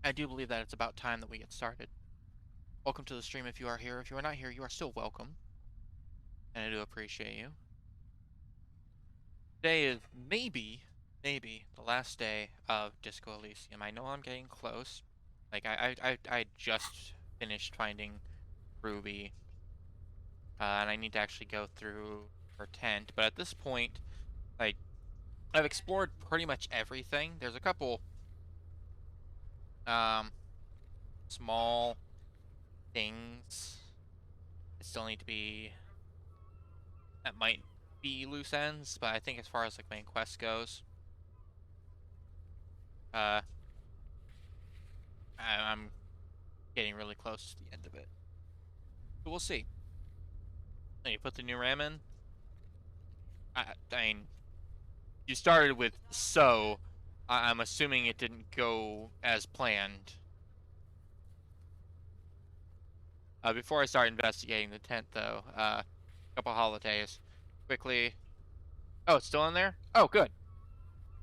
I do believe that it's about time that we get started. Welcome to the stream if you are here. If you are not here, you are still welcome, and I do appreciate you. Today is maybe the last day of Disco Elysium. I know I'm getting close. Like I just finished finding Ruby, and I need to actually go through her tent. But at this point, like I've explored pretty much everything. There's a couple um small things that still need to be that might be loose ends, but I think as far as like main quest goes, uh, I'm getting really close to the end of it. But we'll see. And you put the new RAM in. I mean, you started with so. I'm assuming it didn't go as planned. Before I start investigating the tent, though, couple holidays, quickly. Oh, it's still in there. Oh, good.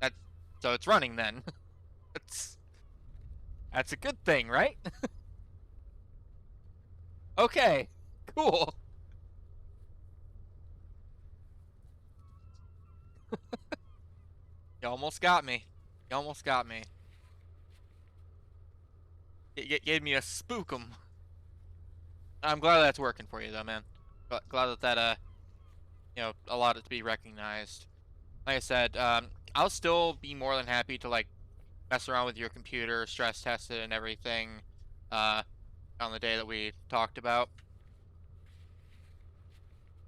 That so it's running then. that's that's a good thing, right? Okay, cool. You almost got me. You almost got me. It gave me a spookum. I'm glad that's working for you, though, man. Glad that allowed it to be recognized. Like I said, I'll still be more than happy to like mess around with your computer, stress test it, and everything. Uh, on the day that we talked about.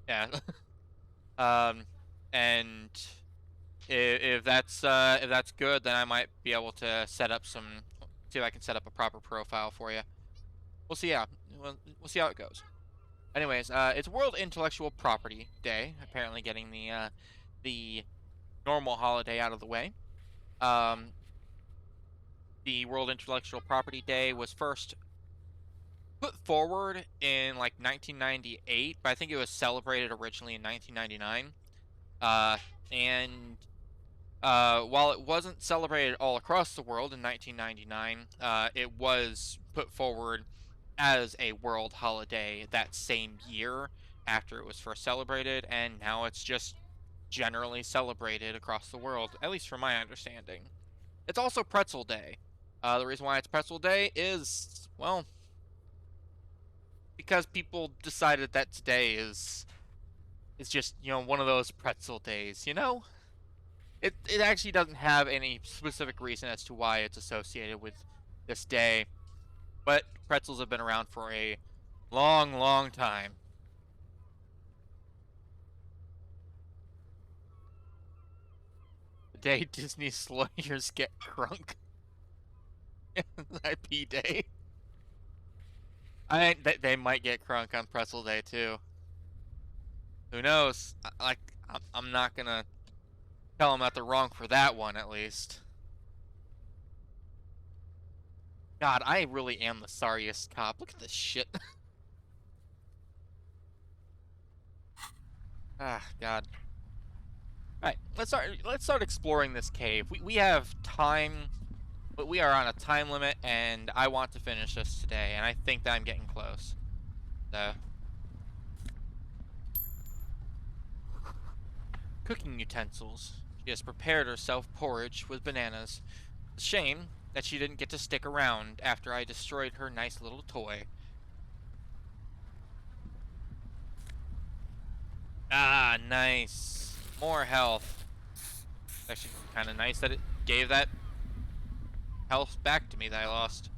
Yeah. um, and if that's good, then I might be able to see if I can set up a proper profile for you. We'll see. Yeah, we'll see how it goes. Anyways, it's World Intellectual Property Day. Apparently, getting the normal holiday out of the way. Um, the World Intellectual Property Day was first put forward in like 1998, but I think it was celebrated originally in 1999. And while it wasn't celebrated all across the world in 1999, it was put forward as a world holiday that same year after it was first celebrated, and now it's just generally celebrated across the world, at least from my understanding. It's also Pretzel Day. The reason why it's Pretzel Day is, well, because people decided that today is just, one of those pretzel days, you know? It actually doesn't have any specific reason as to why it's associated with this day, but pretzels have been around for a long, long time. The day Disney lawyers get crunk. IP day. They might get crunk on pretzel day too. Who knows? I'm not gonna tell them that they're wrong for that one at least. God, I really am the sorriest cop. Look at this shit. Ah, God. Alright, let's start exploring this cave. We have time, but we are on a time limit, and I want to finish this today, and I think that I'm getting close. So, cooking utensils. She has prepared herself porridge with bananas. It's a shame that she didn't get to stick around after I destroyed her nice little toy. Ah, nice. More health. Actually, kind of nice that it gave that health back to me that I lost.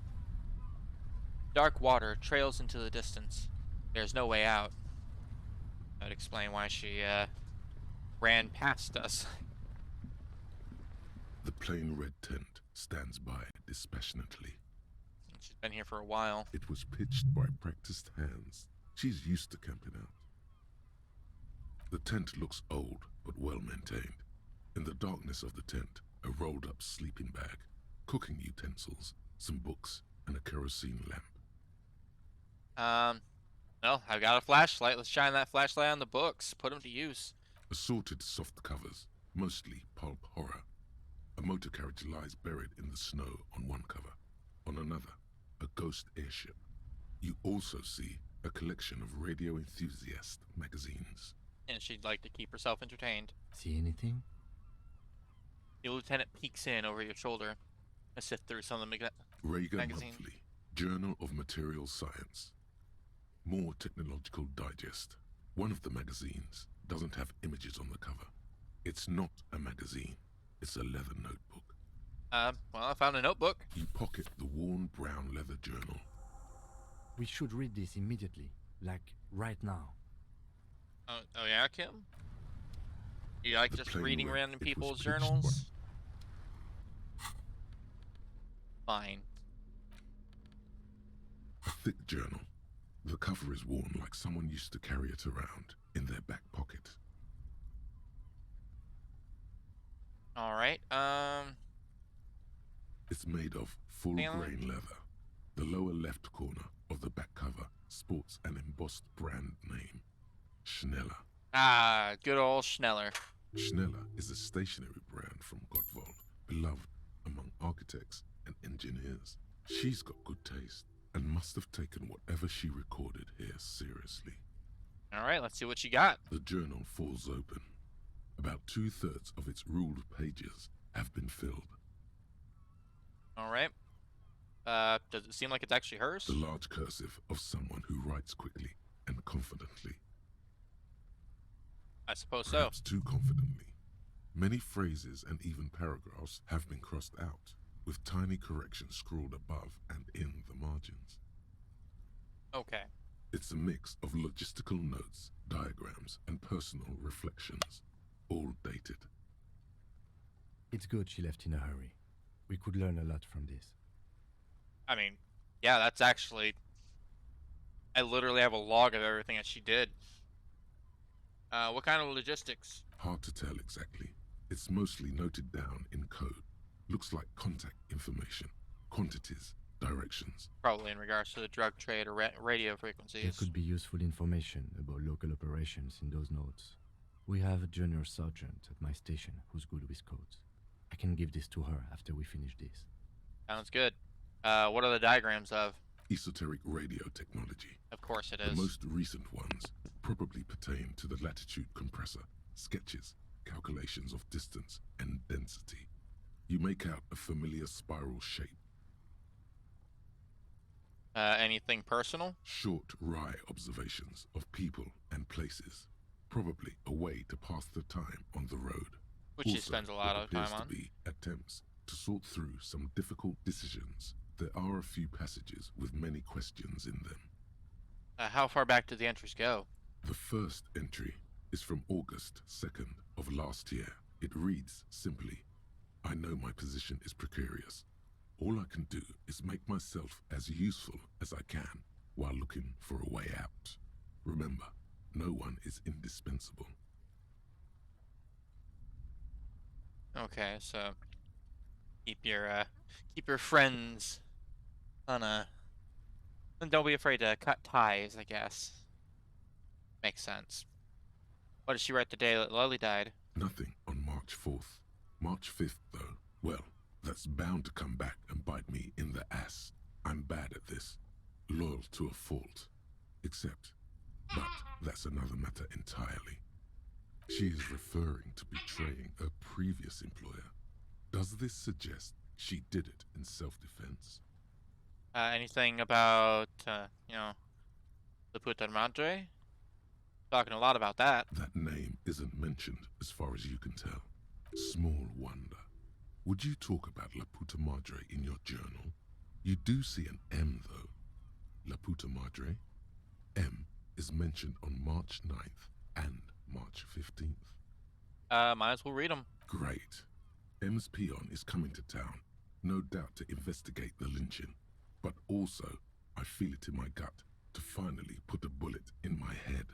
Dark water trails into the distance. There's no way out. That would explain why she, ran past us. The plain red tent stands by dispassionately. She's been here for a while. It was pitched by practiced hands. She's used to camping out. The tent looks old, but well maintained. In the darkness of the tent, a rolled up sleeping bag, cooking utensils, some books, and a kerosene lamp. Well, I've got a flashlight. Let's shine that flashlight on the books. Put them to use. Assorted soft covers, mostly pulp horror. A motor carriage lies buried in the snow on one cover. On another, a ghost airship. You also see a collection of radio enthusiast magazines. And she'd like to keep herself entertained. See anything? The lieutenant peeks in over your shoulder and sift through some of the Reagan magazine. Monthly, Journal of Materials Science. More Technological Digest. One of the magazines doesn't have images on the cover. It's not a magazine. It's a leather notebook. Well, I found a notebook. You pocket the worn brown leather journal. We should read this immediately, like right now. Oh yeah, Kim? You like The just plane reading wreck, random it was people's pitched journals? Fine. A thick journal. The cover is worn like someone used to carry it around in their back pocket. Alright, It's made of full grain leather. The lower left corner of the back cover sports an embossed brand name, Schneller. Ah, good old Schneller. Schneller is a stationery brand from Gottwald, beloved among architects and engineers. She's got good taste and must have taken whatever she recorded here seriously. Alright, let's see what you got. The journal falls open. About 2/3 of its ruled pages have been filled. Alright. Does it seem like it's actually hers? The large cursive of someone who writes quickly and confidently. I suppose so. Perhaps too confidently. Many phrases and even paragraphs have been crossed out, with tiny corrections scrawled above and in the margins. Okay. It's a mix of logistical notes, diagrams, and personal reflections, all dated. It's good she left in a hurry. We could learn a lot from this. I mean, yeah, that's actually... I literally have a log of everything that she did. What kind of logistics? Hard to tell exactly. It's mostly noted down in code. Looks like contact information, quantities, directions. Probably in regards to the drug trade or radio There frequencies. could be useful information about local operations in those notes. We have a junior sergeant at my station who's good with codes. I can give this to her after we finish this. Sounds good. What are the diagrams of? Esoteric radio technology. Of course it The is. most recent ones probably pertain to the latitude compressor, sketches, calculations of distance and density. You make out a familiar spiral shape. Anything personal? Short, wry observations of people and places. Probably a way to pass the time on the road. Which she Also, spends a lot what of time appears on. to be attempts to sort through some difficult decisions. There are a few passages with many questions in them. How far back do the entries go? The first entry is from August 2nd of last year. It reads simply, I know my position is precarious. All I can do is make myself as useful as I can while looking for a way out. Remember, no one is indispensable. Okay, so keep your friends on a. And don't be afraid to cut ties, I guess. Makes sense. What did she write the day that Lily died? Nothing on March 4th. March 5th, though, well, that's bound to come back and bite me in the ass. I'm bad at this. Loyal to a fault. But that's another matter entirely. She is referring to betraying her previous employer. Does this suggest she did it in self-defense? Anything about, the puta madre? Talking a lot about that. That name isn't mentioned as far as you can tell. Small wonder. Would you talk about La Puta Madre in your journal? You do see an M, though. La Puta Madre. M is mentioned on March 9th and March 15th. Might as well read them. Great. M's peon is coming to town, no doubt to investigate the lynching. But also, I feel it in my gut to finally put a bullet in my head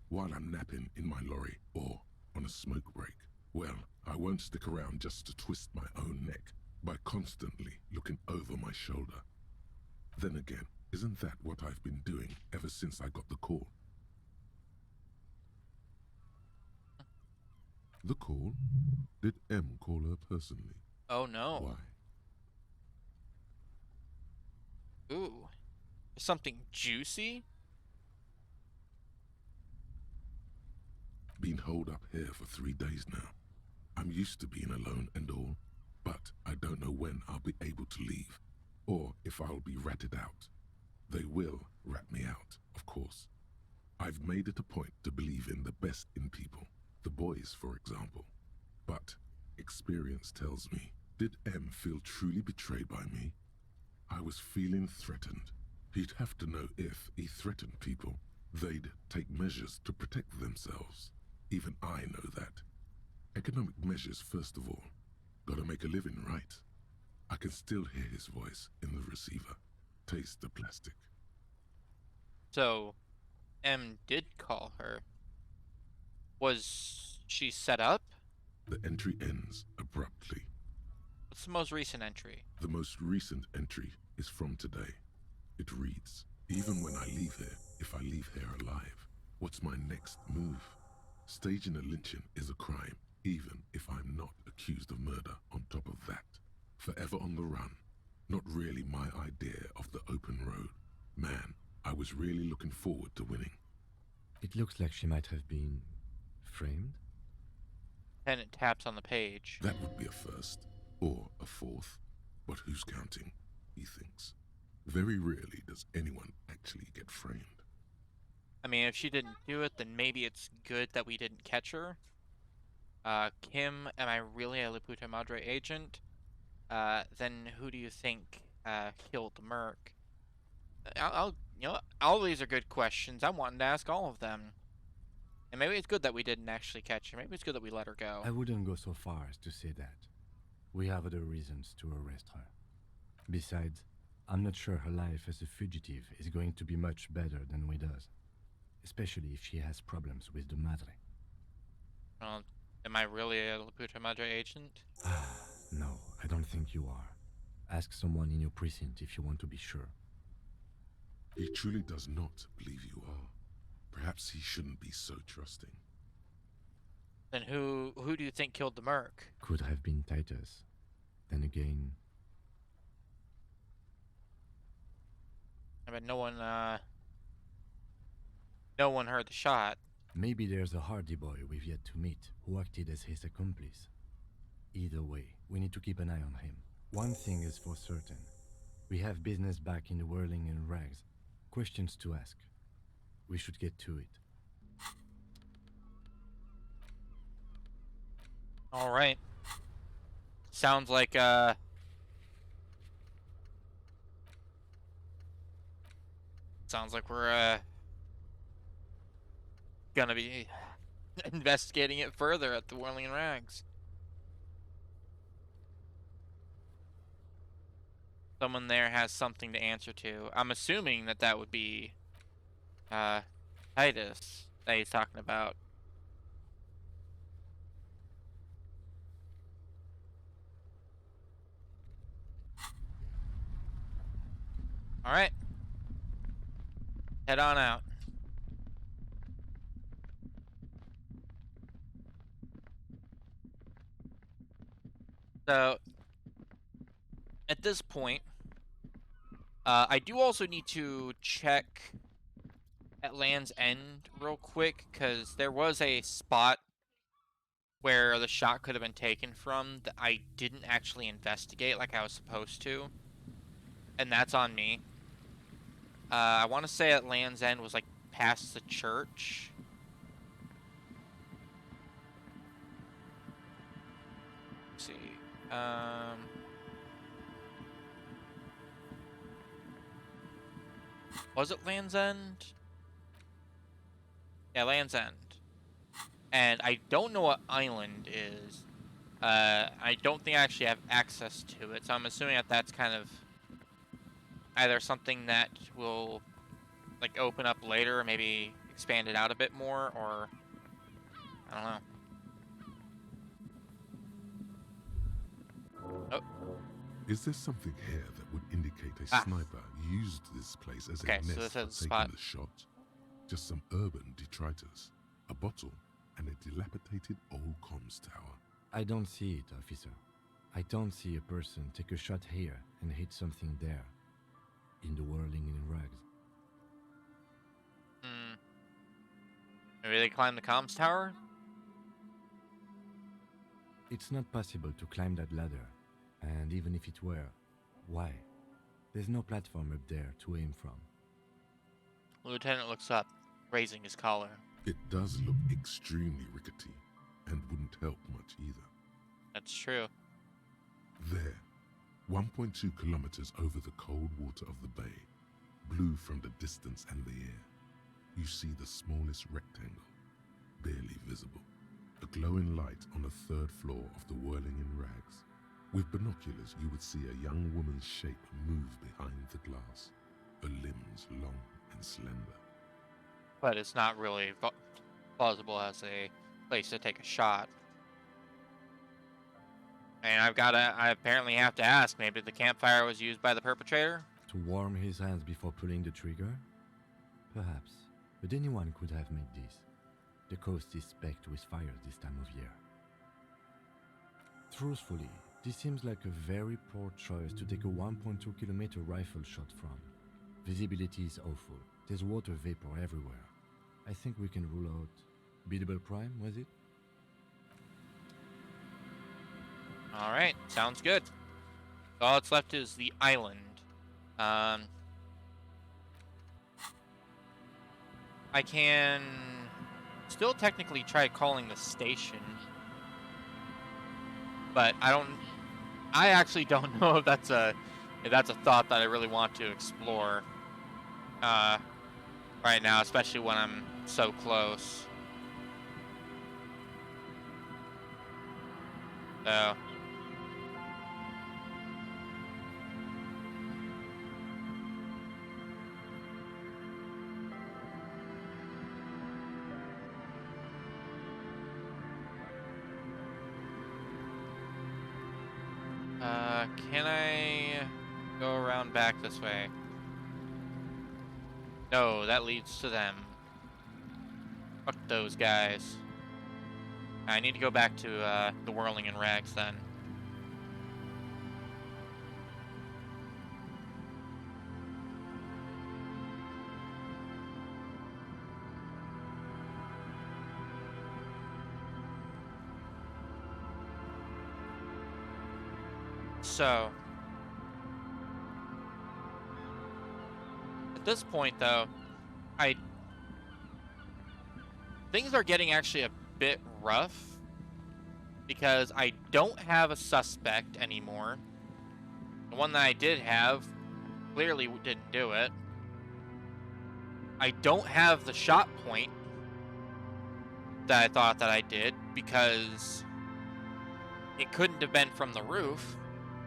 while I'm napping in my lorry or on a smoke break. Well, I won't stick around just to twist my own neck by constantly looking over my shoulder. Then again, isn't that what I've been doing ever since I got the call? The call? Did M call her personally? Oh no. Why? something juicy? Been holed up here for 3 days now. I'm used to being alone and all, but I don't know when I'll be able to leave, or if I'll be ratted out. They will rat me out, of course. I've made it a point to believe in the best in people, the boys, for example. But experience tells me, did M feel truly betrayed by me? I was feeling threatened. He'd have to know if he threatened people, they'd take measures to protect themselves. Even I know that. Economic measures first of all. Gotta make a living, right? I can still hear his voice in the receiver. Taste the plastic. So, M did call her. Was she set up? The entry ends abruptly. What's the most recent entry? The most recent entry is from today. It reads, even when I leave here, if I leave here alive, what's my next move? Staging a lynching is a crime, even if I'm not accused of murder on top of that. Forever on the run. Not really my idea of the open road. Man, I was really looking forward to winning. It looks like she might have been framed. Tenant taps on the page. That would be a first, or a fourth. But who's counting, he thinks. Very rarely does anyone actually get framed. I mean, if she didn't do it, then maybe it's good that we didn't catch her. Kim, am I really a La Puta Madre agent? Then who do you think killed Merc? You know, all these are good questions. I'm wanting to ask all of them. And maybe it's good that we didn't actually catch her. Maybe it's good that we let her go. I wouldn't go so far as to say that. We have other reasons to arrest her. Besides, I'm not sure her life as a fugitive is going to be much better than we does. Especially if she has problems with the Madre. Well, am I really a La Puta Madre agent? No, I don't think you are. Ask someone in your precinct if you want to be sure. He truly does not believe you are. Perhaps he shouldn't be so trusting. Then who do you think killed the Merc? Could have been Titus. Then again, I mean, no one heard the shot. maybe there's a Hardy boy we've yet to meet who acted as his accomplice. Either way, we need to keep an eye on him. One thing is for certain. We have business back in the whirling in rags. Questions to ask. We should get to it. All right. Sounds like we're gonna be investigating it further at the Whirling in Rags. Someone there has something to answer to. I'm assuming that would be Titus that he's talking about. All right. Head on out. So, at this point, I do also need to check at Land's End real quick, because there was a spot where the shot could have been taken from that I didn't actually investigate like I was supposed to. And that's on me. I want to say at Land's End was like past the church. Let's see. Was it Land's End? Yeah, Land's End. And I don't know what island is. I don't think I actually have access to it, so I'm assuming that that's kind of either something that will like open up later, or maybe expand it out a bit more, or I don't know. Oh, Is there something here that would indicate a sniper used this place as okay, a so nest this for is taking the spot. the shot? Just some urban detritus, a bottle, and a dilapidated old comms tower. I don't see it, officer. I don't see a person take a shot here and hit something there. In the whirling in rags. Hmm. Maybe they climb the comms tower? It's not possible to climb that ladder. And even if it were, why? There's no platform up there to aim from. Lieutenant looks up, raising his collar. It does look extremely rickety, and wouldn't help much either. That's true. There, 1.2 kilometers over the cold water of the bay, blue from the distance and the air, you see the smallest rectangle, barely visible. A glowing light on the third floor of the whirling in rags. With binoculars, you would see a young woman's shape move behind the glass, her limbs long and slender. But it's not really plausible as a place to take a shot. And I apparently have to ask, maybe the campfire was used by the perpetrator? To warm his hands before pulling the trigger? Perhaps. But anyone could have made this. The coast is specked with fires this time of year. Truthfully, this seems like a very poor choice to take a 1.2 kilometer rifle shot from. Visibility is awful. There's water vapor everywhere. I think we can rule out Biddable Prime, was it? Alright, sounds good. All that's left is the island. I can still technically try calling the station, but I actually don't know if that's a thought that I really want to explore right now, especially when I'm so close. So can I go around back this way? No, that leads to them. Fuck those guys. I need to go back to the whirling in rags then. So, at this point though, things are getting actually a bit rough because I don't have a suspect anymore. The one that I did have clearly didn't do it. I don't have the shot point that I thought that I did because it couldn't have been from the roof,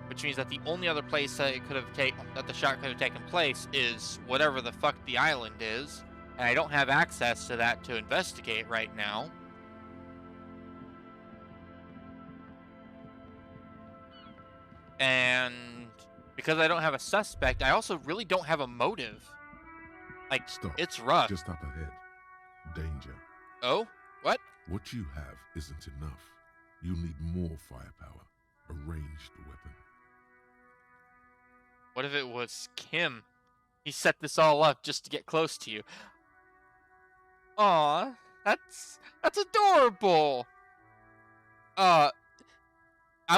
which means that the only other place that the shot could have taken place is whatever the fuck the island is, and I don't have access to that to investigate right now. And because I don't have a suspect, I also really don't have a motive. Like, Stop. it's rough. Just up ahead. Danger. Oh? What? What you have isn't enough. You'll need more firepower. A ranged weapon. What if it was Kim? He set this all up just to get close to you. Aw, that's adorable. I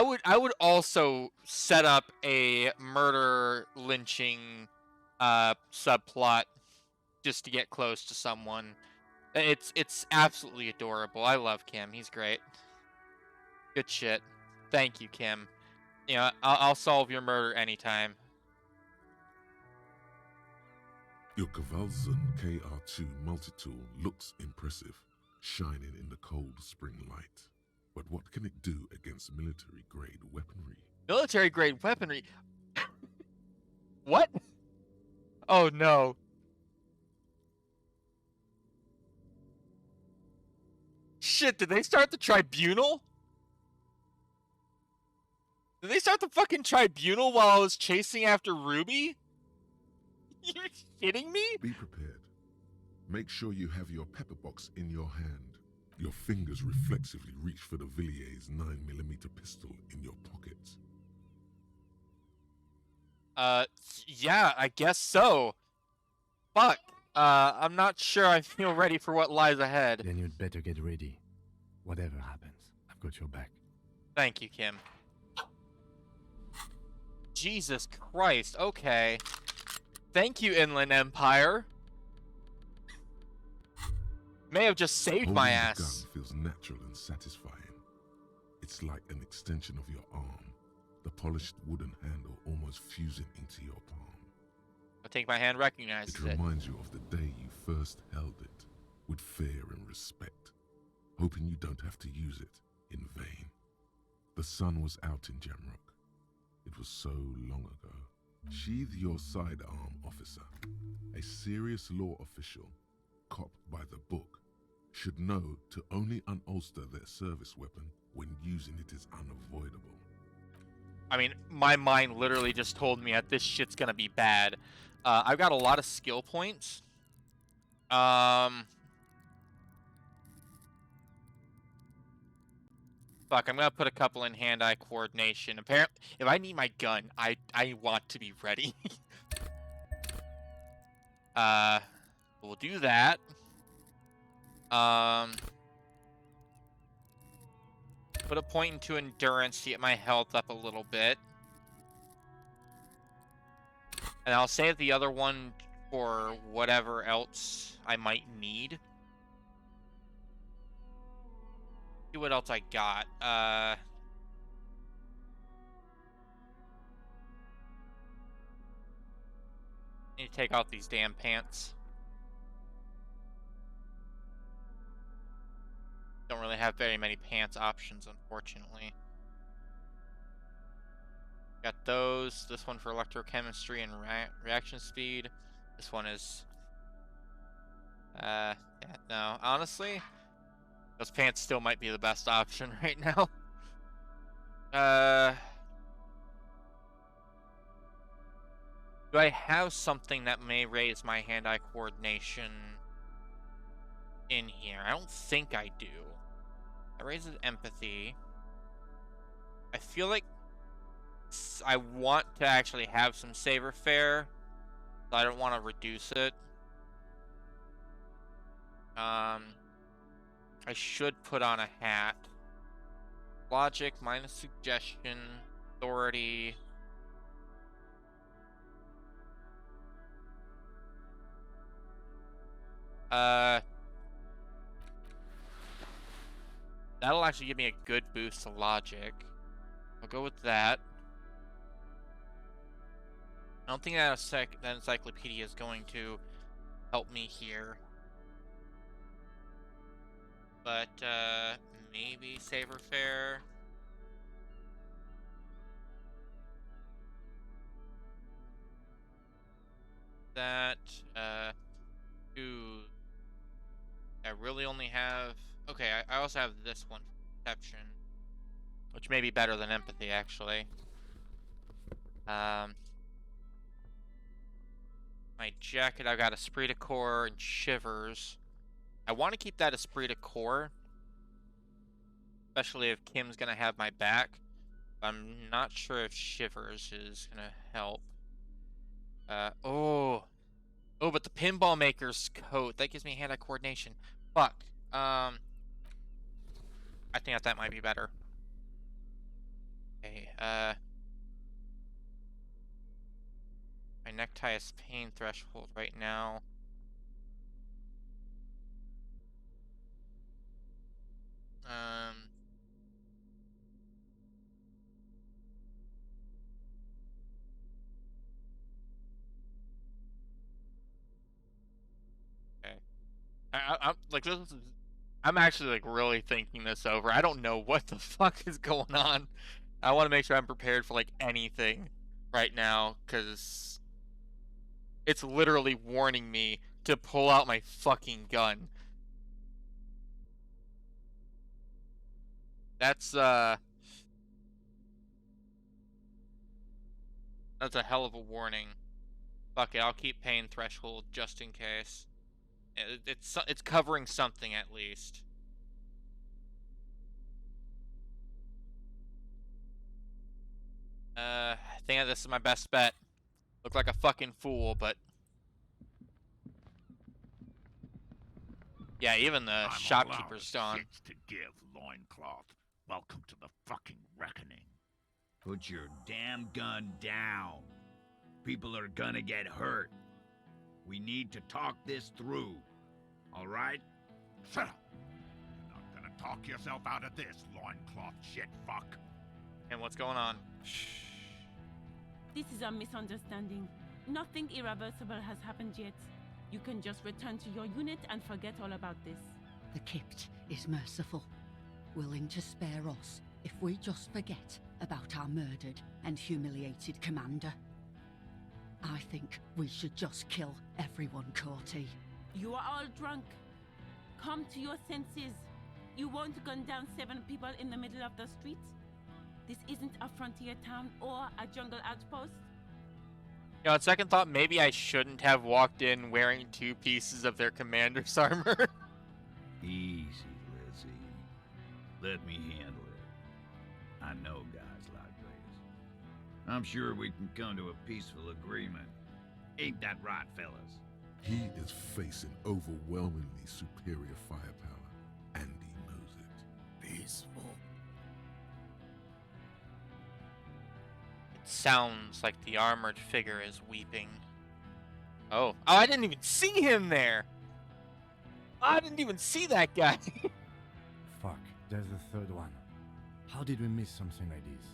would also set up a murder lynching subplot just to get close to someone. It's absolutely adorable. I love Kim. He's great. Good shit. Thank you, Kim. You know, I'll solve your murder anytime. Your Kvalzun KR2 multi-tool looks impressive, shining in the cold spring light. But what can it do against military-grade weaponry? Military-grade weaponry? What? Oh, no. Shit, did they start the tribunal? Did they start the fucking tribunal while I was chasing after Ruby? You kidding me? Be prepared. Make sure you have your pepper box in your hand. Your fingers reflexively reach for the Villiers 9mm pistol in your pocket. Yeah, I guess so. Fuck. I'm not sure I feel ready for what lies ahead. Then you'd better get ready. Whatever happens, I've got your back. Thank you, Kim. Jesus Christ, okay. Thank you, Inland Empire. May have just saved my Holding ass. the gun feels natural and satisfying. It's like an extension of your arm, the polished wooden handle almost fusing into your palm. I think my hand recognizes It it. reminds you of the day you first held it, with fear and respect, hoping you don't have to use it in vain. The sun was out in Jamrock. It was so long ago. Sheathe your sidearm, officer. A serious law official, cop by the book, should know to only unholster their service weapon when using it is unavoidable. I mean, my mind literally just told me that this shit's gonna be bad. I've got a lot of skill points. Fuck, I'm gonna put a couple in hand-eye coordination. Apparently, if I need my gun, I want to be ready. We'll do that. Put a point into endurance to get my health up a little bit. And I'll save the other one for whatever else I might need. See what else I got. Need to take out these damn pants. Don't really have very many pants options, unfortunately. Got those. This one for electrochemistry and reaction speed. This one is... yeah, no. Honestly, those pants still might be the best option right now. Do I have something that may raise my hand-eye coordination in here? I don't think I do. That raises empathy. I feel like I want to actually have some saver fare, so I don't want to reduce it. I should put on a hat. Logic minus suggestion, authority. That'll actually give me a good boost to logic. I'll go with that. I don't think that encyclopedia is going to help me here. But, maybe saver fare. That, ooh. I really only have... Okay, I also have this one, perception. Which may be better than empathy, actually. My jacket, I've got esprit de corps and shivers. I want to keep that esprit de corps. Especially if Kim's gonna have my back. I'm not sure if shivers is gonna help. Oh, but the pinball maker's coat, that gives me hand-eye coordination. Fuck. I think that might be better. Okay, my necktie is pain threshold right now. Okay. I'm like, I'm actually like really thinking this over. I don't know what the fuck is going on. I want to make sure I'm prepared for like anything right now, because it's literally warning me to pull out my fucking gun. That's a hell of a warning. Fuck it, I'll keep pain threshold just in case. It's covering something at least. I think this is my best bet. Look like a fucking fool, but Yeah, even the I'm shopkeeper's all out gone. of shits to give, loincloth. Welcome to the fucking reckoning. Put your damn gun down. People are gonna get hurt. We need to talk this through. All right? Shut up. You're not gonna talk yourself out of this, loincloth shit fuck. And what's going on? Shh. This is a misunderstanding. Nothing irreversible has happened yet. You can just return to your unit and forget all about this. The Kypt is merciful, willing to spare us if we just forget about our murdered and humiliated commander. I think we should just kill everyone, Corty. You are all drunk. Come to your senses. You won't gun down 7 people in the middle of the street. This isn't a frontier town or a jungle outpost. You know, on second thought, maybe I shouldn't have walked in wearing 2 pieces of their commander's armor. Easy, Lizzie. Let me handle it. I know guys like this. I'm sure we can come to a peaceful agreement. Ain't that right, fellas? He is facing overwhelmingly superior firepower, and he knows it. Peaceful. It sounds like the armored figure is weeping. Oh, I didn't even see him there. I didn't even see that guy. Fuck, there's a third one. How did we miss something like this?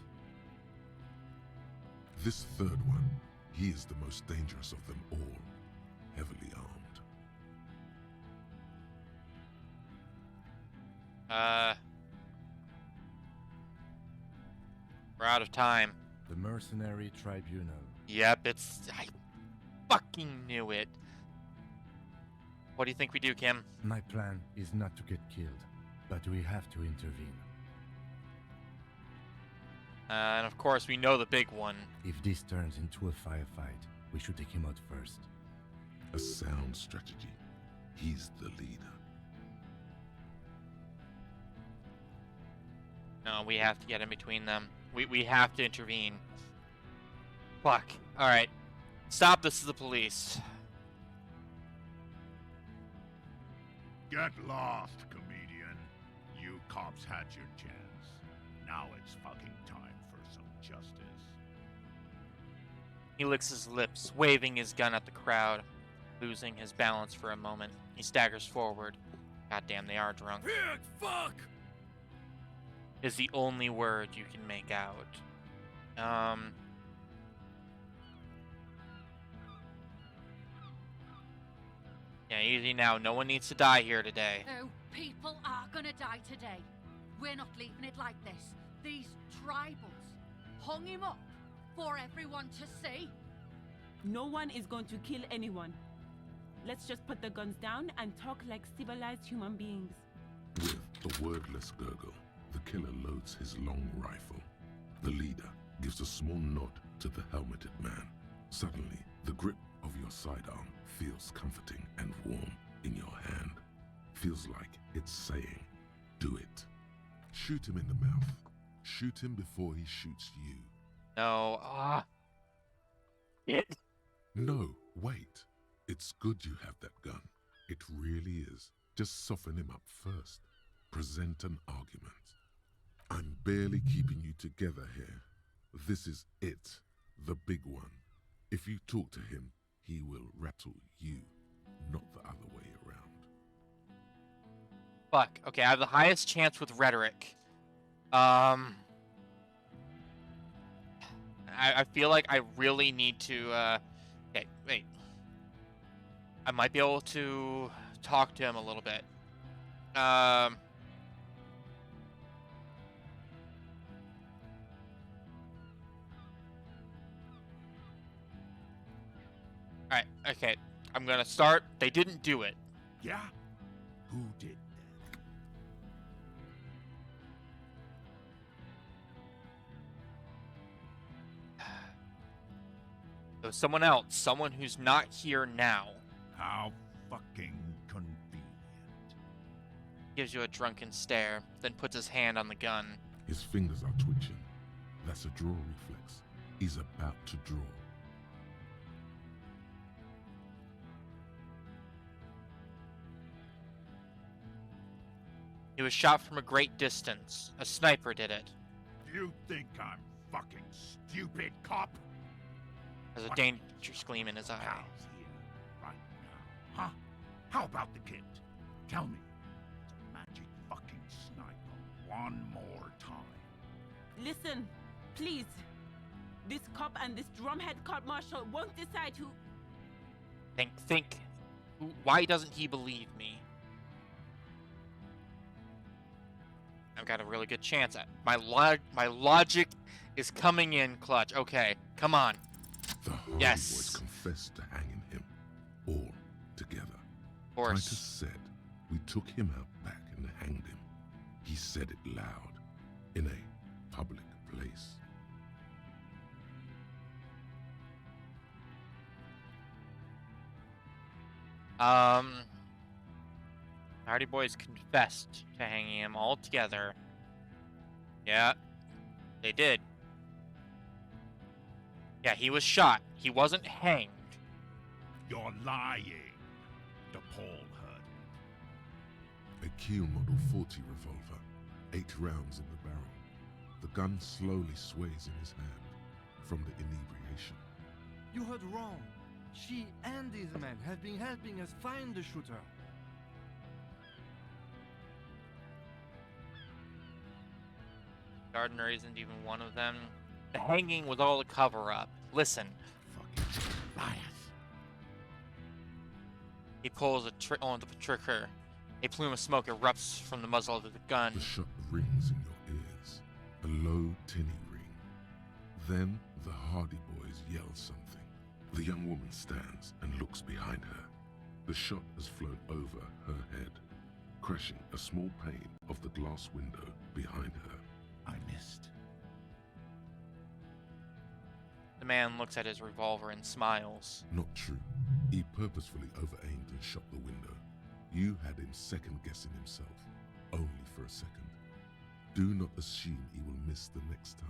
This third one, he is the most dangerous of them all, heavily armed. We're out of time. The Mercenary Tribunal. Yep, I fucking knew it. What do you think we do, Kim? My plan is not to get killed, but we have to intervene. And of course, we know the big one. If this turns into a firefight, we should take him out first. A sound strategy. He's the leader. No, we have to get in between them. We have to intervene. Fuck. Alright. Stop, this is the police. Get lost, comedian. You cops had your chance. Now it's fucking time for some justice. He licks his lips, waving his gun at the crowd. Losing his balance for a moment, he staggers forward. Goddamn, they are drunk. Pig, fuck! Is the only word you can make out. Yeah, easy now. No one needs to die here today. Oh, people are gonna die today. We're not leaving it like this. These tribals hung him up for everyone to see. No one is going to kill anyone. Let's just put the guns down and talk like civilized human beings. With a wordless gurgle, the killer loads his long rifle. The leader gives a small nod to the helmeted man. Suddenly, the grip of your sidearm feels comforting and warm in your hand. Feels like it's saying, do it. Shoot him in the mouth. Shoot him before he shoots you. No. It. No, wait. It's good you have that gun. It really is. Just soften him up first. Present an argument. I'm barely keeping you together here. This is it, the big one. If you talk to him, he will rattle you, not the other way around. Fuck. Okay, I have the highest chance with rhetoric. I feel like I really need to, okay, wait. I might be able to talk to him a little bit. Alright, okay. I'm gonna start. They didn't do it. Yeah? Who did that? It was someone else. Someone who's not here now. How fucking convenient. Gives you a drunken stare, then puts his hand on the gun. His fingers are twitching. That's a draw reflex. He's about to draw. He was shot from a great distance. A sniper did it. Do you think I'm fucking stupid, cop? There's a dangerous gleam in his eye. Cal's here, right now. Huh? How about the kid? Tell me. It's a magic fucking sniper one more time. Listen, please. This cop and this drumhead cop marshal won't decide who. Think. Why doesn't he believe me? I've got a really good chance at my logic is coming in clutch. Okay, come on. The Hardy Yes. Boys confessed to hanging him, all together. Of course. Titus said we took him out back and hanged him. He said it loud, in a public place. Hardy Boys confessed to hanging him all together. Yeah, they did. Yeah, he was shot. He wasn't hanged. You're lying. DePaul heard it. A Kiel Model 40 revolver, 8 rounds in the barrel. The gun slowly sways in his hand from the inebriation. You heard wrong. She and these men have been helping us find the shooter. Gardner isn't even one of them. The hanging was all a cover-up. Listen. Fucking liars. He pulls on the trigger. A plume of smoke erupts from the muzzle of the gun. The shot rings in your ears, a low, tinny ring. Then the Hardy Boys yell something. The young woman stands and looks behind her. The shot has flown over her head, crashing a small pane of the glass window behind her. I missed. The man looks at his revolver and smiles. Not true. He purposefully over-aimed and shot the window. You had him second-guessing himself, only for a second. Do not assume he will miss the next time.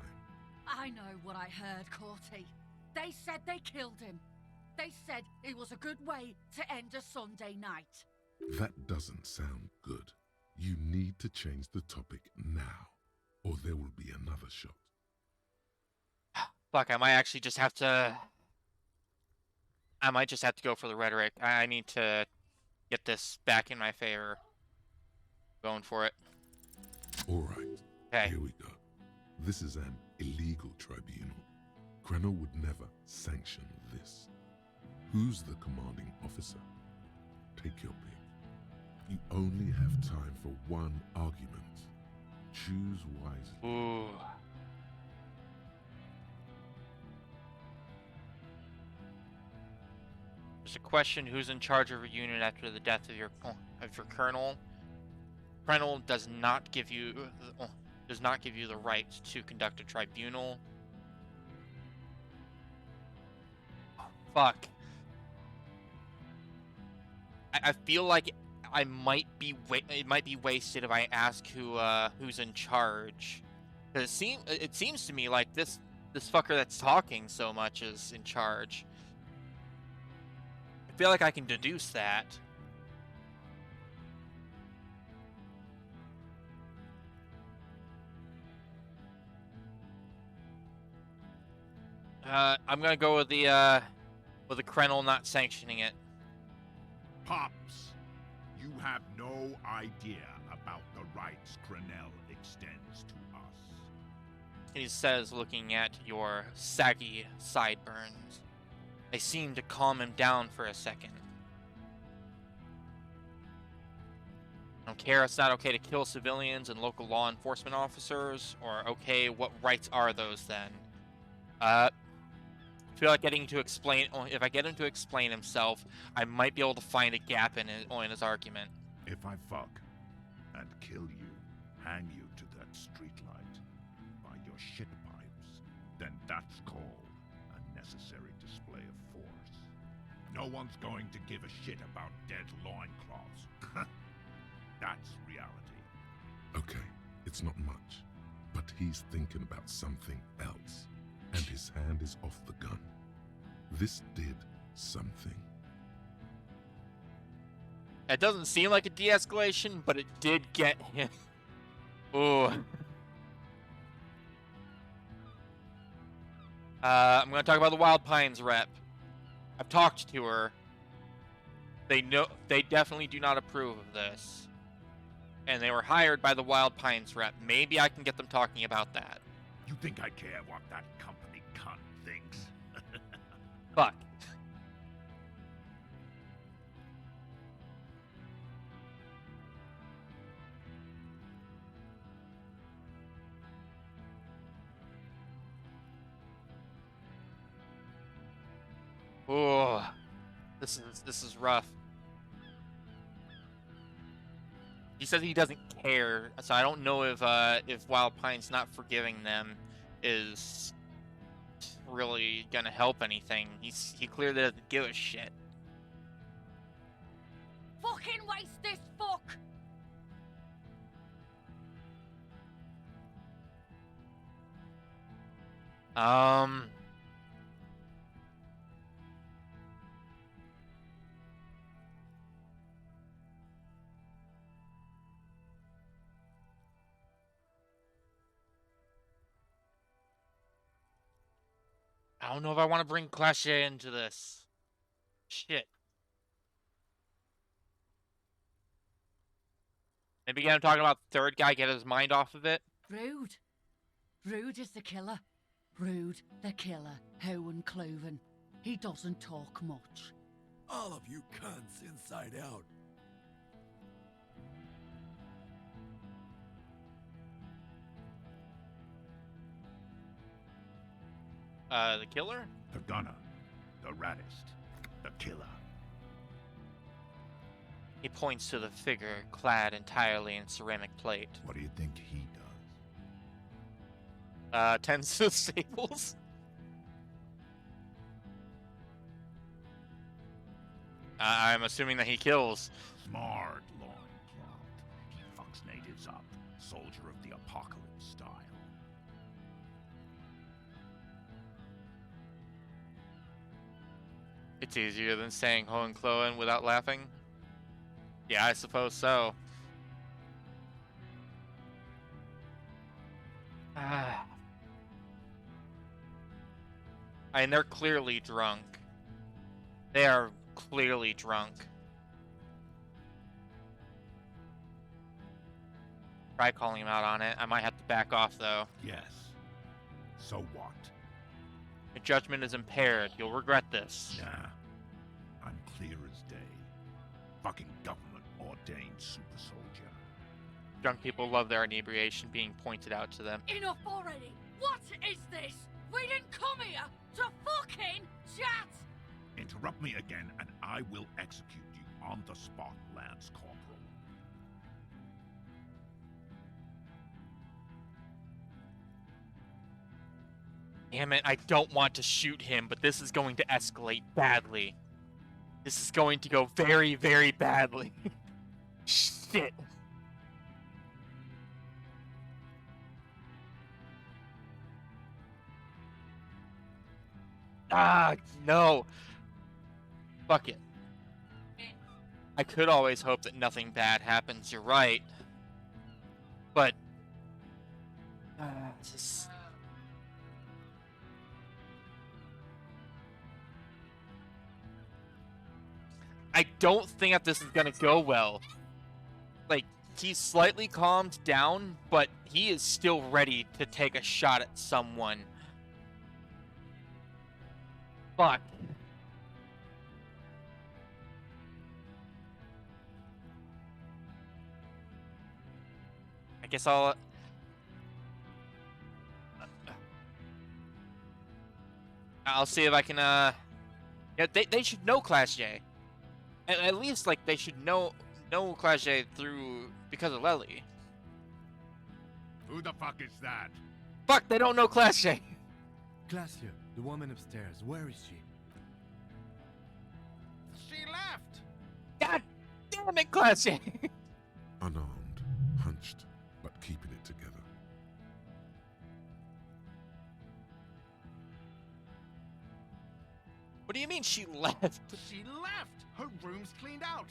I know what I heard, Corty. They said they killed him. They said it was a good way to end a Sunday night. That doesn't sound good. You need to change the topic now, or there will be another shot. Fuck, I might actually just have to... I might just have to go for the rhetoric. I need to get this back in my favor. Going for it. All right, Okay. here we go. This is an illegal tribunal. Krenner would never sanction this. Who's the commanding officer? Take your pick. You only have time for one argument. Choose wisely. Ooh. There's a question: who's in charge of a unit after the death of your colonel? Colonel does not give you the right to conduct a tribunal. Oh, fuck. I feel like I might be it might be wasted if I ask who's in charge. 'Cause it seems to me like this fucker that's talking so much is in charge. I feel like I can deduce that. I'm gonna go with the Krenel not sanctioning it. Pops, you have no idea about the rights Crenel extends to us. He says, looking at your saggy sideburns. They seem to calm him down for a second. I don't care, it's not okay to kill civilians and local law enforcement officers, or okay, what rights are those then? I feel like if I get him to explain himself, I might be able to find a gap in his argument. If I fuck and kill you, hang you to that streetlight by your shit pipes, then that's called a necessary display of force. No one's going to give a shit about dead loincloths. That's reality. Okay, it's not much, but he's thinking about something else, and his hand is off the gun. This did something. It doesn't seem like a de-escalation, but it did get him. Ooh. I'm gonna talk about the Wild Pines rep. I've talked to her. They definitely do not approve of this. And they were hired by the Wild Pines rep. Maybe I can get them talking about that. You think I care what that company cunt thinks? Fuck. Ooh. This is rough. He says he doesn't care, so I don't know if Wild Pine's not forgiving them is really gonna help anything. He clearly doesn't give a shit. Fucking waste this fuck! I don't know if I want to bring Clash into this. Shit. Maybe get him talking about the third guy, get his mind off of it. Rude. Rude is the killer. Rude, the killer, Howen Cloven. He doesn't talk much. All of you cunts inside out. The killer? The gunner, the raddest, the killer. He points to the figure clad entirely in ceramic plate. What do you think he does? Tends to staples. I'm assuming that he kills. Smart loincloth. He fucks natives up. Soldier of the apocalypse style. It's easier than saying Hohenlohen without laughing. Yeah, I suppose so. And they're clearly drunk. They are clearly drunk. Try calling him out on it. I might have to back off, though. Yes. So what? Your judgment is impaired. You'll regret this. Nah. I'm clear as day. Fucking government-ordained super soldier. Drunk people love their inebriation being pointed out to them. Enough already! What is this? We didn't come here to fucking chat! Interrupt me again and I will execute you on the spot, Lance Corporal. Damn it, I don't want to shoot him, but this is going to escalate badly. This is going to go very, very badly. Shit. Ah, no. Fuck it. I could always hope that nothing bad happens, you're right. But... just... I don't think that this is gonna go well. Like, he's slightly calmed down, but he is still ready to take a shot at someone. Fuck. I guess I'll see if I can, yeah, they should know Clash J. At least, like, they should know Clash J through, because of Lely. Who the fuck is that? Fuck, they don't know Clash J. Glacia, the woman upstairs, where is she? She left! God damn it, Clash J. Unarmed, hunched, but keeping it together. What do you mean she left? She left! Her room's cleaned out!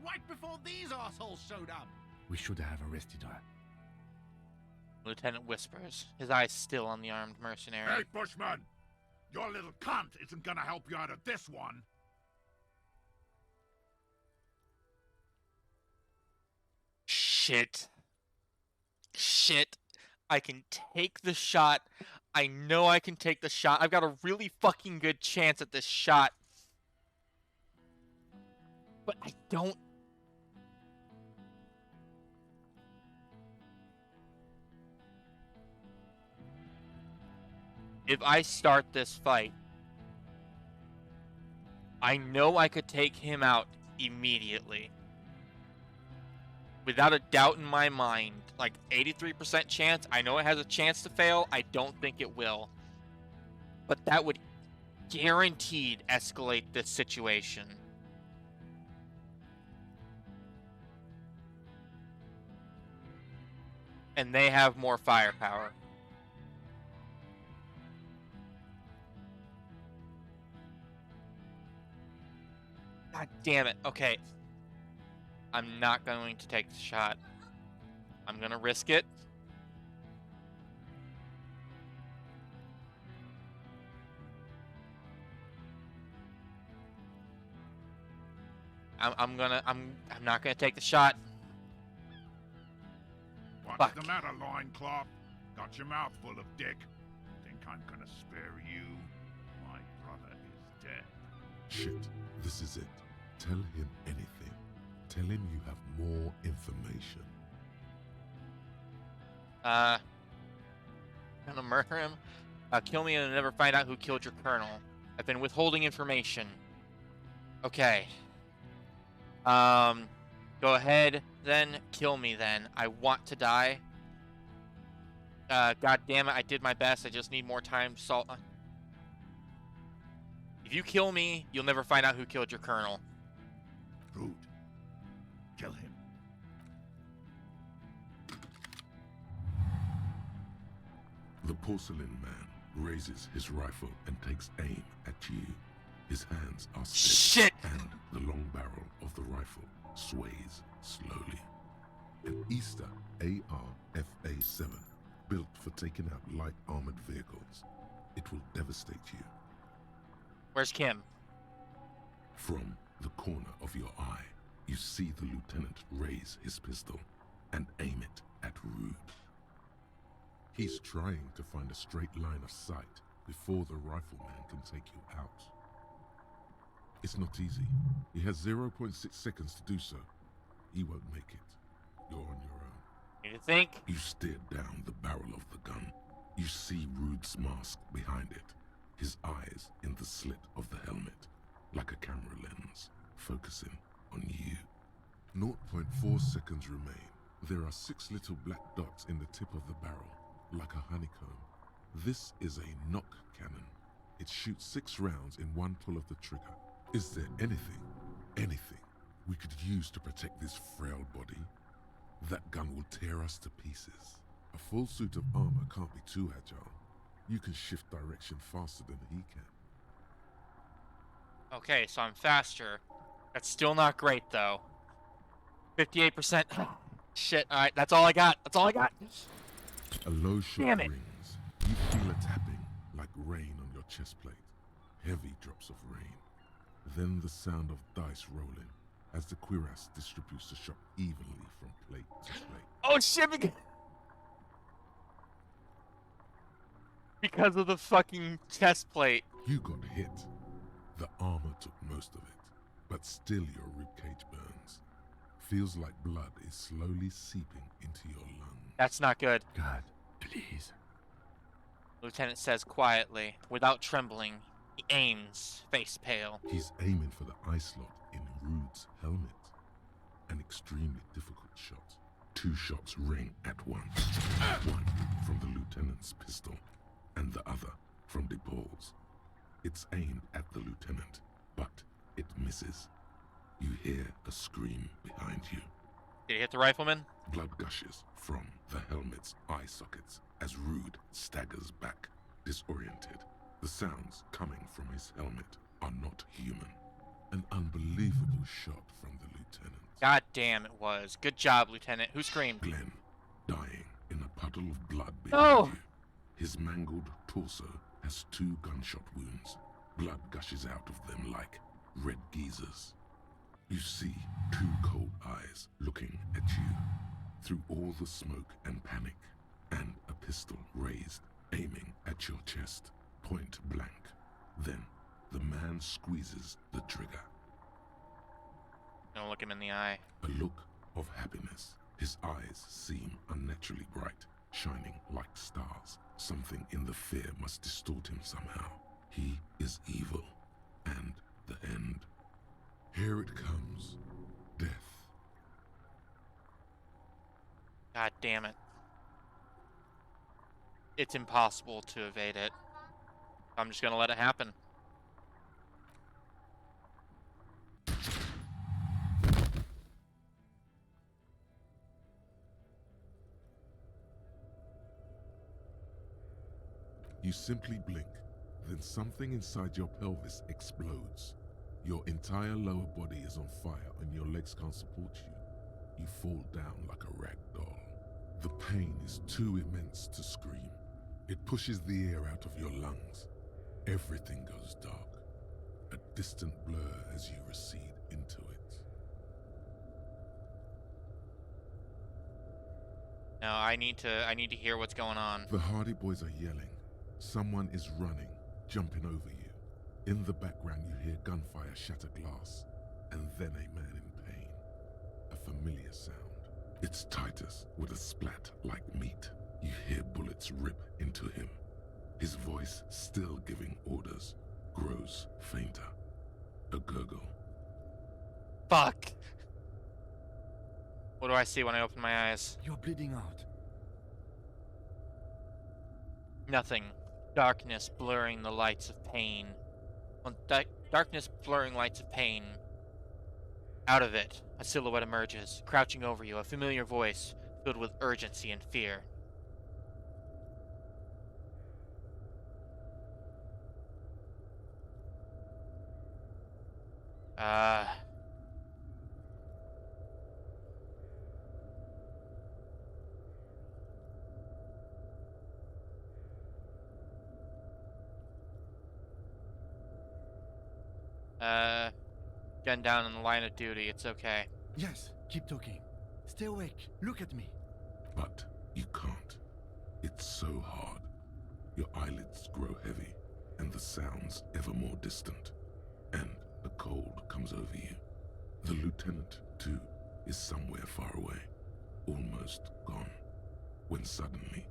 right before these assholes showed up. We should have arrested her. Lieutenant whispers, his eyes still on the armed mercenary. Hey, Bushman! Your little cunt isn't gonna help you out of this one. Shit. Shit. I can take the shot. I know I can take the shot. I've got a really fucking good chance at this shot. But I don't. If I start this fight, I know I could take him out immediately. Without a doubt in my mind, like 83% chance. I know it has a chance to fail. I don't think it will. But that would guaranteed escalate this situation. And they have more firepower. God damn it. Okay. I'm not going to take the shot. I'm going to risk it. I'm not gonna take the shot. What's Fuck. the matter, loincloth? Got your mouth full of dick. Think I'm gonna spare you? My brother is dead. Shit, this is it. Tell him anything. Tell him you have more information. Gonna murder him. Kill me and never find out who killed your colonel. I've been withholding information. Okay. Go ahead, then. Kill me, then. I want to die. God damn it, I did my best. I just need more time to solve. If you kill me, you'll never find out who killed your colonel. Rude. Kill him. The porcelain man raises his rifle and takes aim at you. His hands are steady, Shit! and the long barrel of the rifle sways slowly. An Easter AR-FA-7, built for taking out light armored vehicles. It will devastate you. Where's Kim? From the corner of your eye, you see the lieutenant raise his pistol and aim it at Rude. He's trying to find a straight line of sight before the rifleman can take you out. It's not easy. He has 0.6 seconds to do so. He won't make it. You're on your own. You think? You stare down the barrel of the gun. You see Rude's mask behind it, his eyes in the slit of the helmet, like a camera lens, focusing on you. 0.4 seconds remain. There are 6 little black dots in the tip of the barrel, like a honeycomb. This is a knock cannon. It shoots 6 rounds in one pull of the trigger. Is there anything we could use to protect this frail body? That gun will tear us to pieces. A full suit of armor can't be too agile. You can shift direction faster than he can. Okay, so I'm faster. That's still not great, though. 58%. Shit, alright, that's all I got. That's all I got. A low shot Damn it. rings. You feel a tapping, like rain on your chest plate. Heavy drops of rain. Then the sound of dice rolling as the cuirass distributes the shot evenly from plate to plate. Oh shit! Because of the fucking chest plate. You got hit. The armor took most of it, but still your ribcage burns. Feels like blood is slowly seeping into your lungs. That's not good. God, please. Lieutenant says quietly, without trembling. He aims, face pale. He's aiming for the eye slot in Rude's helmet. An extremely difficult shot. 2 shots ring at once. One from the lieutenant's pistol, and the other from DePaul's. It's aimed at the lieutenant, but it misses. You hear a scream behind you. Did he hit the rifleman? Blood gushes from the helmet's eye sockets as Rude staggers back, disoriented. The sounds coming from his helmet are not human. An unbelievable shot from the lieutenant. God damn, it was. Good job, Lieutenant. Who screamed? Glenn, dying in a puddle of blood No! behind you. His mangled torso has 2 gunshot wounds. Blood gushes out of them like red geysers. You see 2 cold eyes looking at you through all the smoke and panic, and a pistol raised, aiming at your chest, point blank. Then the man squeezes the trigger. Don't look him in the eye. A look of happiness. His eyes seem unnaturally bright, shining like stars. Something in the fear must distort him somehow. He is evil, and the end. Here it comes. Death. God damn it. It's impossible to evade it. I'm just gonna let it happen. You simply blink, then something inside your pelvis explodes. Your entire lower body is on fire and your legs can't support you. You fall down like a rag doll. The pain is too immense to scream. It pushes the air out of your lungs. Everything goes dark, a distant blur as you recede into it. Now I need to hear what's going on. The Hardy Boys are yelling. Someone is running, jumping over you. In the background you hear gunfire shatter glass, and then a man in pain. A familiar sound. It's Titus with a splat like meat. You hear bullets rip into him. His voice, still giving orders, grows fainter. A gurgle. Fuck! What do I see when I open my eyes? You're bleeding out. Nothing. Darkness blurring the lights of pain. Darkness blurring lights of pain. Out of it, a silhouette emerges, crouching over you, a familiar voice filled with urgency and fear. Gun down in the line of duty, it's okay. Yes, keep talking. Stay awake. Look at me. But you can't. It's so hard. Your eyelids grow heavy, and the sounds ever more distant. And a cold comes over you. The lieutenant, too, is somewhere far away, almost gone. When suddenly,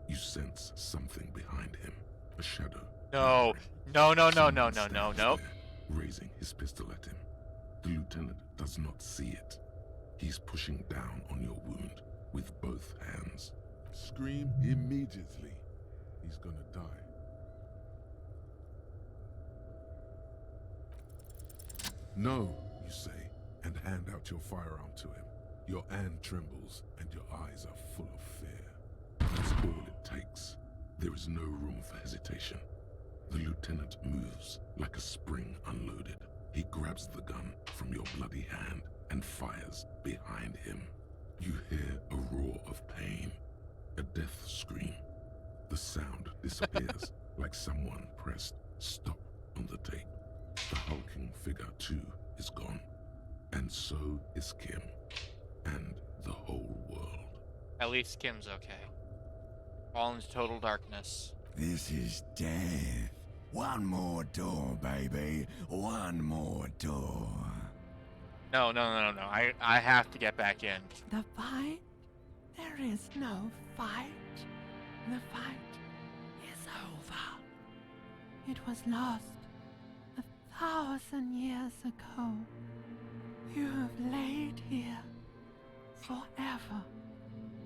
you sense something behind him. A shadow. No. No, no, no, no, Someone no, no, stands no. there, raising his pistol at him. The lieutenant does not see it. He's pushing down on your wound with both hands. Scream immediately. He's gonna die. No, you say, and hand out your firearm to him. Your hand trembles and your eyes are full of fear. That's all it takes. There is no room for hesitation. The lieutenant moves like a spring unloaded. He grabs the gun from your bloody hand and fires behind him. You hear a roar of pain, a death scream. The sound disappears like someone pressed stop on the tape. The hulking figure, too, is gone. And so is Kim. And the whole world. At least Kim's okay. All into total darkness. This is death. One more door, baby. One more door. No, no, no, no, no. I have to get back in. The fight? There is no fight. The fight is over. It was lost 1,000 years ago. You have laid here forever.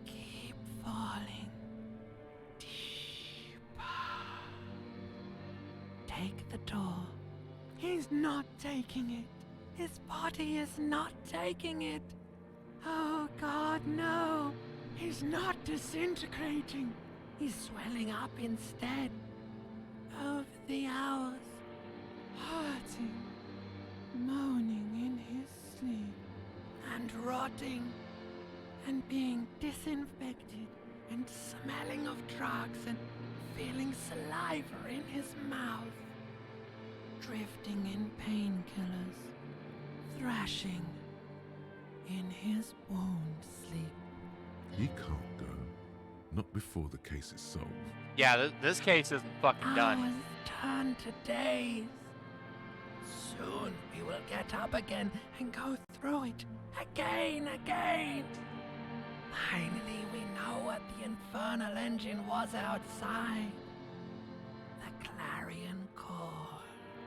Keep falling deeper. Take the door. He's not taking it. His body is not taking it. Oh God, no. He's not disintegrating. He's swelling up instead. Over the hours, hurting, moaning in his sleep, and rotting and being disinfected and smelling of drugs and feeling saliva in his mouth, drifting in painkillers, thrashing in his wound sleep. He can't go. Not before the case is solved. Yeah, this case isn't fucking done. Hours turn to days. Soon we will get up again and go through it again. Finally, we know what the infernal engine was outside. The Clarion Core.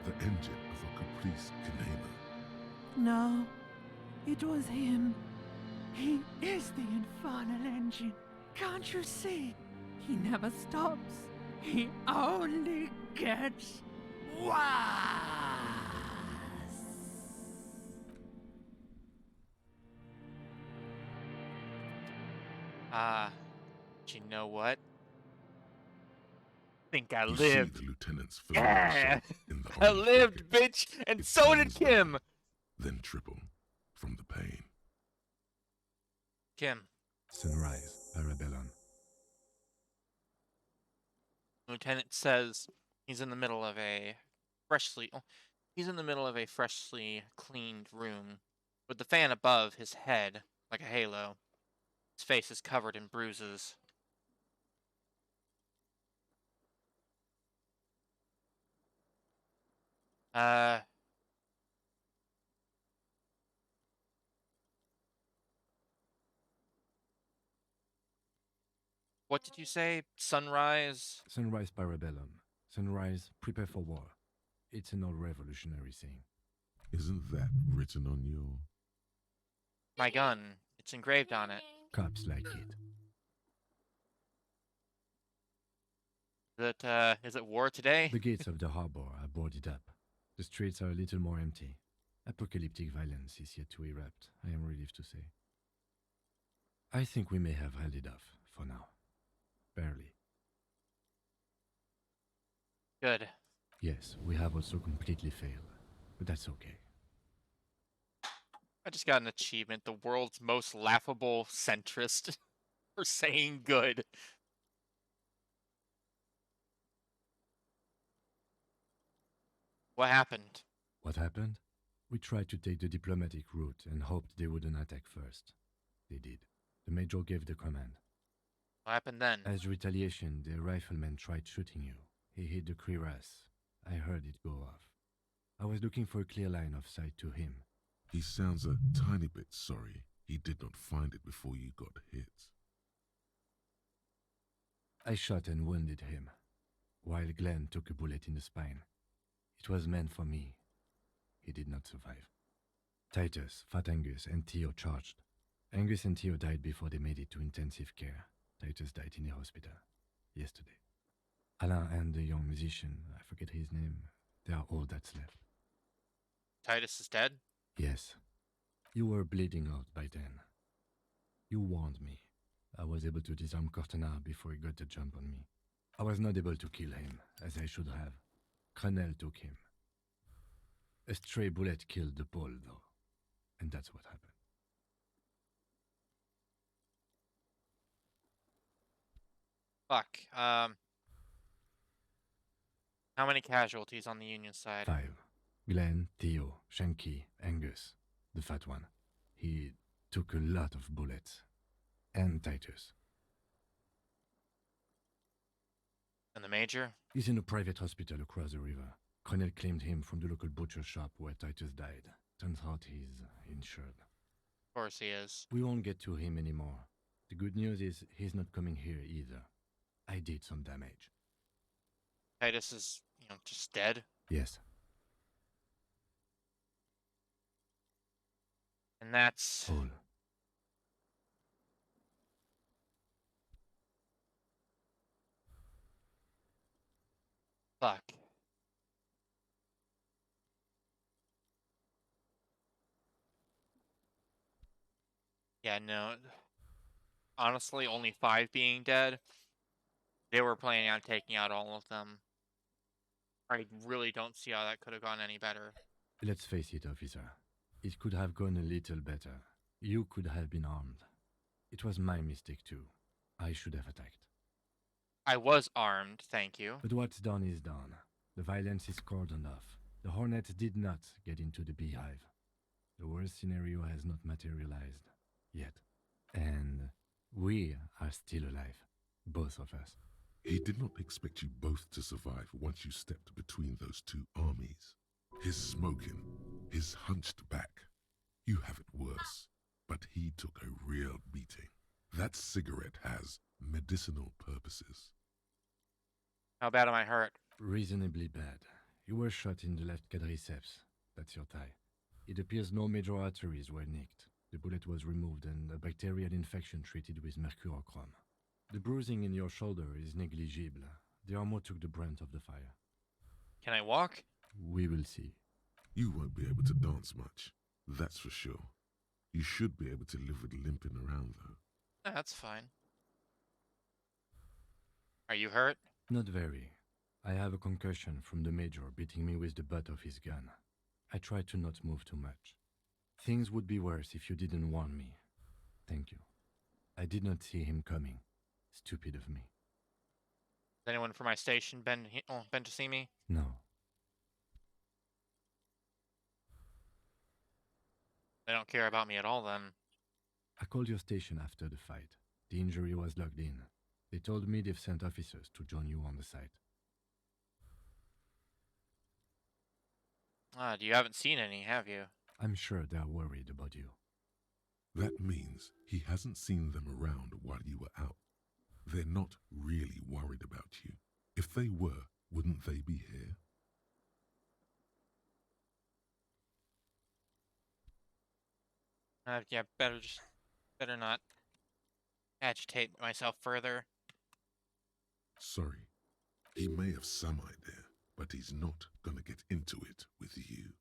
The engine of a caprice Kanema. No, it was him. He is the infernal engine. Can't you see? He never stops. He only gets worse. You know what? Think I You lived. see the lieutenant's familiar Yeah! shot in the I whole lived, figure. bitch! And It so did burns like Kim! Then triple from the pain. Kim. Sunrise, Parabellum. Lieutenant says he's in the middle of a freshly cleaned room with the fan above his head like a halo. His face is covered in bruises. What did you say? Sunrise? Sunrise, Parabellum. Sunrise, prepare for war. It's an old revolutionary saying. Isn't that written on your... My gun. It's engraved on it. Cops like it. Is it war today? The gates of the harbor are boarded up. The streets are a little more empty. Apocalyptic violence is yet to erupt, I am relieved to say. I think we may have held it off, for now. Barely. Good. Yes, we have also completely failed, but that's okay. I just got an achievement. The world's most laughable centrist for saying good. What happened? What happened? We tried to take the diplomatic route and hoped they wouldn't attack first. They did. The major gave the command. What happened then? As retaliation, the rifleman tried shooting you. He hit the cuirass. I heard it go off. I was looking for a clear line of sight to him. He sounds a tiny bit sorry he did not find it before you got hit. I shot and wounded him, while Glenn took a bullet in the spine. It was meant for me. He did not survive. Titus, Fat Angus, and Theo charged. Angus and Theo died before they made it to intensive care. Titus died in the hospital yesterday. Alain and the young musician, I forget his name, they are all that's left. Titus is dead? Yes. You were bleeding out by then. You warned me. I was able to disarm Cortana before he got the jump on me. I was not able to kill him, as I should have. Crenel took him. A stray bullet killed the Pole, though. And that's what happened. Fuck. How many casualties on the Union side? 5. Glenn, Theo, Shanky, Angus, the fat one. He took a lot of bullets. And Titus. And the Major? He's in a private hospital across the river. Crenel claimed him from the local butcher shop where Titus died. Turns out he's insured. Of course he is. We won't get to him anymore. The good news is he's not coming here either. I did some damage. Titus is, just dead? Yes. And that's... All. Fuck. Yeah, no. Honestly, only 5 being dead. They were planning on taking out all of them. I really don't see how that could have gone any better. Let's face it, officer. It could have gone a little better. You could have been armed. It was my mistake too. I should have attacked. I was armed, thank you. But what's done is done. The violence is cordoned off. The Hornets did not get into the beehive. The worst scenario has not materialized yet. And we are still alive. Both of us. He did not expect you both to survive once you stepped between those two armies. His smoking, his hunched back. You have it worse, but he took a real beating. That cigarette has medicinal purposes. How bad am I hurt? Reasonably bad. You were shot in the left quadriceps. That's your thigh. It appears no major arteries were nicked. The bullet was removed and a bacterial infection treated with mercurochrome. The bruising in your shoulder is negligible. The armor took the brunt of the fire. Can I walk? We will see. You won't be able to dance much, that's for sure. You should be able to live with limping around, though. That's fine. Are you hurt? Not very. I have a concussion from the major beating me with the butt of his gun. I try to not move too much. Things would be worse if you didn't warn me. Thank you. I did not see him coming. Stupid of me. Has anyone from my station been to see me? No. They don't care about me at all then. I called your station after the fight. The injury was logged in. They told me they've sent officers to join you on the site. You haven't seen any, have you? I'm sure they're worried about you. That means he hasn't seen them around while you were out. They're not really worried about you. If they were, wouldn't they be here? Yeah, better not agitate myself further. Sorry. He may have some idea, but he's not gonna get into it with you.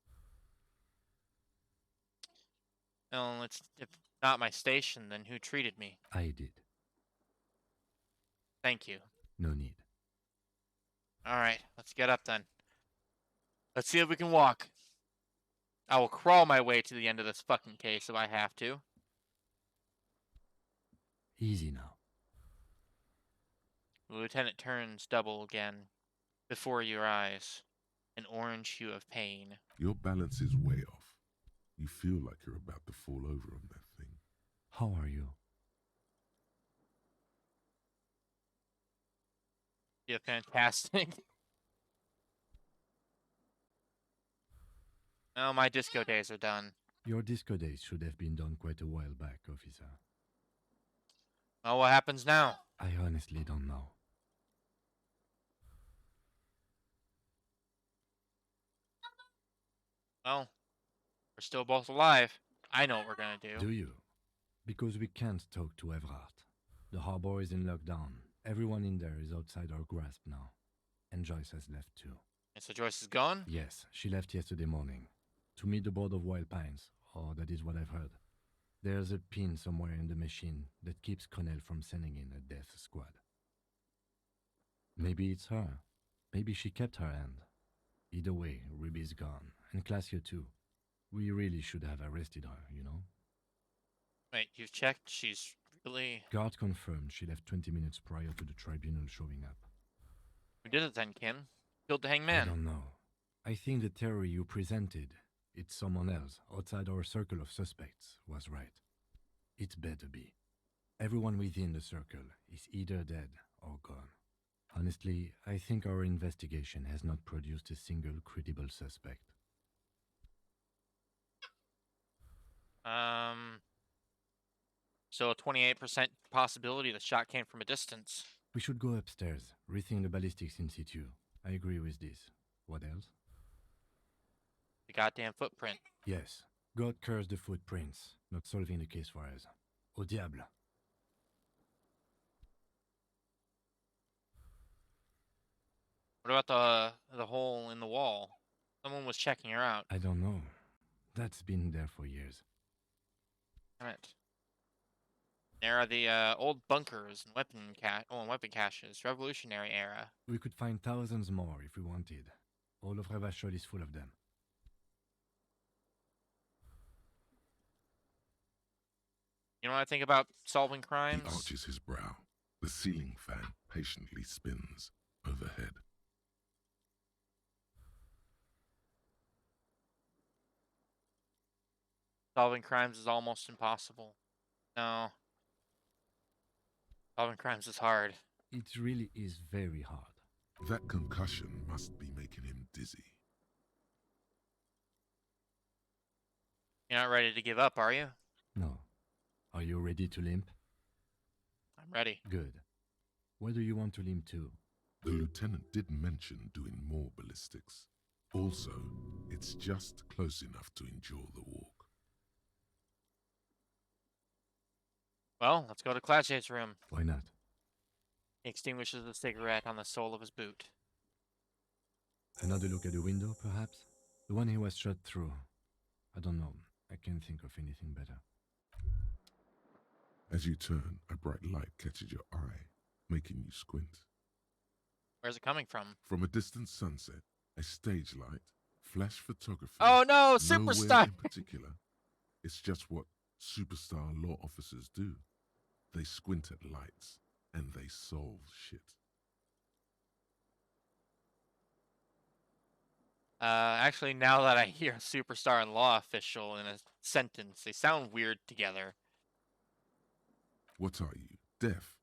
Well, if not my station, then who treated me? I did. Thank you. No need. Alright, let's get up then. Let's see if we can walk. I will crawl my way to the end of this fucking case if I have to. Easy now. The lieutenant turns double again. Before your eyes. An orange hue of pain. Your balance is way off. You feel like you're about to fall over on that thing. How are you? Yeah, fantastic. Oh, my disco days are done. Your disco days should have been done quite a while back, officer. Well, what happens now? I honestly don't know. Well, we're still both alive. I know what we're gonna do. Do you? Because we can't talk to Everhart. The harbor is in lockdown. Everyone in there is outside our grasp now. And Joyce has left too. And so Joyce is gone? Yes, she left yesterday morning. To meet the board of Wild Pines, or that is what I've heard. There's a pin somewhere in the machine that keeps Connell from sending in a death squad. Maybe it's her. Maybe she kept her hand. Either way, Ruby's gone, and Classio too. We really should have arrested her, you know? Wait, you've checked? She's really... Guard confirmed she left 20 minutes prior to the tribunal showing up. Who did it then, Kim? Killed the I hangman. don't know. I think the theory you presented, it's someone else outside our circle of suspects, was right. It better be. Everyone within the circle is either dead or gone. Honestly, I think our investigation has not produced a single credible suspect. So a 28% possibility the shot came from a distance. We should go upstairs, rethink the ballistics in situ. I agree with this. What else? The goddamn footprint. Yes. God curse the footprints. Not solving the case for us. Au diable. What about the hole in the wall? Someone was checking her out. I don't know. That's been there for years. Damn it. There are the old bunkers and weapon caches, Revolutionary era. We could find thousands more if we wanted. All of Revachol is full of them. You know what I think about solving He crimes? arches his brow. The ceiling fan patiently spins overhead. Solving crimes is almost impossible. No. Solving crimes is hard. It really is very hard. That concussion must be making him dizzy. You're not ready to give up, are you? No. Are you ready to limp? I'm ready. Good. Where do you want to limp to? The lieutenant did mention doing more ballistics. Also, it's just close enough to endure the walk. Well, let's go to Clatchay's room. Why not? He extinguishes the cigarette on the sole of his boot. Another look at the window, perhaps? The one he was shot through. I don't know. I can't think of anything better. As you turn, a bright light catches your eye, making you squint. Where's it coming from? From a distant sunset, a stage light, flash photography. Oh no, nowhere Superstar! in particular. It's just what superstar law officers do. They squint at lights, and they solve shit. Actually, now that I hear superstar and law official in a sentence, they sound weird together. What are you, deaf?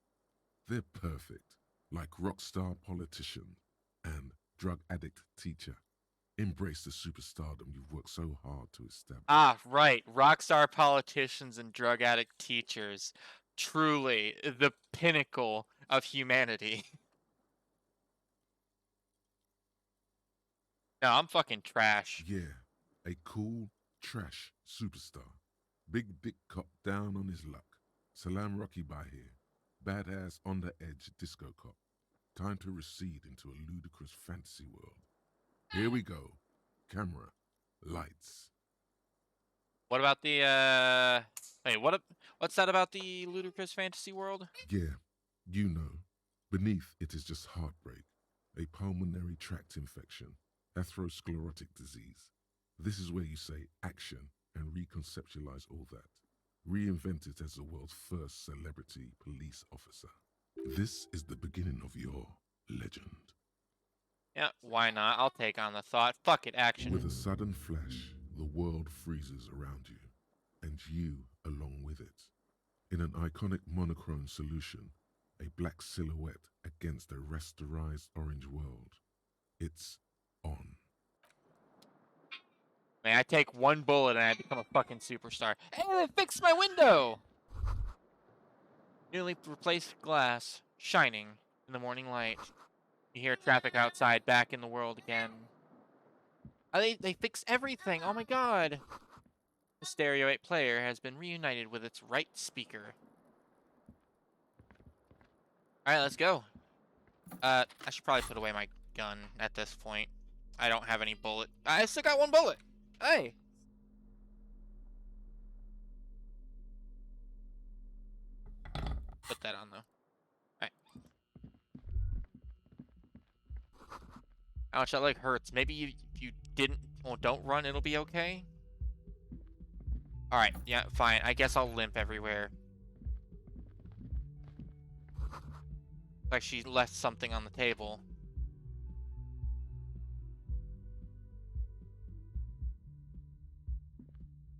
They're perfect, like rock star politician and drug addict teacher. Embrace the superstardom you've worked so hard to establish. Ah, right. Rockstar politicians and drug addict teachers. Truly, the pinnacle of humanity. No, I'm fucking trash. Yeah, a cool, trash superstar. Big dick cop down on his luck. Salam Rocky by here. Badass on the edge disco cop. Time to recede into a ludicrous fantasy world. Here we go. Camera. Lights. What about the, Hey, what's that about the ludicrous fantasy world? Yeah, you know. Beneath it is just heartbreak. A pulmonary tract infection. Atherosclerotic disease. This is where you say action and reconceptualize all that. Reinvent it as the world's first celebrity police officer. This is the beginning of your legend. Yeah, why not? I'll take on the thought. Fuck it, action. With a sudden flash, the world freezes around you, and you along with it. In an iconic monochrome solution, a black silhouette against a rasterized orange world. It's on. Man, I take one bullet and I become a fucking superstar. Hey, they fixed my window! Newly replaced glass, shining in the morning light. You hear traffic outside, back in the world again. They fixed everything, oh my god! The Stereo 8 player has been reunited with its right speaker. Alright, let's go. I should probably put away my gun at this point. I don't have any bullet. I still got one bullet! Hey! Put that on, though. Alright. Ouch, that leg hurts. Maybe if you didn't... Well, don't run, it'll be okay? Alright, yeah, fine. I guess I'll limp everywhere. Like she left something on the table.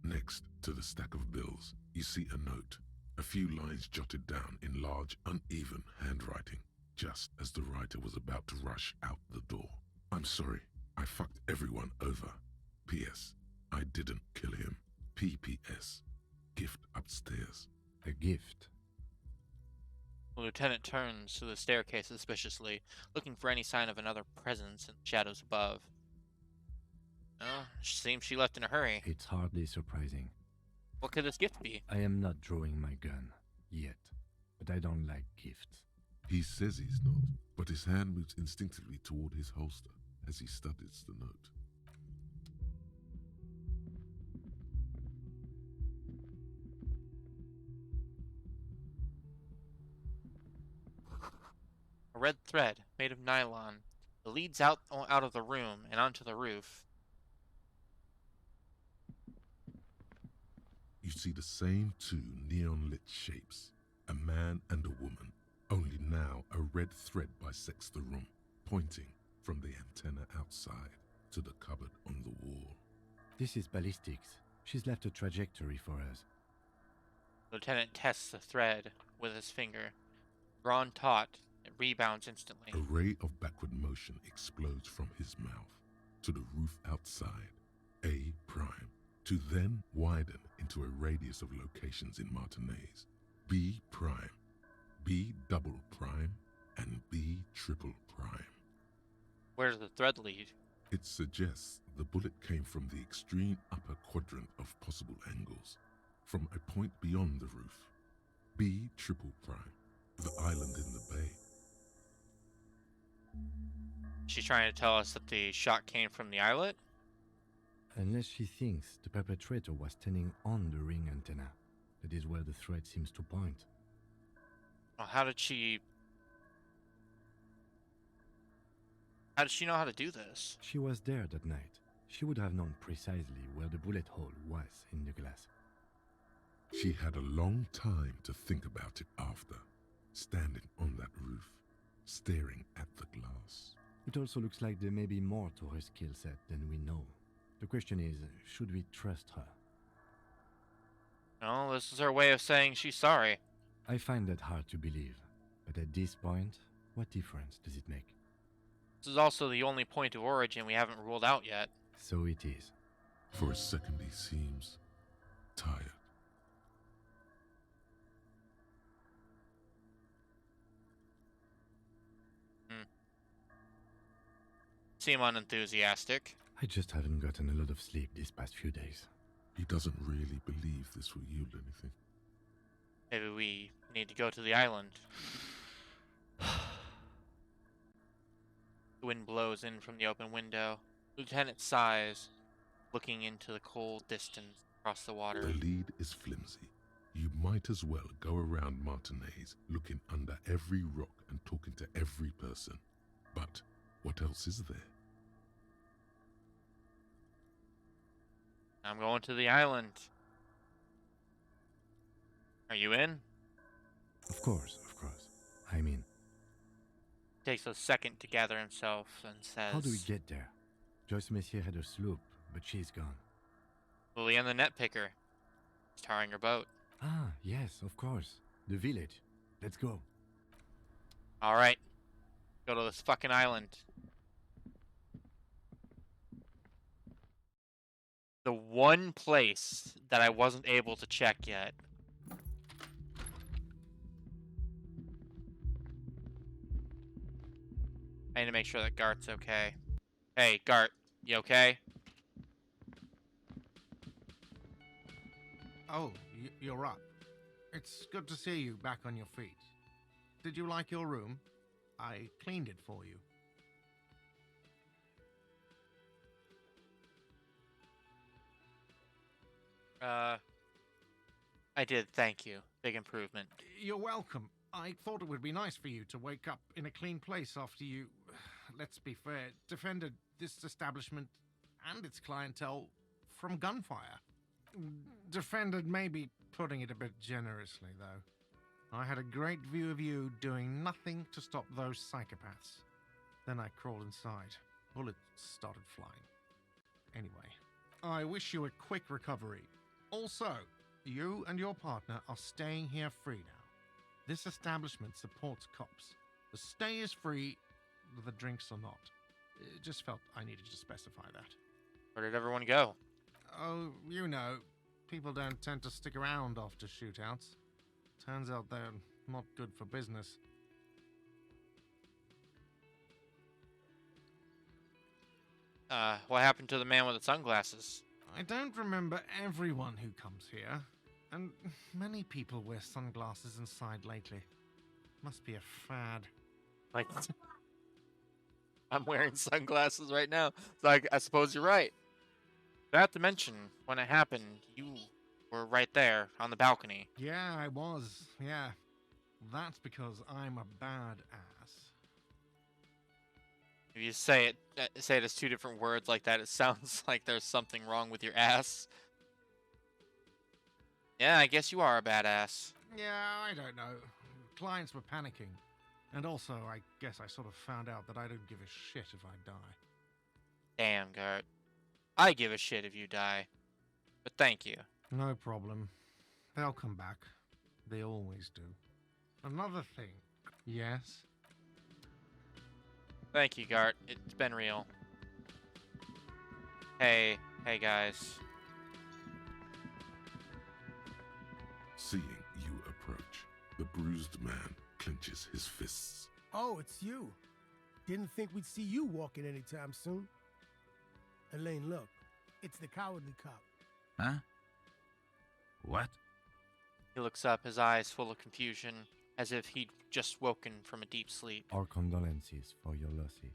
Next to the stack of bills, you see a note. A few lines jotted down in large, uneven handwriting, just as the writer was about to rush out the door. I'm sorry, I fucked everyone over. P.S. I didn't kill him. P.P.S. Gift upstairs. A gift. The lieutenant turns to the staircase suspiciously, looking for any sign of another presence in the shadows above. Oh, seems she left in a hurry. It's hardly surprising. What could this gift be? I am not drawing my gun. Yet. But I don't like gifts. He says he's not, but his hand moves instinctively toward his holster as he studies the note. A red thread, made of nylon. It leads out of the room and onto the roof. You see the same two neon-lit shapes, a man and a woman, only now a red thread bisects the room, pointing from the antenna outside to the cupboard on the wall. This is ballistics. She's left a trajectory for us. Lieutenant tests the thread with his finger. Drawn taut, it rebounds instantly. A ray of backward motion explodes from his mouth to the roof outside, A prime, to then widen into a radius of locations in Martinez, B prime, B double prime, and B triple prime. Where does the thread lead? It suggests the bullet came from the extreme upper quadrant of possible angles, from a point beyond the roof, B triple prime, the island in the bay. She's trying to tell us that the shot came from the islet? Unless she thinks the perpetrator was standing on the ring antenna. That is where the thread seems to point. Well, how did she know how to do this? She was there that night. She would have known precisely where the bullet hole was in the glass. She had a long time to think about it after, standing on that roof, staring at the glass. It also looks like there may be more to her skill set than we know. The question is, should we trust her? No, this is her way of saying she's sorry. I find that hard to believe. But at this point, what difference does it make? This is also the only point of origin we haven't ruled out yet. So it is. For a second he seems tired. Seem unenthusiastic. I just haven't gotten a lot of sleep these past few days. He doesn't really believe this will yield anything. Maybe we need to go to the island. The wind blows in from the open window. Lieutenant sighs, looking into the cold distance across the water. The lead is flimsy. You might as well go around Martinez, looking under every rock and talking to every person. But what else is there? I'm going to the island. Are you in? Of course, of course. I'm in. Takes a second to gather himself and says, How do we get there? Joyce Messier had a sloop, but she's gone. Lily and the net picker is tarring her boat. Ah, yes, of course. The village. Let's go. Alright. Go to this fucking island. The one place that I wasn't able to check yet. I need to make sure that Gart's okay. Hey, Gart, you okay? Oh, you're up. It's good to see you back on your feet. Did you like your room? I cleaned it for you. I did, thank you. Big improvement. You're welcome. I thought it would be nice for you to wake up in a clean place after you, let's be fair, defended this establishment and its clientele from gunfire. Defended may be putting it a bit generously, though. I had a great view of you doing nothing to stop those psychopaths. Then I crawled inside. Bullets started flying. Anyway, I wish you a quick recovery. Also, you and your partner are staying here free now. This establishment supports cops. The stay is free, the drinks are not. It just felt I needed to specify that. Where did everyone go? Oh, you know, people don't tend to stick around after shootouts. Turns out they're not good for business. What happened to the man with the sunglasses? I don't remember everyone who comes here, and many people wear sunglasses inside lately. Must be a fad. Like, I'm wearing sunglasses right now, so I suppose you're right. But I have to mention, when it happened, you were right there on the balcony. Yeah, I was. Yeah. That's because I'm a bad ass. If you say it as two different words like that, it sounds like there's something wrong with your ass. Yeah, I guess you are a badass. Yeah, I don't know. Clients were panicking. And also, I guess I sort of found out that I don't give a shit if I die. Damn, Gart. I give a shit if you die. But thank you. No problem. They'll come back. They always do. Another thing. Yes? Thank you, Gart. It's been real. Hey guys. Seeing you approach, the bruised man clenches his fists. Oh, it's you. Didn't think we'd see you walking anytime soon. Elaine, look. It's the cowardly cop. Huh? What? He looks up, his eyes full of confusion, as if he'd just woken from a deep sleep. Our condolences for your losses.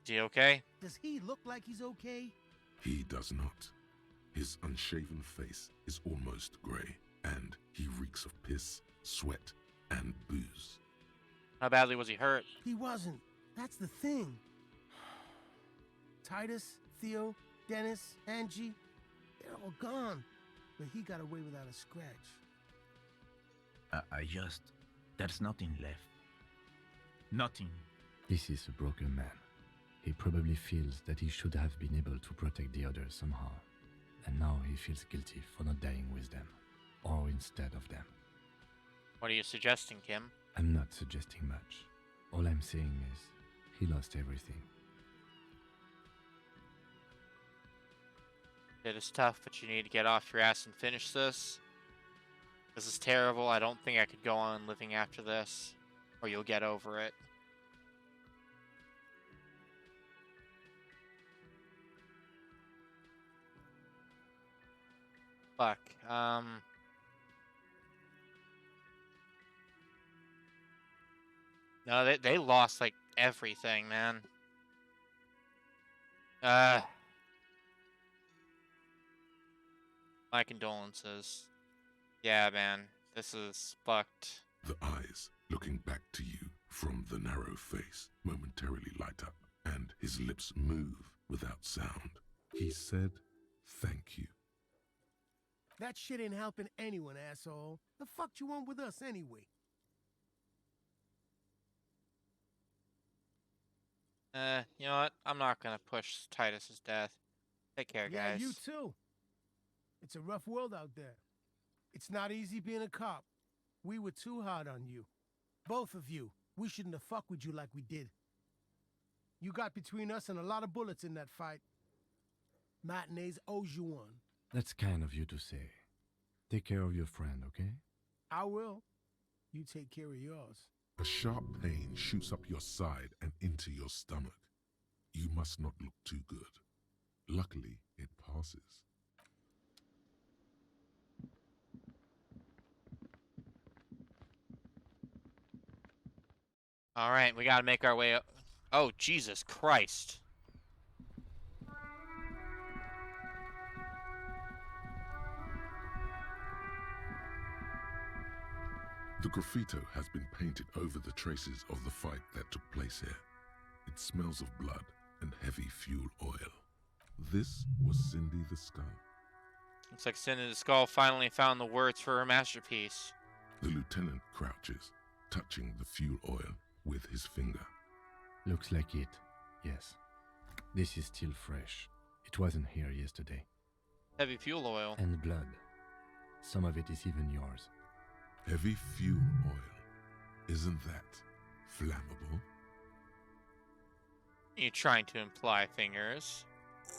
Is he okay? Does he look like he's okay? He does not. His unshaven face is almost grey, and he reeks of piss, sweat, and booze. How badly was he hurt? He wasn't. That's the thing. Titus, Theo, Dennis, Angie, they're all gone. But he got away without a scratch. There's nothing left. Nothing. This is a broken man. He probably feels that he should have been able to protect the others somehow. And now he feels guilty for not dying with them. Or instead of them. What are you suggesting, Kim? I'm not suggesting much. All I'm saying is, he lost everything. It is tough, but you need to get off your ass and finish this. This is terrible. I don't think I could go on living after this. Or you'll get over it. Fuck. No, they lost, like, everything, man. My condolences. Yeah, man. This is fucked. The eyes, looking back to you from the narrow face, momentarily light up, and his lips move without sound. He said, "Thank you." That shit ain't helping anyone, asshole. The fuck you want with us anyway? You know what? I'm not gonna push Titus's death. Take care, Yeah, guys. you too. It's a rough world out there. It's not easy being a cop. We were too hard on you. Both of you. We shouldn't have fucked with you like we did. You got between us and a lot of bullets in that fight. Matinees owes you one. That's kind of you to say. Take care of your friend, okay? I will. You take care of yours. A sharp pain shoots up your side and into your stomach. You must not look too good. Luckily, it passes. Alright, we gotta make our way up. Oh, Jesus Christ. The graffito has been painted over the traces of the fight that took place here. It smells of blood and heavy fuel oil. This was Cindy the Skull. Looks like Cindy the Skull finally found the words for her masterpiece. The lieutenant crouches, touching the fuel oil with his finger. Looks like it, yes. This is still fresh. It wasn't here yesterday. Heavy fuel oil. And blood. Some of it is even yours. Heavy fuel oil. Isn't that flammable? Are you trying to imply, Fingers?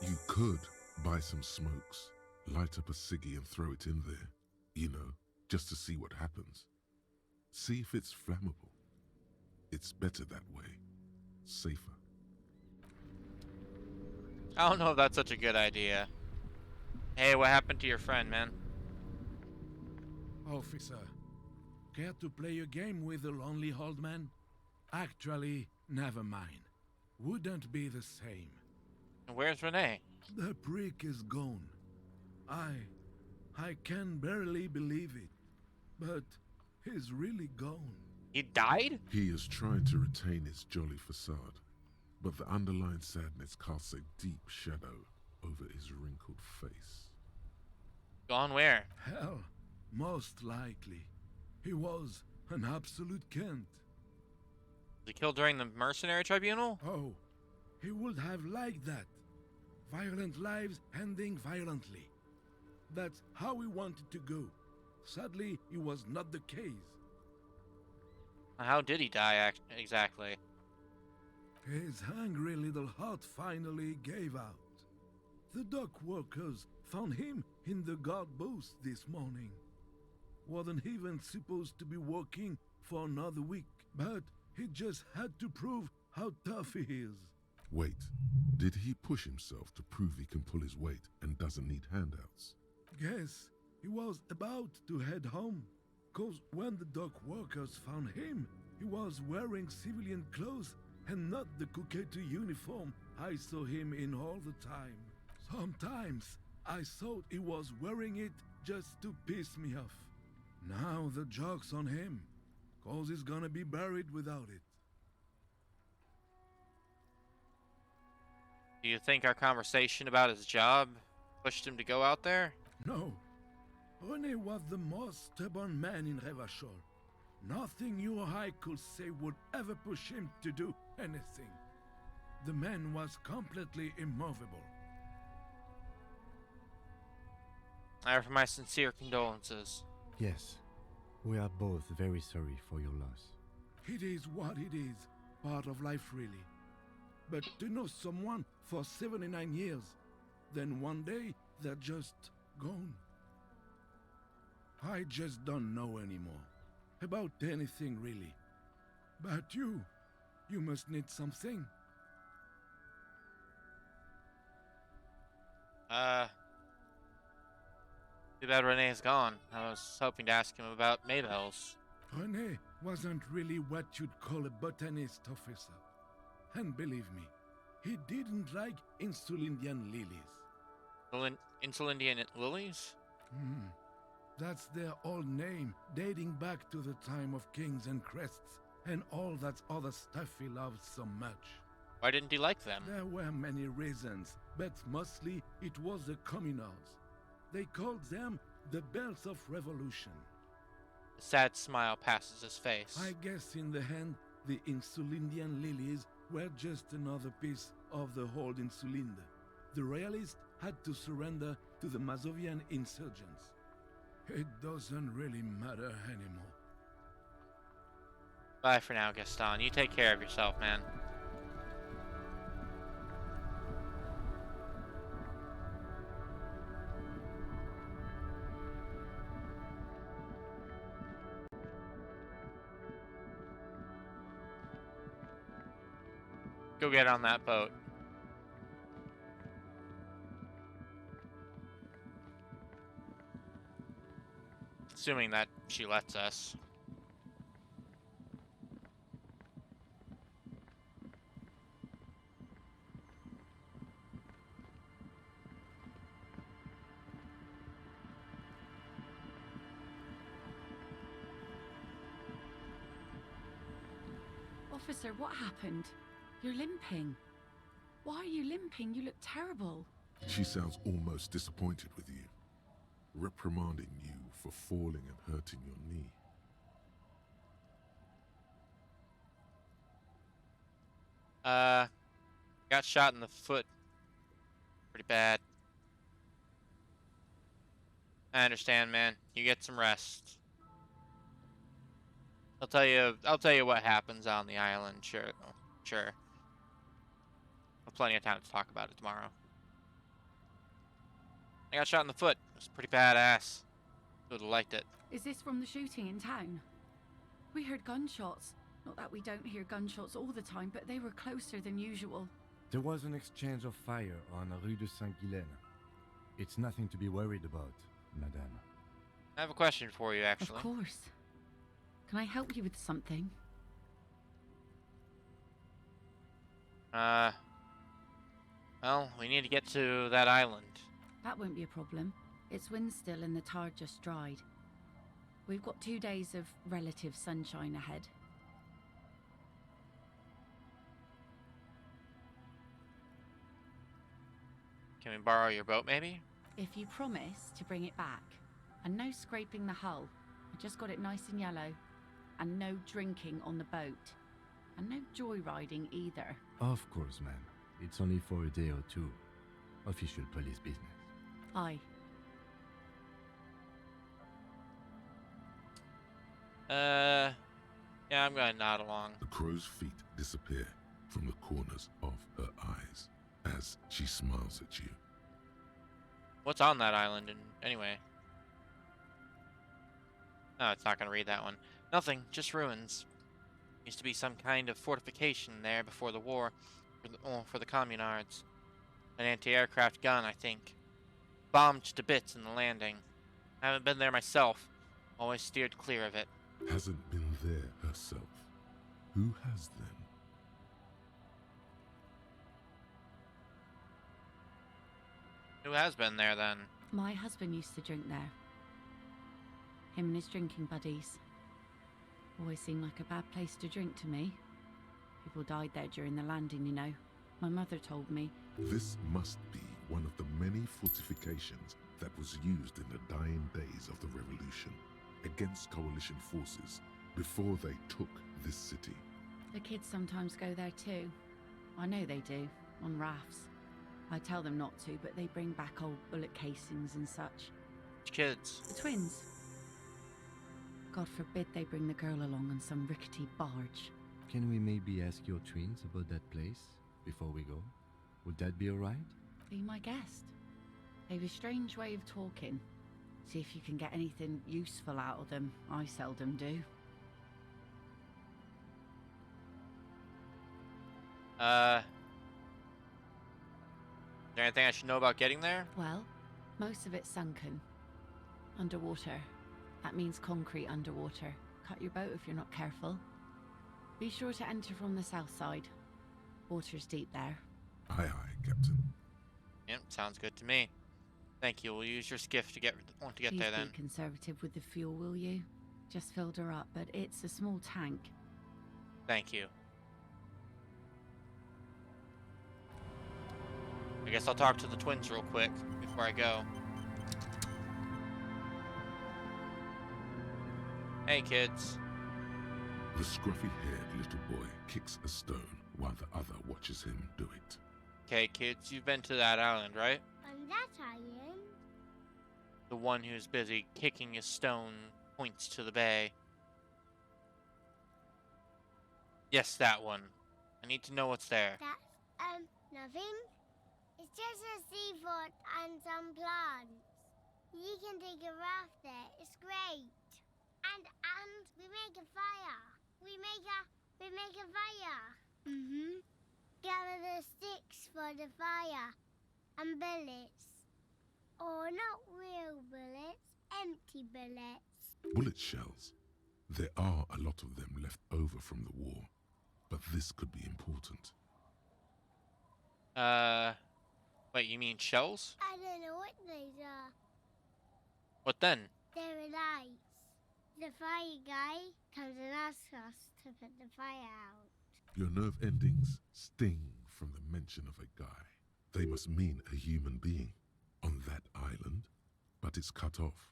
You could buy some smokes, light up a ciggy and throw it in there. You know, just to see what happens. See if it's flammable. It's better that way. Safer. I don't know if that's such a good idea. Hey, what happened to your friend, man? Officer, care to play a game with the lonely old man? Actually, never mind. Wouldn't be the same. Where's Renee? The prick is gone. I can barely believe it. But he's really gone. He died? He is trying to retain his jolly facade. but the underlying sadness casts a deep shadow over his wrinkled face. Gone where? Hell, most likely. He was an absolute cunt. Was he killed during the mercenary tribunal? Oh, he would have liked that. Violent lives ending violently. That's how he wanted to go. Sadly, it was not the case. How did he die, exactly? His hungry little heart finally gave out. The dock workers found him in the guard booth this morning. Wasn't even supposed to be working for another week, but he just had to prove how tough he is. Wait, did he push himself to prove he can pull his weight and doesn't need handouts? Guess he was about to head home, 'cause when the dock workers found him, he was wearing civilian clothes and not the Kuketu uniform I saw him in all the time. Sometimes I thought he was wearing it just to piss me off. Now the joke's on him, 'cause he's gonna be buried without it. Do you think our conversation about his job pushed him to go out there? No. René was the most stubborn man in Revachol. Nothing you or I could say would ever push him to do anything. The man was completely immovable. I offer my sincere condolences. Yes, we are both very sorry for your loss. It is what it is, part of life really. But to know someone for 79 years, then one day they're just gone. I just don't know anymore. About anything really. But you must need something. Too bad Renee's gone. I was hoping to ask him about Maybells. René wasn't really what you'd call a botanist, officer. And believe me, he didn't like Insulindian lilies. Insulindian lilies? That's their old name, dating back to the time of kings and crests, and all that other stuff he loved so much. Why didn't he like them? There were many reasons, but mostly it was the communals. They called them the Bells of Revolution. A sad smile passes his face. I guess in the end, the Insulindian lilies were just another piece of the whole Insulinde. The royalists had to surrender to the Mazovian insurgents. It doesn't really matter anymore. Bye for now, Gaston. You take care of yourself, man. Go get on that boat. Assuming that she lets us. Officer, what happened? You're limping. Why are you limping? You look terrible. She sounds almost disappointed with you, reprimanding you for falling and hurting your knee. Got shot in the foot. Pretty bad. I understand, man. You get some rest. I'll tell you what happens on the island. Sure. Sure. Have plenty of time to talk about it tomorrow. I got shot in the foot. It was pretty badass. Would have liked it. Is this from the shooting in town? We heard gunshots. Not that we don't hear gunshots all the time, but they were closer than usual. There was an exchange of fire on Rue de Saint-Guylaine. It's nothing to be worried about, madame. I have a question for you, actually. Of course. Can I help you with something? Well, we need to get to that island. That won't be a problem. It's wind still and the tar just dried. We've got 2 days of relative sunshine ahead. Can we borrow your boat, maybe? If you promise to bring it back. And no scraping the hull. I just got it nice and yellow. And no drinking on the boat. And no joyriding either. Of course, ma'am. It's only for a day or two. Official police business. Aye. Yeah, I'm gonna nod along. The crow's feet disappear from the corners of her eyes as she smiles at you. What's on that island, anyway? No, it's not gonna read that one. Nothing, just ruins. Used to be some kind of fortification there before the war, for the communards. An anti-aircraft gun, I think. Bombed to bits in the landing. I haven't been there myself. Always steered clear of it. Hasn't been there herself. Who has then? Who has been there then? My husband used to drink there. Him and his drinking buddies. Always seemed like a bad place to drink to me. People died there during the landing, you know. My mother told me. This must be one of the many fortifications that was used in the dying days of the revolution against coalition forces before they took this city. The kids sometimes go there too. I know they do, on rafts. I tell them not to, but they bring back old bullet casings and such. Which kids? The twins. God forbid they bring the girl along on some rickety barge. Can we maybe ask your twins about that place before we go? Would that be alright? Be my guest. They've a strange way of talking. See if you can get anything useful out of them. I seldom do. Is there anything I should know about getting there? Well, most of it's sunken. Underwater. That means concrete underwater. Cut your boat if you're not careful. Be sure to enter from the south side. Water's deep there. Aye, aye, Captain. Yep, sounds good to me. Thank you. We'll use your skiff to get Please there then. be conservative with the fuel, will you? Just filled her up, but it's a small tank. Thank you. I guess I'll talk to the twins real quick before I go. Hey, kids. The scruffy-haired little boy kicks a stone while the other watches him do it. Okay, kids, you've been to that island, right? On that island? The one who's busy kicking a stone points to the bay. Yes, that one. I need to know what's there. That's, nothing. It's just a seafort and some plants. You can take a raft there. It's great. And we make a fire. We make a fire. Mm-hmm. Gather the sticks for the fire. And bullets. Oh, not real bullets. Empty bullets. Bullet shells. There are a lot of them left over from the war. But this could be important. Wait, you mean shells? I don't know what those are. What then? They're lights. The fire guy comes and asks us to put the fire out. Your nerve endings sting from the mention of a guy. They must mean a human being on that island, but it's cut off.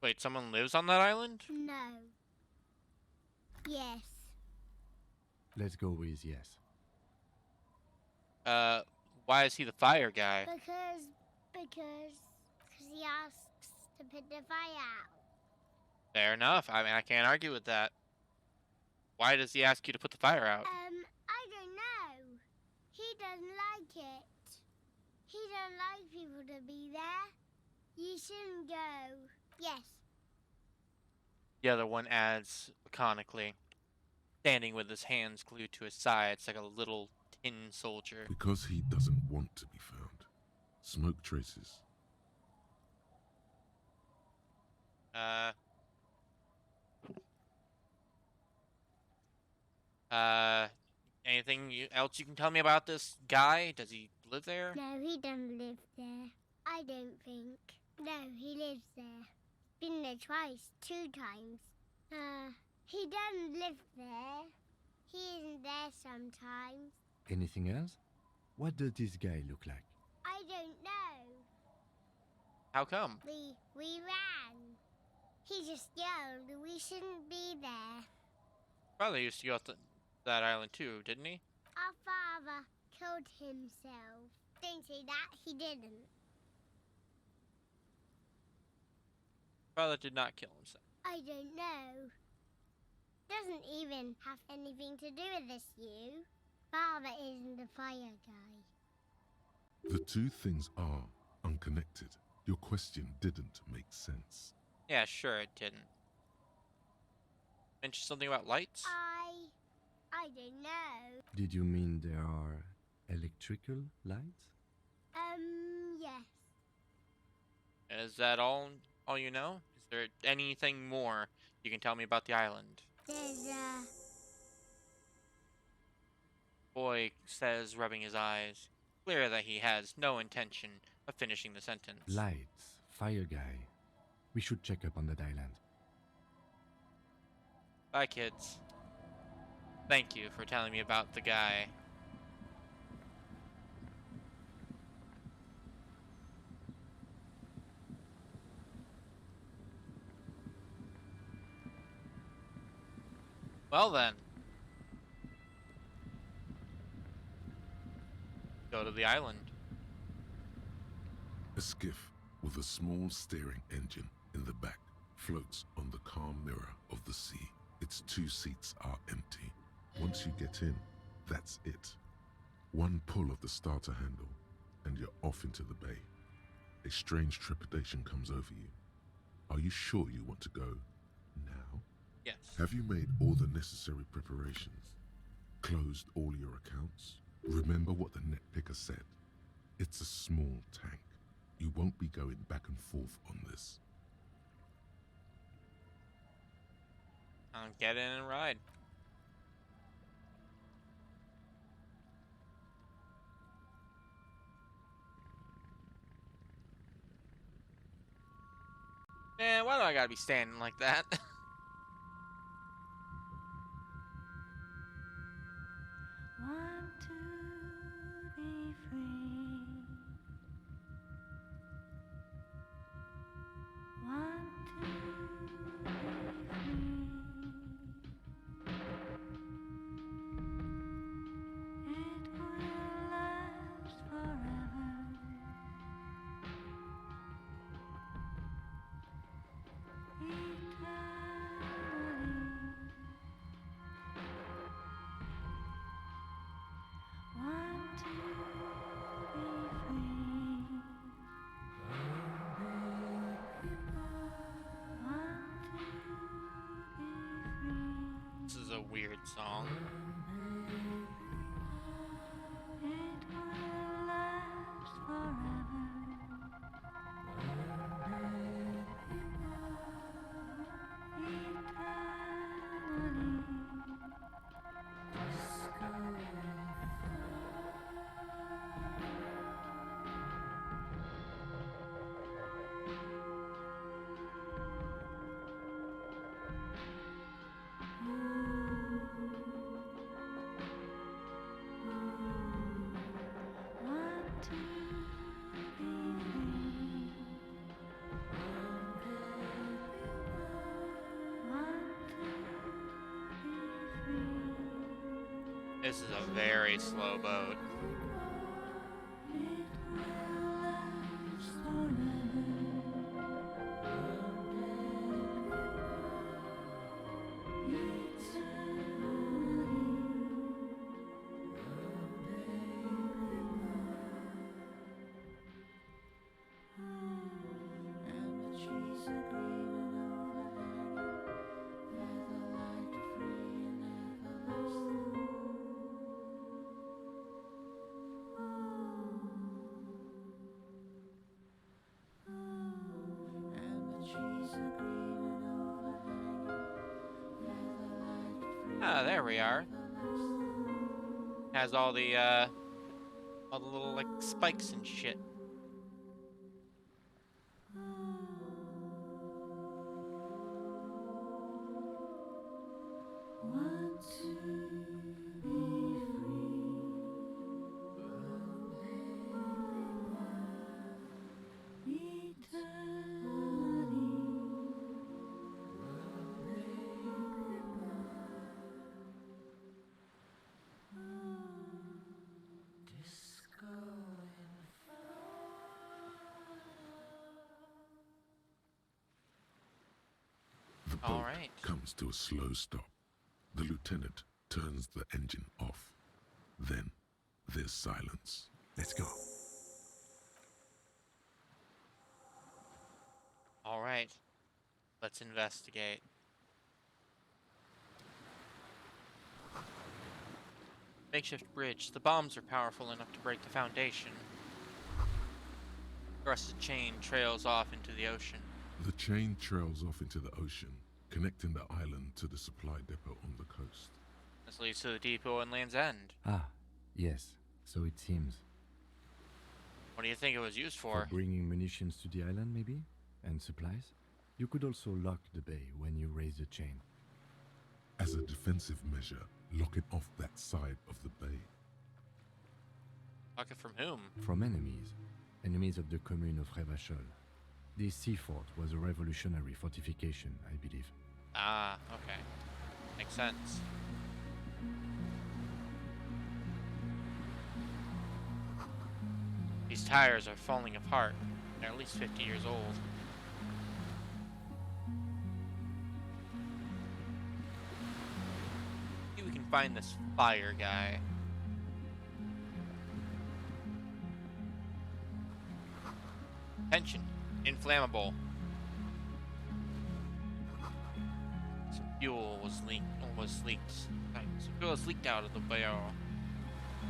Wait, someone lives on that island? No. Yes. Let's go with yes. Why is he the fire guy? Because he asks to put the fire out. Fair enough. I mean, I can't argue with that. Why does he ask you to put the fire out? I don't know. He doesn't like it. He don't like people to be there. You shouldn't go. Yes. The other one adds laconically, standing with his hands glued to his sides like a little tin soldier. Because he doesn't want to be found. Smoke traces. Anything else you can tell me about this guy? Does he live there? No, he doesn't live there. I don't think. No, he lives there. Been there twice, 2 times. He doesn't live there. He isn't there sometimes. Anything else? What does this guy look like? How come? We ran. He just yelled we shouldn't be there. Father used to go to that island too, didn't he? Our father killed himself. Don't say that, he didn't. Father did not kill himself. I don't know. Doesn't even have anything to do with this, you. Father isn't a fire guy. The two things are unconnected. Your question didn't make sense. Yeah, sure it didn't. Mention something about lights? I don't know. Did you mean there are electrical lights? Yes. Is that all you know? Is there anything more you can tell me about the island? There's Boy says, rubbing his eyes. Clear that he has no intention of finishing the sentence. Lights, fire guy. We should check up on that island. Bye, kids. Thank you for telling me about the guy. Well then. Go to the island. A skiff with a small steering engine in the back floats on the calm mirror of the sea. Its 2 seats are empty. Once you get in, that's it. One pull of the starter handle, and you're off into the bay. A strange trepidation comes over you. Are you sure you want to go now? Yes. Have you made all the necessary preparations? Closed all your accounts? Remember what the net picker said. It's a small tank. You won't be going back and forth on this. Get in and ride. Man, why do I gotta be standing like that? Want to be free. Want to be free. It will last forever. Eternally. Want to be free. Want to be free. This is a weird song. It will last forever. Want to be free. Want to be free. This is a very slow boat. It will last forever. Ah, there we are. Has all the little like spikes and shit. Want to be free. Eternally. The All boat right. comes to a slow stop. The lieutenant turns the engine off. Then there's silence. Let's go. All right. Let's investigate. Makeshift bridge. The bombs are powerful enough to break the foundation. The rusted chain trails off into the ocean. The chain trails off into the ocean, connecting the island to the supply depot on the coast. This leads to the depot and Land's End. Ah, yes, so it seems. What do you think it was used For for? bringing munitions to the island, maybe? And supplies? You could also lock the bay when you raise the chain. As a defensive measure, lock it off that side of the bay. Lock it from whom? From enemies. Enemies of the commune of Revachol. This sea fort was a revolutionary fortification, I believe. Ah, okay. Makes sense. These tires are falling apart. They're at least 50 years old. See if we can find this fire guy. Attention, inflammable. Some fuel was leaked. Some fuel was leaked out of the barrel.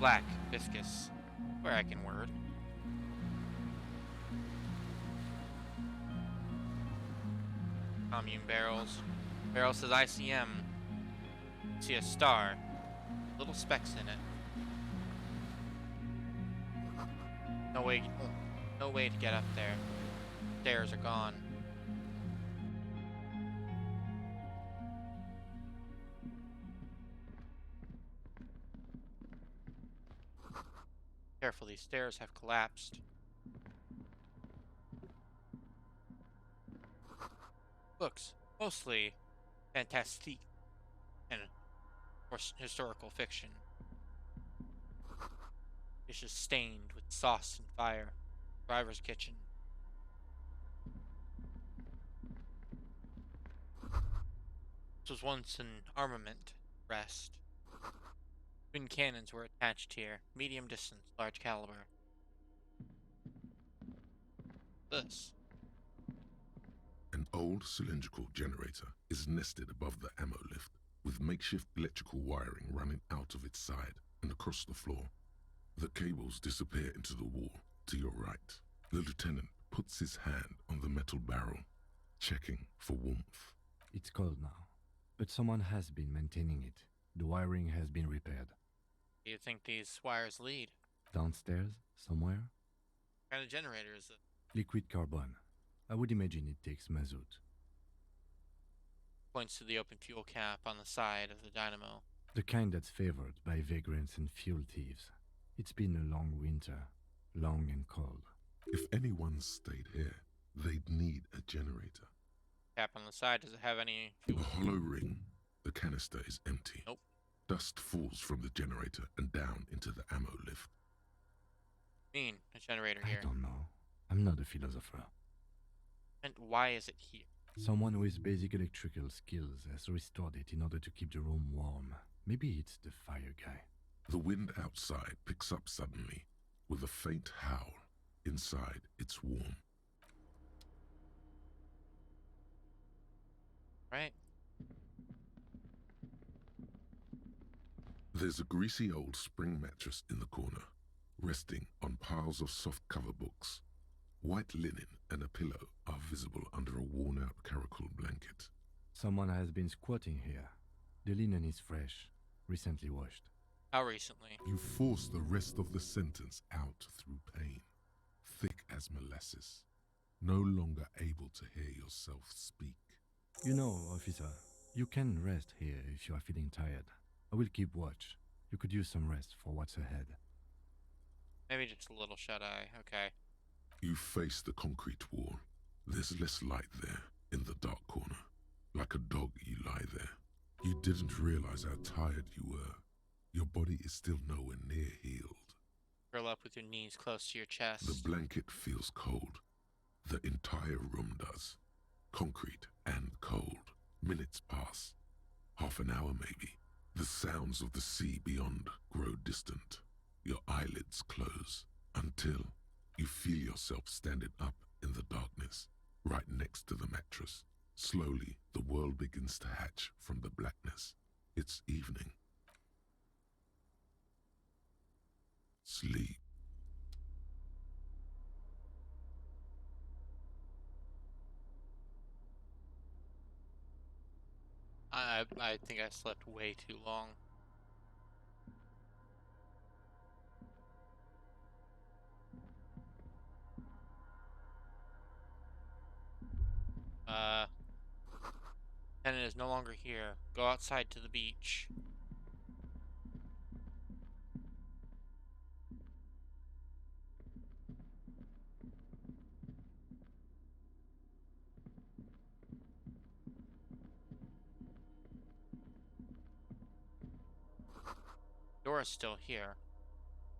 Black, viscous. Where I can word. Commune barrels. Barrel says ICM. See a star. Little specks in it. No way to get up there. Stairs are gone. Careful, these stairs have collapsed. Books, mostly fantastique and historical fiction. Dishes stained with sauce and fire. Driver's kitchen. This was once an armament rest. Twin cannons were attached here. Medium distance, large caliber. This. An old cylindrical generator is nested above the ammo lift, with makeshift electrical wiring running out of its side and across the floor. The cables disappear into the wall to your right. The lieutenant puts his hand on the metal barrel, checking for warmth. It's cold now, but someone has been maintaining it. The wiring has been repaired. Do you think these wires lead? Downstairs, somewhere? What kind of generator is it? Liquid carbon. I would imagine it takes mazout. Points to the open fuel cap on the side of the dynamo. The kind that's favored by vagrants and fuel thieves. It's been a long winter, long and cold. If anyone stayed here, they'd need a generator. Cap on the side, does it have any fuel? The hollow ring, the canister is empty. Nope. Dust falls from the generator and down into the ammo lift. Mean, a generator here. I don't know. I'm not a philosopher. And why is it here? Someone with basic electrical skills has restored it in order to keep the room warm. Maybe it's the fire guy. The wind outside picks up suddenly, with a faint howl. Inside, it's warm. Right. There's a greasy old spring mattress in the corner, resting on piles of soft cover books. White linen and a pillow are visible under a worn-out caracal blanket. Someone has been squatting here. The linen is fresh, recently washed. How recently? You force the rest of the sentence out through pain, thick as molasses, no longer able to hear yourself speak. You know, officer, you can rest here if you are feeling tired. I will keep watch. You could use some rest for what's ahead. Maybe just a little shut-eye, okay. You face the concrete wall. There's less light there, in the dark corner. Like a dog, you lie there. You didn't realize how tired you were. Your body is still nowhere near healed. Curl up with your knees close to your chest. The blanket feels cold. The entire room does. Concrete and cold, Minutes pass. Half an hour maybe. The sounds of the sea beyond grow distant. Your eyelids close until you feel yourself standing up in the darkness, right next to the mattress. Slowly, the world begins to hatch from the blackness. It's evening. Sleep. I think I slept way too long. Tenant is no longer here. Go outside to the beach. Door is still here.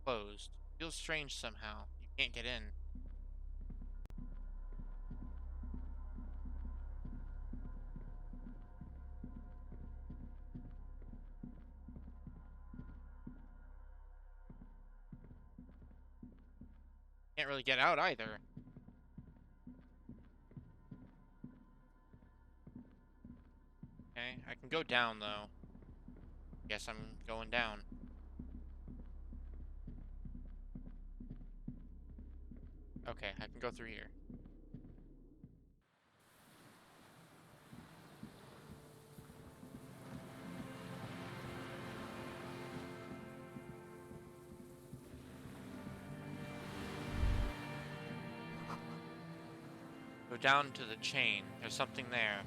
Closed. Feels strange somehow. You can't get in. Can't really get out either. Okay, I can go down though. Guess I'm going down. Okay, I can go through here. Go down to the chain. There's something there.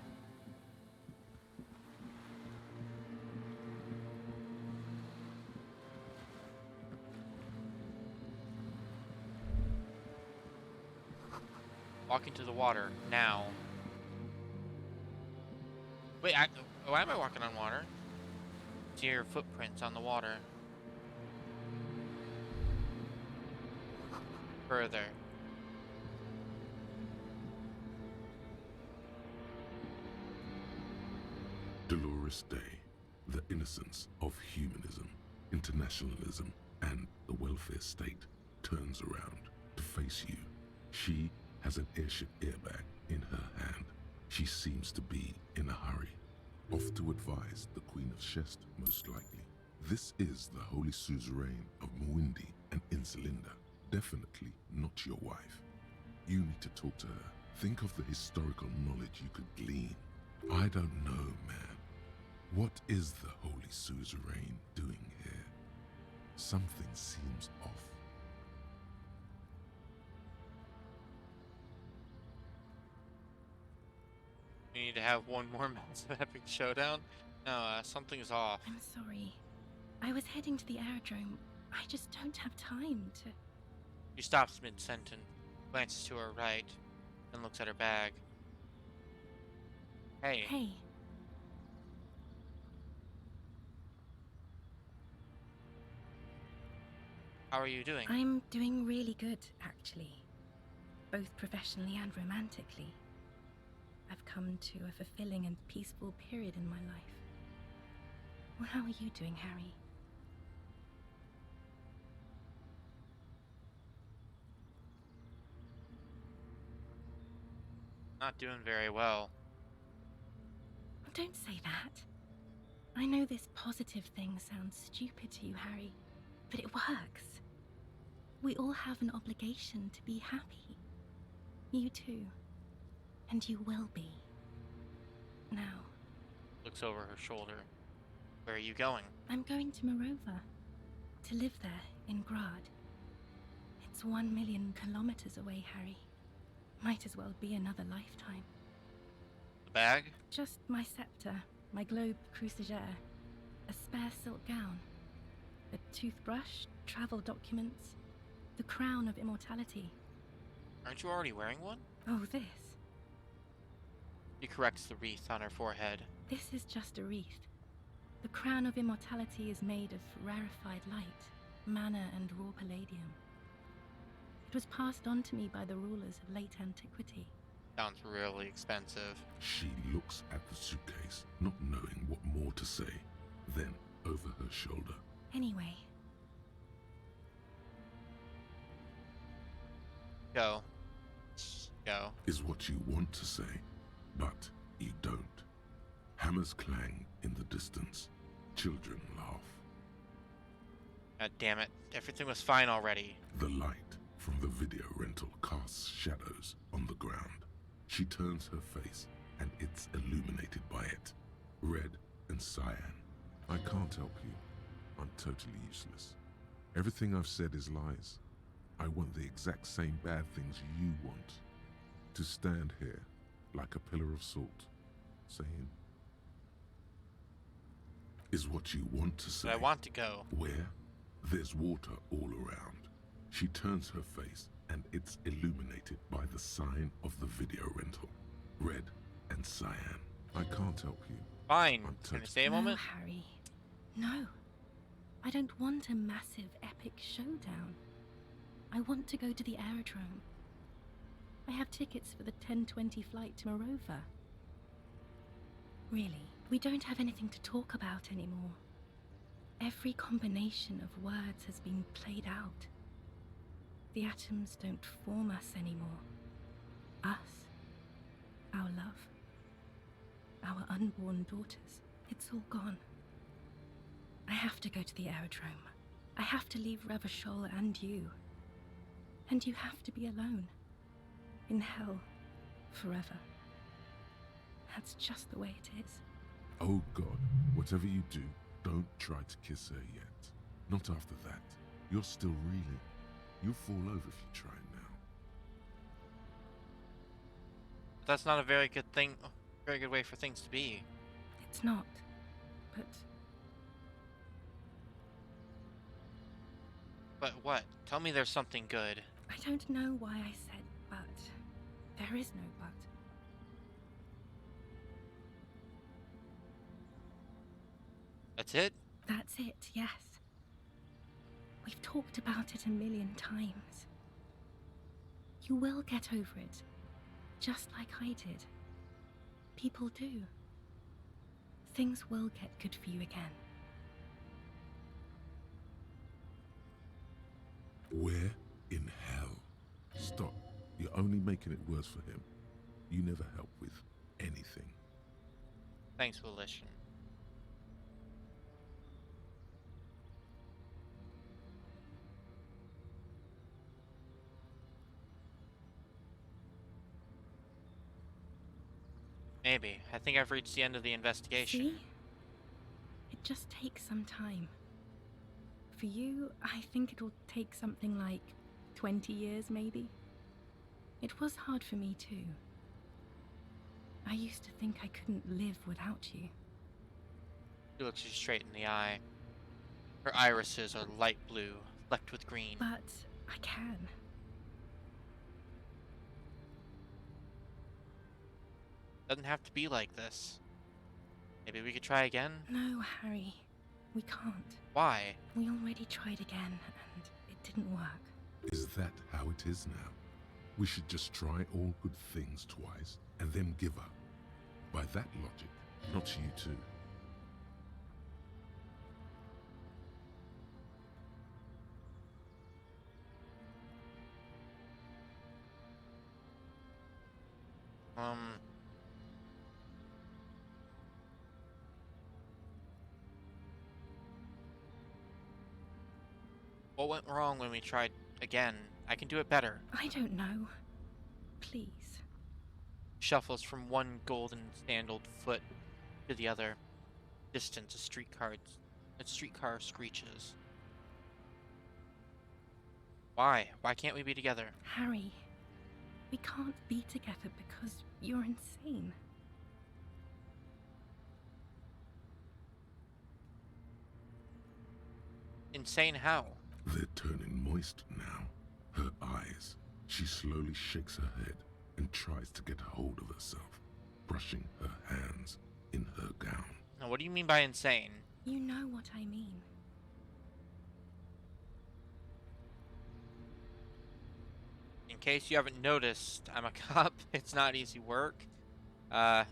Walk into the water now. Wait, why am I walking on water? See your footprints on the water. Further. Dolorous day. The innocence of humanism, internationalism, and the welfare state turns around to face you. She has an airship airbag in her hand. She seems to be in a hurry. Off to advise the Queen of Shest, most likely. This is the Holy Suzerain of Mwindi and Insulinda. Definitely not your wife. You need to talk to her. Think of the historical knowledge you could glean. I don't know, man. What is the Holy Suzerain doing here? Something seems off. We need to have one more massive epic showdown. No, something's off. I'm sorry. I was heading to the aerodrome. I just don't have time to... She stops mid-sentence, glances to her right, and looks at her bag. Hey. Hey. How are you doing? I'm doing really good, actually. Both professionally and romantically. I've come to a fulfilling and peaceful period in my life. Well, how are you doing, Harry? Not doing very well. Oh, don't say that. I know this positive thing sounds stupid to you, Harry, but it works. We all have an obligation to be happy. You too. And you will be. Now. Looks over her shoulder. Where are you going? I'm going to Morova. To live there, in Grad. It's 1 million kilometers away, Harry. Might as well be another lifetime. The bag? Just my scepter, my globe crucigere, a spare silk gown, a toothbrush, travel documents, the crown of immortality. Aren't you already wearing one? Oh, this. She corrects the wreath on her forehead. This is just a wreath. The crown of immortality is made of rarefied light, mana and raw palladium. It was passed on to me by the rulers of late antiquity. Sounds really expensive. She looks at the suitcase, not knowing what more to say. Then, over her shoulder. Anyway, Go. Go. Is what you want to say, but you don't. Hammers clang in the distance. Children laugh. God damn it. Everything was fine already. The light from the video rental casts shadows on the ground. She turns her face, and it's illuminated by it. Red and cyan. I can't help you. I'm totally useless. Everything I've said is lies. I want the exact same bad things you want. To stand here like a pillar of salt, saying, is what you want to say. But I want to go. Where? There's water all around. She turns her face, and it's illuminated by the sign of the video rental. Red and cyan. I can't help you. Fine. Can I stay a moment? No, Harry. No. I don't want a massive, epic showdown. I want to go to the aerodrome. I have tickets for the 10:20 flight to Morova. Really, we don't have anything to talk about anymore. Every combination of words has been played out. The atoms don't form us anymore. Us, our love, our unborn daughters, it's all gone. I have to go to the aerodrome. I have to leave Revachol and you. And you have to be alone. In hell. Forever. That's just the way it is. Oh God, whatever you do, don't try to kiss her yet. Not after that. You're still reeling. You'll fall over if you try now. That's not a very good thing. Very good way for things to be. It's not. But But what? Tell me there's something good. I don't know why I said but. There is no but. That's it? That's it, yes. We've talked about it a million times. You will get over it, just like I did. People do. Things will get good for you again. Where in hell? Stop. You're only making it worse for him. You never help with anything. Thanks, Volition. Maybe. I think I've reached the end of the investigation. See? It just takes some time. For you, I think it'll take something like 20 years, maybe. It was hard for me, too. I used to think I couldn't live without you. She looks you straight in the eye. Her irises are light blue, flecked with green. But I can. Doesn't have to be like this. Maybe we could try again? No, Harry. We can't. Why? We already tried again, and it didn't work. Is that how it is now? We should just try all good things twice, and then give up. By that logic, not you too. What went wrong when we tried again? I can do it better. I don't know. Please. Shuffles from one golden sandaled foot to the other. Distant, a streetcar screeches. Why? Why can't we be together? Harry, we can't be together because you're insane. Insane how? They're turning moist now. Her eyes. She slowly shakes her head and tries to get hold of herself, brushing her hands in her gown. Now, what do you mean by insane? You know what I mean. in case you haven't noticed, I'm a cop. It's not easy work. I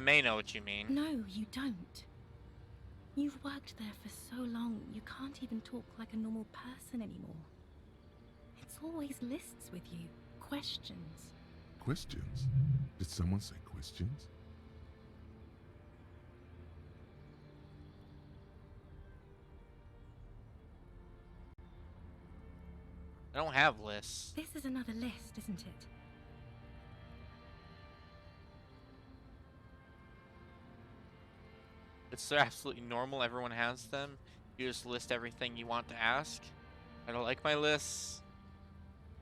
may know what you mean. No, you don't. You've worked there for so long, you can't even talk like a normal person anymore. It's always lists with you. Questions. Questions? Did someone say questions? I don't have lists. This is another list, isn't it? It's absolutely normal. Everyone has them. You just list everything you want to ask. I don't like my lists.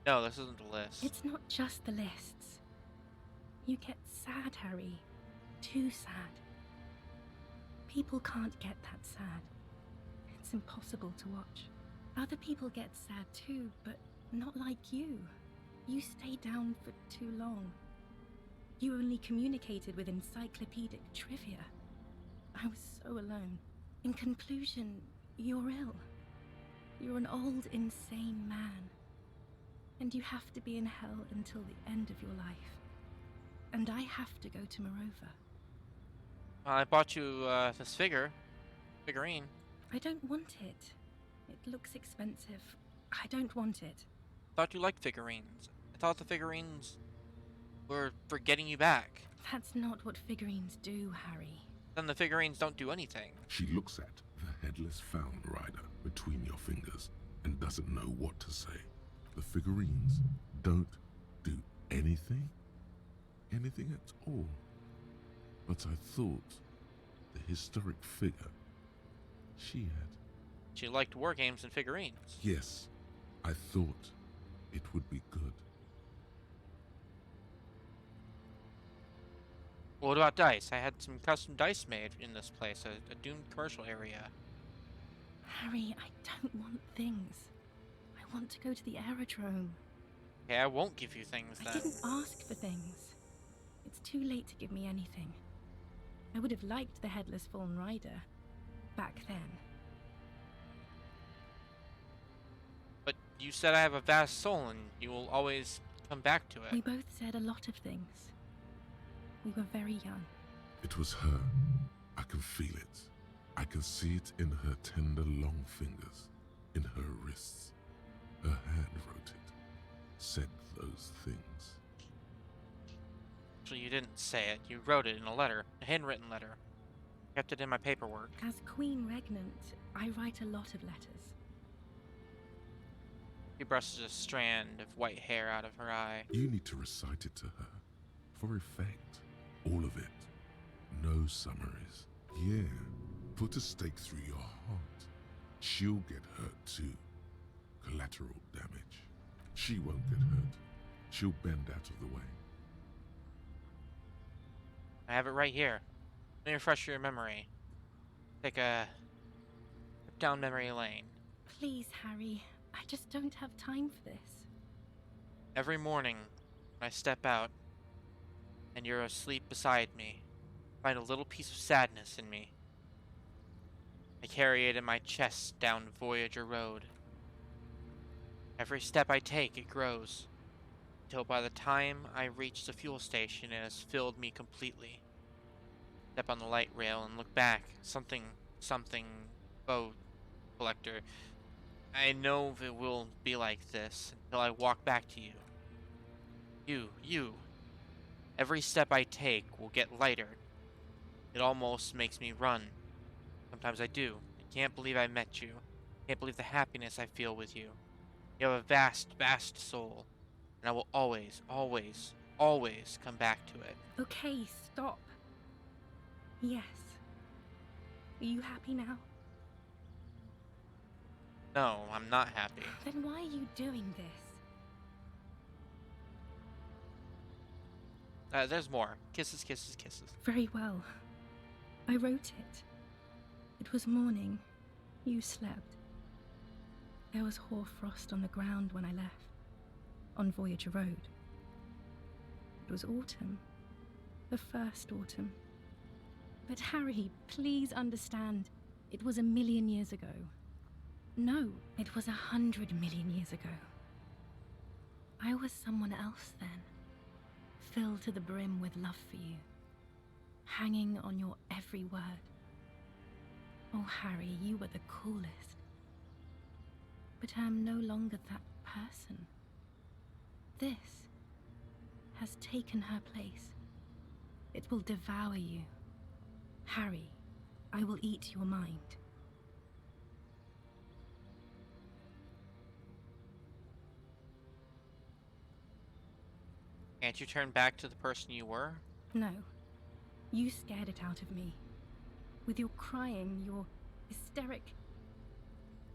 No, this isn't a list. It's not just the lists. You get sad, Harry. Too sad. People can't get that sad. It's impossible to watch. Other people get sad too, but not like you. You stay down for too long. You only communicated with encyclopedic trivia. I was so alone. In conclusion, you're ill. You're an old, insane man. And you have to be in hell until the end of your life. And I have to go to Morova. I bought you this figurine. I don't want it. It looks expensive. I don't want it. Thought you liked figurines. I thought the figurines were for getting you back. That's not what figurines do, Harry. Then the figurines don't do anything. She looks at the headless found rider between your fingers and doesn't know what to say. The figurines don't do anything? Anything at all. But I thought the historic figure she had. She liked war games and figurines. Yes, I thought it would be good. Well, what about dice? I had some custom dice made in this place, a doomed commercial area. Harry, I don't want things. I want to go to the aerodrome. Okay, I won't give you things then. I didn't ask for things. It's too late to give me anything. I would have liked the headless fallen rider back then. But you said I have a vast soul and you will always come back to it. We both said a lot of things. We were very young. It was her. I can feel it. I can see it in her tender long fingers, in her wrists. Her hand wrote it, said those things. Actually, you didn't say it. You wrote it in a letter, a handwritten letter. Kept it in my paperwork. As Queen Regnant, I write a lot of letters. He brushes a strand of white hair out of her eye. You need to recite it to her, for effect. All of it. No summaries. Yeah. Put a stake through your heart. She'll get hurt too. Collateral damage. She won't get hurt. She'll bend out of the way. I have it right here. Let me refresh your memory. Take a trip down memory lane. Please, Harry. I just don't have time for this. Every morning, when I step out, and you're asleep beside me, I find a little piece of sadness in me. I carry it in my chest down Voyager Road. Every step I take, it grows, until by the time I reach the fuel station, it has filled me completely. Step on the light rail and look back. Something, boat collector. I know it will be like this until I walk back to you. You. Every step I take will get lighter. It almost makes me run. Sometimes I do. I can't believe I met you. I can't believe the happiness I feel with you. You have a vast, vast soul. And I will always, always, always come back to it. Okay, stop. Yes. Are you happy now? No, I'm not happy. Then why are you doing this? There's more. Kisses, kisses, kisses. Very well. I wrote it. It was morning. You slept. There was hoarfrost on the ground when I left. On Voyager Road. It was autumn. The first autumn. But Harry, please understand. It was 1,000,000 years ago. No, it was 100 million years ago. I was someone else then, filled to the brim with love for you, hanging on your every word. Oh, Harry, you were the coolest. But I am no longer that person. This has taken her place. It will devour you. Harry, I will eat your mind. Can't you turn back to the person you were? No. You scared it out of me. With your crying, your hysteric,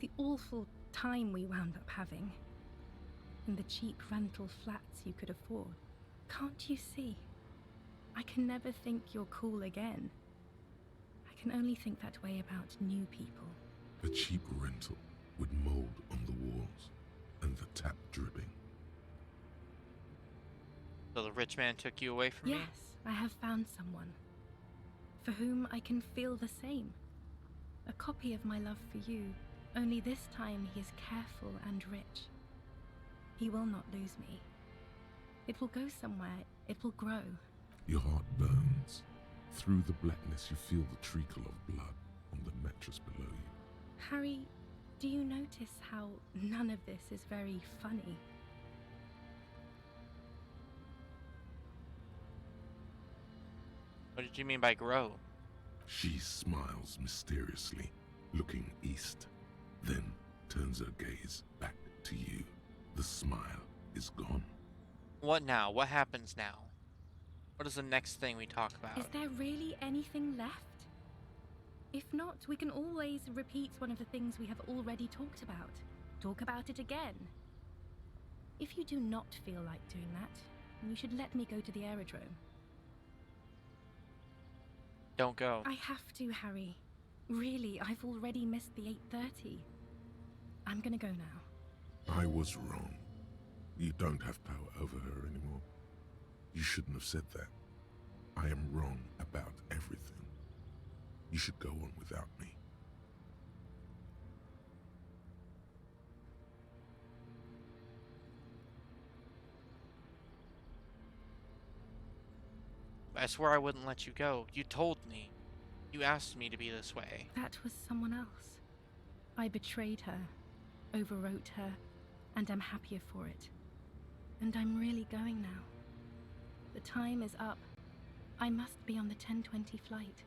the awful time we wound up having, and the cheap rental flats you could afford. Can't you see? I can never think you're cool again. I can only think that way about new people. A cheap rental with mold on the walls and the tap dripping. So the rich man took you away from me? Yes, I have found someone for whom I can feel the same. A copy of my love for you, only this time he is careful and rich. He will not lose me. It will go somewhere, it will grow. Your heart burns. Through the blackness you feel the treacle of blood on the mattress below you. Harry, do you notice how none of this is very funny? What did you mean by grow? She smiles mysteriously, looking east, then turns her gaze back to you. The smile is gone. What now? What happens now? What is the next thing we talk about? Is there really anything left? If not, we can always repeat one of the things we have already talked about. Talk about it again. If you do not feel like doing that, you should let me go to the aerodrome. Don't go. I have to, Harry. Really, I've already missed the 8:30. I'm gonna go now. I was wrong. You don't have power over her anymore. You shouldn't have said that. I am wrong about everything. You should go on without me. I swear I wouldn't let you go. You told me. You asked me to be this way. That was someone else. I betrayed her, overwrote her, and I'm happier for it. And I'm really going now. The time is up. I must be on the 10:20 flight.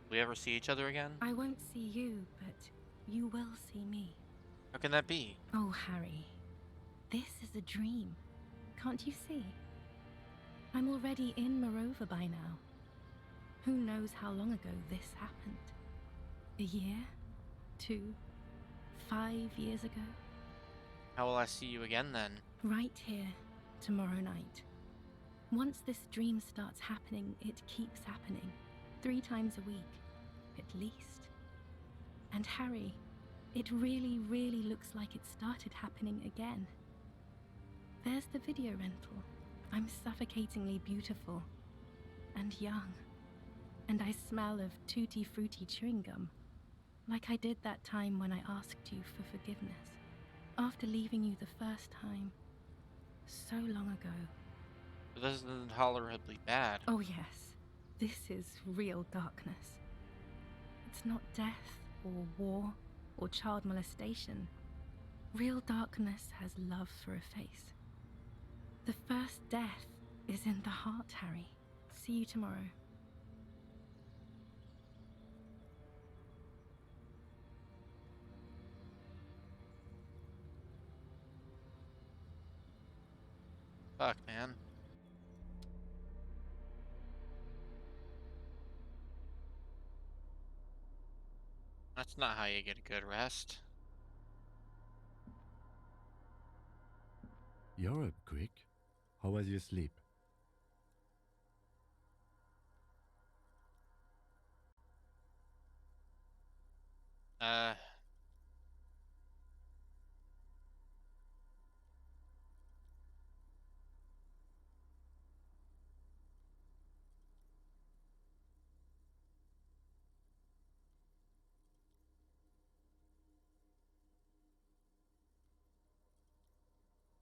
Will we ever see each other again? I won't see you, but you will see me. How can that be? Oh, Harry. This is a dream. Can't you see? I'm already in Morova by now. Who knows how long ago this happened? A year? 2? 5 years ago? How will I see you again then? Right here, tomorrow night. Once this dream starts happening, it keeps happening. 3 times a week, at least. And Harry, it really, really looks like it started happening again. There's the video rental. I'm suffocatingly beautiful. And young. And I smell of tutti frutti chewing gum. Like I did that time when I asked you for forgiveness. After leaving you the first time. So long ago. But this is intolerably bad. Oh yes. This is real darkness. It's not death, or war, or child molestation. Real darkness has love for a face. The first death is in the heart, Harry. See you tomorrow. Fuck, man. That's not how you get a good rest. You're up quick. How was your sleep? Uh...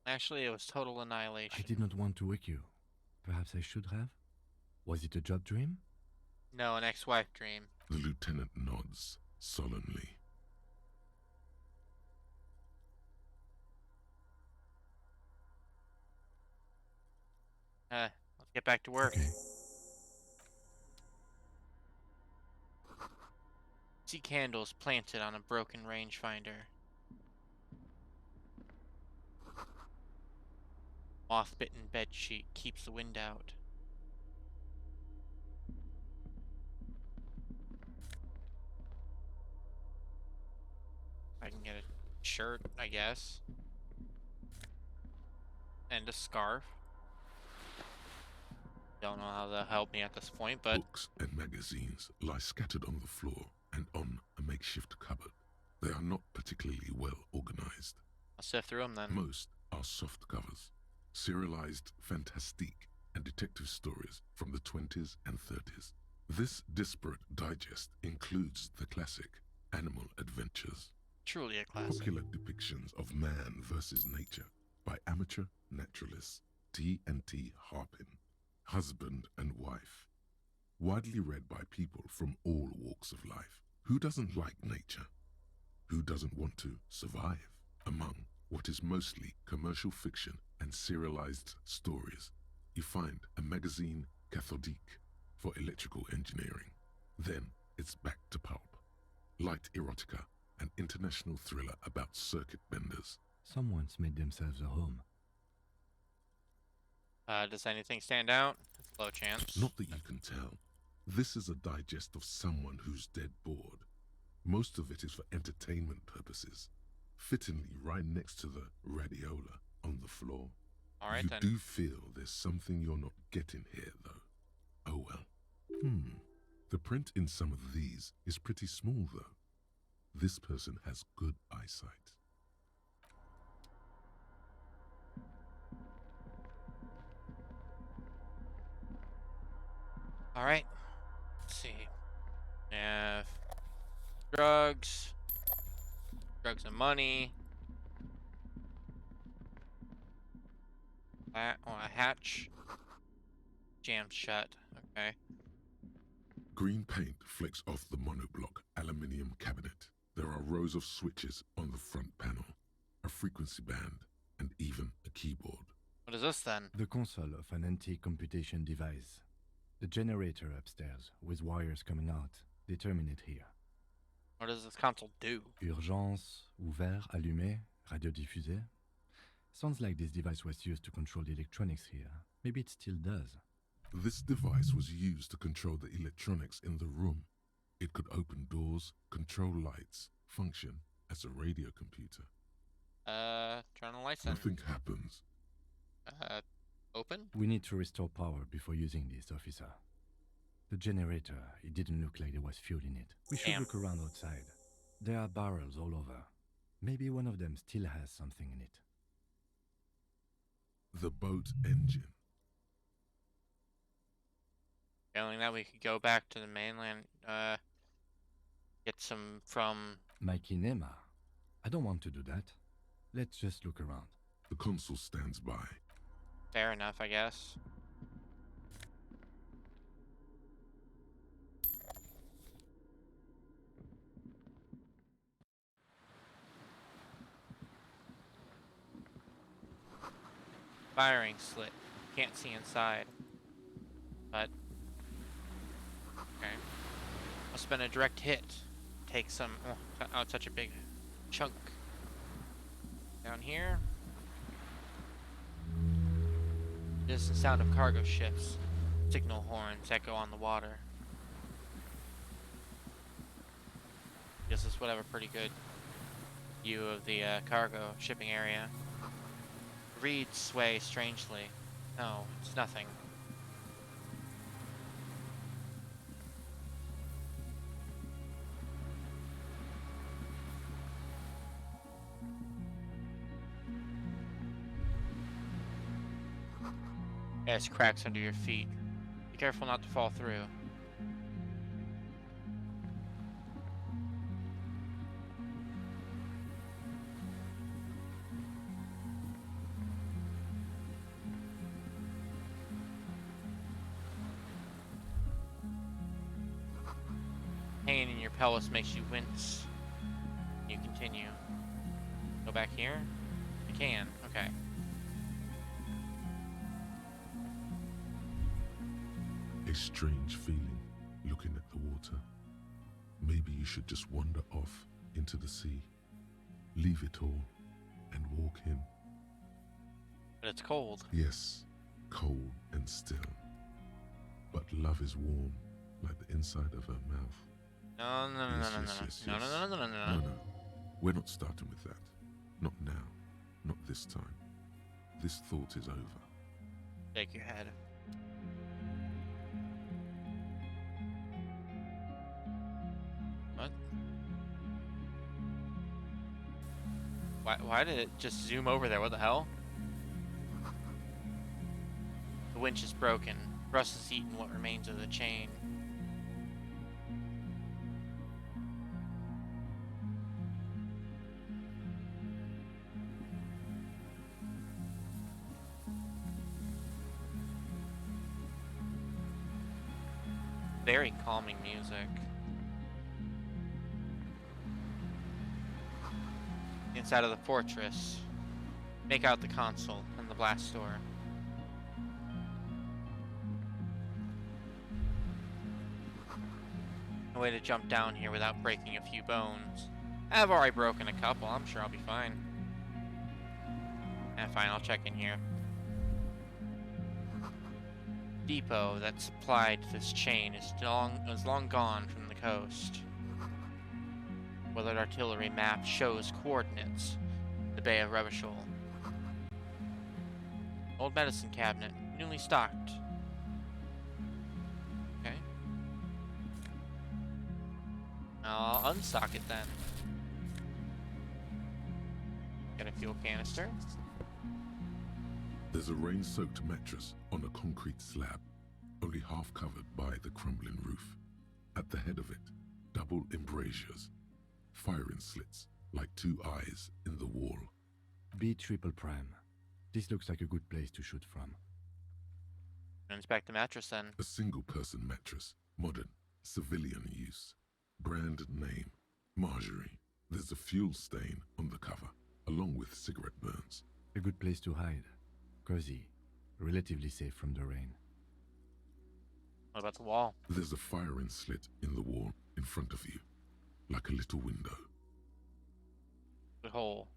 Actually, it was total annihilation. I did not want to wake you. Perhaps I should have? Was it a job dream? No, an ex-wife dream. The lieutenant nods solemnly. Let's get back to work. Okay. See candles planted on a broken rangefinder. Moth-bitten bedsheet keeps the wind out. I can get a shirt, I guess. And a scarf. Don't know how that'll help me at this point, but... Books and magazines lie scattered on the floor and on a makeshift cupboard. They are not particularly well organized. I'll sift through them then. Most are soft covers, serialized fantastique and detective stories from the 20s and 30s. This disparate digest includes the classic Animal Adventures. Truly a classic. Popular depictions of man versus nature by amateur naturalists T&T Harpin, husband and wife. Widely read by people from all walks of life. Who doesn't like nature? Who doesn't want to survive? Among what is mostly commercial fiction and serialized stories, you find a magazine cathodique for electrical engineering. Then it's back to pulp. Light erotica, an international thriller about circuit benders. Someone's made themselves a home. Does anything stand out? Low chance. Not that you can tell. This is a digest of someone who's dead bored. Most of it is for entertainment purposes. Fittingly right next to the radiola on the floor. Alright you then. do feel there's something you're not getting here, though. Oh well. The print in some of these is pretty small, though. This person has good eyesight. Alright. Let's see. We have drugs. Drugs and money. A hatch. Jammed shut. Okay. Green paint flecks off the monoblock aluminium cabinet. There are rows of switches on the front panel, a frequency band, and even a keyboard. What is this then? The console of an anti-computation device. The generator upstairs, with wires coming out. They terminate here. What does this console do? Urgence, ouvert, allumé, radiodiffusé. Sounds like this device was used to control the electronics here. Maybe it still does. This device was used to control the electronics in the room. It could open doors, control lights, function as a radio computer. Turn the lights on. Nothing happens. Open? We need to restore power before using this, officer. The generator, it didn't look like there was fuel in it. We should look around outside. There are barrels all over. Maybe one of them still has something in it. The boat engine. Failing that, we could go back to the mainland, get some from... My kinema. I don't want to do that. Let's just look around. The console stands by. Fair enough, I guess. Firing slit. Can't see inside. But... okay. Must have been a direct hit. Take some... oh, it's such a big chunk. Down here. Distant sound of cargo ships. Signal horns echo on the water. Guess this would have a pretty good view of the cargo shipping area. Reeds sway strangely. No, it's nothing. There's cracks under your feet. Be careful not to fall through. Pain in your pelvis makes you wince. You continue. Go back here? I can. Okay. A strange feeling looking at the water. Maybe you should just wander off into the sea. Leave it all and walk in. But it's cold. Yes, cold and still. But love is warm, like the inside of her mouth. No, no, no, Yes, no, no, yes, no, yes, no, yes. no, no, no, no, No, no. no. We're not starting with that. Not now. Not this time. This thought is over. Shake your head. What? Why did it just zoom over there? What the hell? The winch is broken. Russ has eaten what remains of the chain. Very calming music. Inside of the fortress, make out the console and the blast door. No way to jump down here without breaking a few bones. I've already broken a couple, I'm sure I'll be fine. Fine, I'll check in here. Depot that supplied this chain is long gone from the coast. Willard artillery map shows coordinates. The Bay of Revachol. Old medicine cabinet, newly stocked. Okay. I'll unstock it then. Get a fuel canister. There's a rain-soaked mattress on a concrete slab, only half covered by the crumbling roof. At the head of it, double embrasures, firing slits like two eyes in the wall. B triple prime. This looks like a good place to shoot from. Inspect the mattress then. A single-person mattress, modern, civilian use. Brand name, Marjorie. There's a fuel stain on the cover, along with cigarette burns. A good place to hide. Cozy. Relatively safe from the rain. What about the wall? There's a firing slit in the wall in front of you, like a little window. Good hole.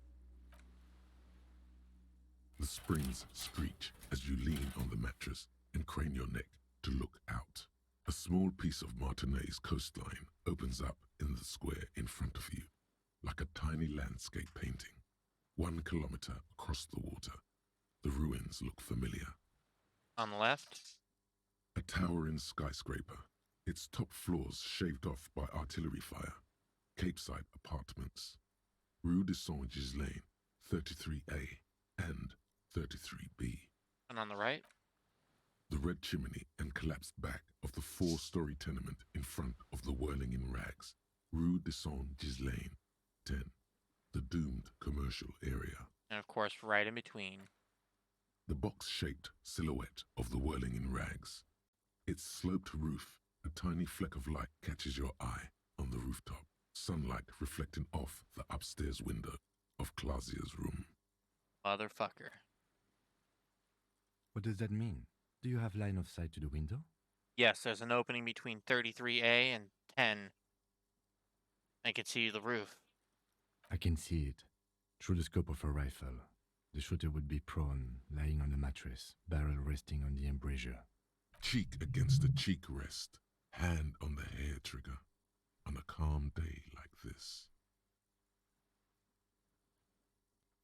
The springs screech as you lean on the mattress and crane your neck to look out. A small piece of Martinez coastline opens up in the square in front of you, like a tiny landscape painting. 1 kilometer across the water. The ruins look familiar. On the left? A towering skyscraper, its top floors shaved off by artillery fire. Capeside apartments. Rue de Saint-Ghislain, 33A and 33B. And on the right? The red chimney and collapsed back of the 4-story tenement in front of the Whirling in Rags. Rue de Saint-Ghislain, 10. The doomed commercial area. And of course, right in between. The box-shaped silhouette of the Whirling in Rags. Its sloped roof, a tiny fleck of light catches your eye on the rooftop. Sunlight reflecting off the upstairs window of Clausia's room. Motherfucker. What does that mean? Do you have line of sight to the window? Yes, there's an opening between 33A and 10. I can see the roof. I can see it. Through the scope of a rifle. The shooter would be prone, lying on the mattress, barrel resting on the embrasure. Cheek against the cheek rest, hand on the hair trigger, on a calm day like this.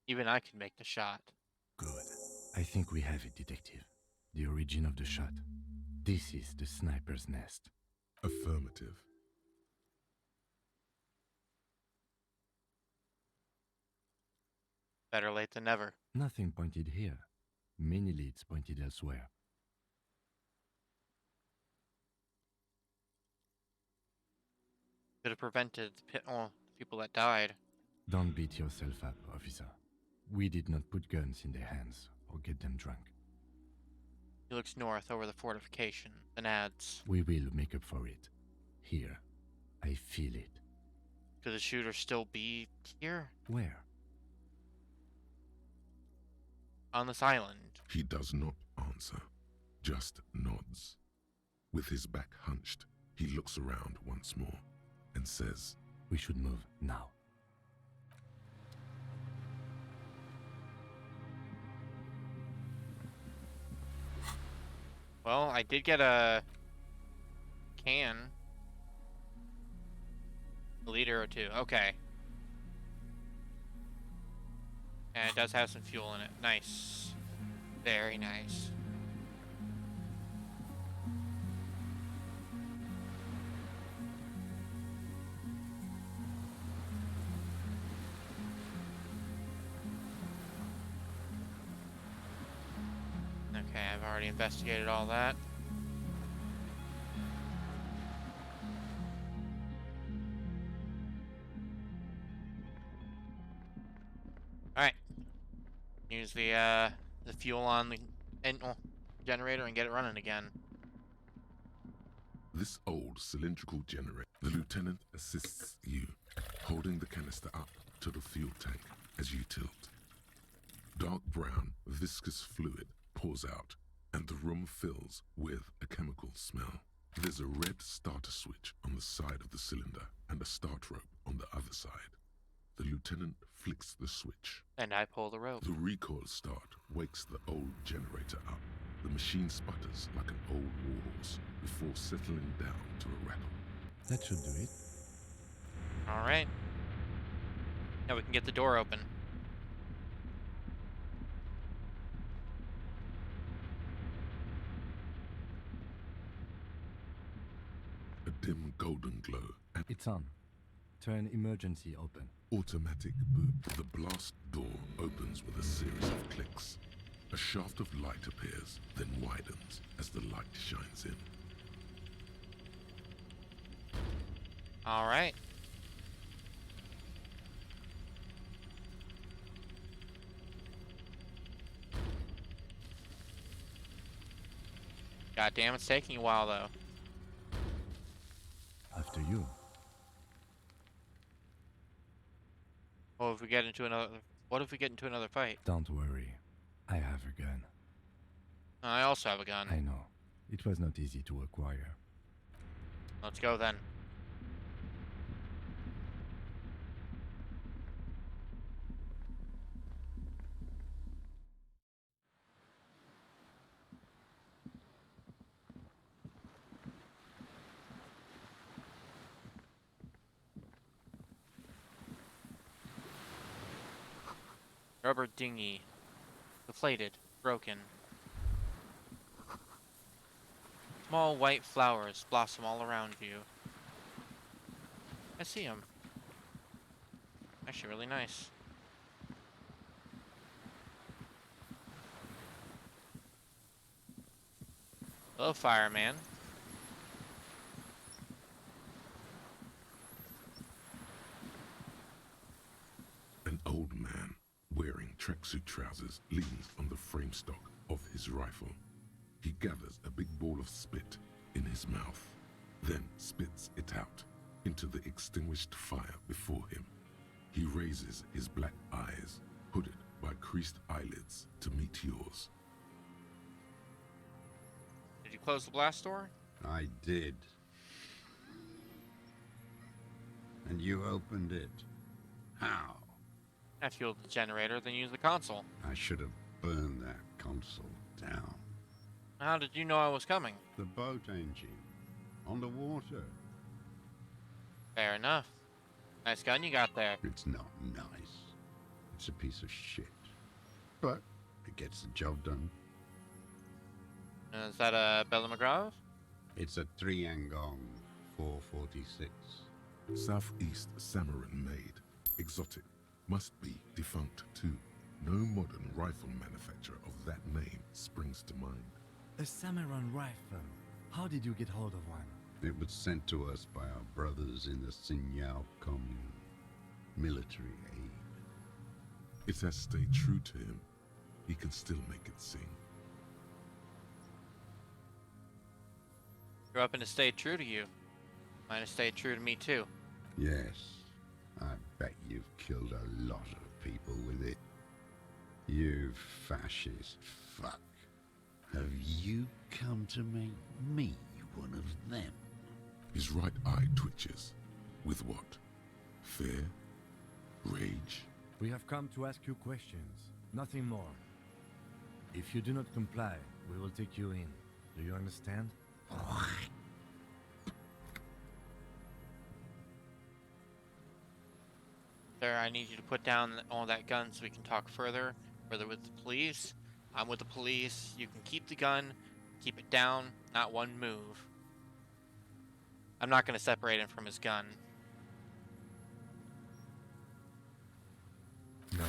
Even I can make the shot. Good. I think we have it, Detective. The origin of the shot. This is the sniper's nest. Affirmative. Better late than never. Nothing pointed here. Many leads pointed elsewhere. Could have prevented the people that died. Don't beat yourself up, officer. We did not put guns in their hands or get them drunk. He looks north over the fortification, then adds, We will make up for it. Here, I feel it. Could the shooter still be here? Where? On this island. He does not answer, just nods. With his back hunched, he looks around once more and says, We should move now. Well, I did get a can. A liter or two. Okay. And it does have some fuel in it. Nice. Very nice. Okay, I've already investigated all that. Alright. Use the fuel on the generator and get it running again. This old cylindrical generator. The lieutenant assists you, holding the canister up to the fuel tank as you tilt. Dark brown, viscous fluid pours out, and the room fills with a chemical smell. There's a red starter switch on the side of the cylinder and a start rope on the other side. The lieutenant flicks the switch. And I pull the rope. The recoil start wakes the old generator up. The machine sputters like an old warhorse before settling down to a rattle. That should do it. Alright. Now we can get the door open. A dim golden glow. And it's on. Turn emergency open. Automatic boot. The blast door opens with a series of clicks. A shaft of light appears, then widens as the light shines in. Alright. God damn, it's taking a while though. After you. What if we get into another fight? Don't worry. I have a gun. I also have a gun. I know. It was not easy to acquire. Let's go then. Rubber dinghy. Deflated. Broken. Small white flowers blossom all around you. I see them. Actually really nice. Hello, fireman. An old man wearing tracksuit trousers leans on the frame stock of his rifle. He gathers a big ball of spit in his mouth, then spits it out into the extinguished fire before him. He raises his black eyes, hooded by creased eyelids, to meet yours. Did you close the blast door? I did. And you opened it. How? I fueled the generator, then used the console. I should have burned that console down. How did you know I was coming? The boat engine. On the water. Fair enough. Nice gun you got there. It's not nice. It's a piece of shit. But it gets the job done. Is that a Bella McGraw? It's a 3-Angong 446. Southeast Samaran made. Exotic. Must be defunct too. No modern rifle manufacturer of that name springs to mind. A Samaran rifle. How did you get hold of one? It was sent to us by our brothers in the Signal Commune. Military aid. It has stayed true to him. He can still make it sing. Your weapon has stayed true to you. Might have stayed true to me too. Yes, I bet you've killed a lot of people with it. You fascist fuck. Have you come to make me one of them? His right eye twitches. With what? Fear? Rage? We have come to ask you questions, nothing more. If you do not comply, we will take you in. Do you understand? Sir, I need you to put down all that gun so we can talk further with the police. I'm with the police. You can keep the gun, keep it down, not one move. I'm not going to separate him from his gun. No.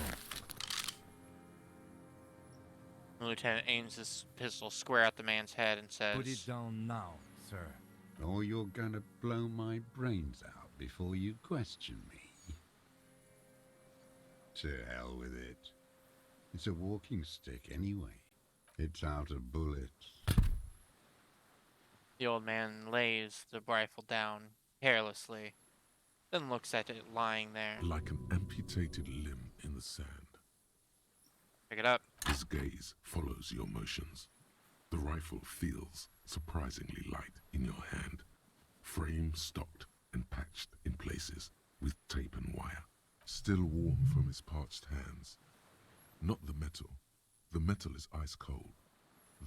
Lieutenant aims his pistol square at the man's head and says, Put it down now, sir. Or you're gonna blow my brains out before you question me. To hell with it. It's a walking stick anyway. It's out of bullets. The old man lays the rifle down carelessly, then looks at it lying there. Like an amputated limb in the sand. Pick it up. His gaze follows your motions. The rifle feels surprisingly light in your hand. Frame stocked and patched in places with tape and wire. Still warm from his parched hands. Not the metal. The metal is ice cold.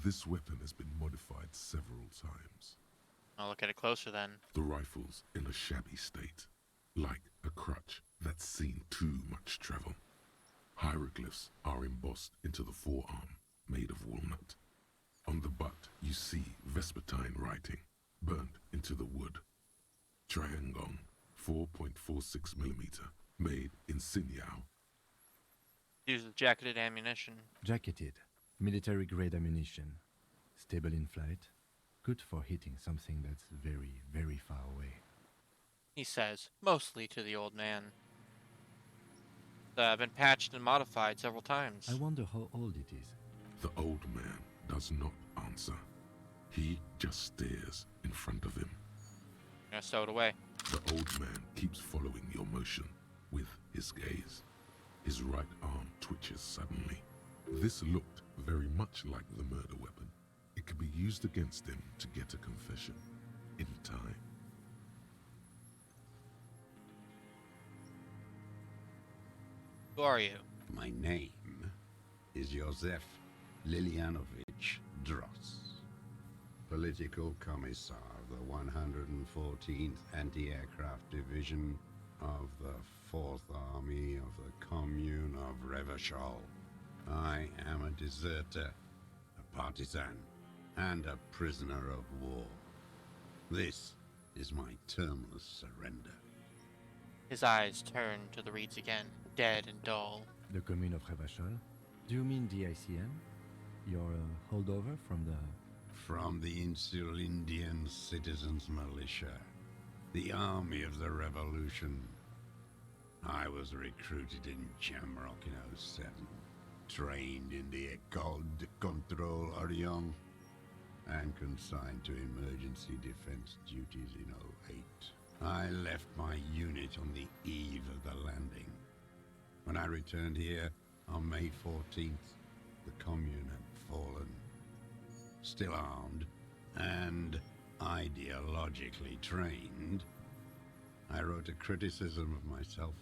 This weapon has been modified several times. I'll look at it closer then. The rifle's in a shabby state. Like a crutch that's seen too much travel. Hieroglyphs are embossed into the forearm, made of walnut. On the butt, you see Vespertine writing, burnt into the wood. Triangon, 4.46mm, made in Sinyao. Use of jacketed ammunition. Jacketed, military-grade ammunition. Stable in flight. Good for hitting something that's very, very far away. He says, mostly to the old man. Been patched and modified several times. I wonder how old it is. The old man does not answer. He just stares in front of him. I'm gonna stow it away. The old man keeps following your motion with his gaze. His right arm twitches suddenly. This looked very much like the murder weapon. It could be used against him to get a confession in time. Who are you? My name is Josef Lilianovich Dross, Political Commissar of the 114th Anti-Aircraft Division of the 4th Army of the Commune of Revachol. I am a deserter, a partisan, and a prisoner of war. This is my termless surrender. His eyes turn to the reeds again, dead and dull. The commune of Revachol? Do you mean the ICM? Your holdover from the... From the Insular Indian Citizens Militia, the army of the revolution. I was recruited in Jamrock in 07, trained in the École de Contrôle Orient, and consigned to emergency defense duties in 08. I left my unit on the eve of the landing. When I returned here on May 14th, the commune had fallen. Still armed and ideologically trained, I wrote a criticism of myself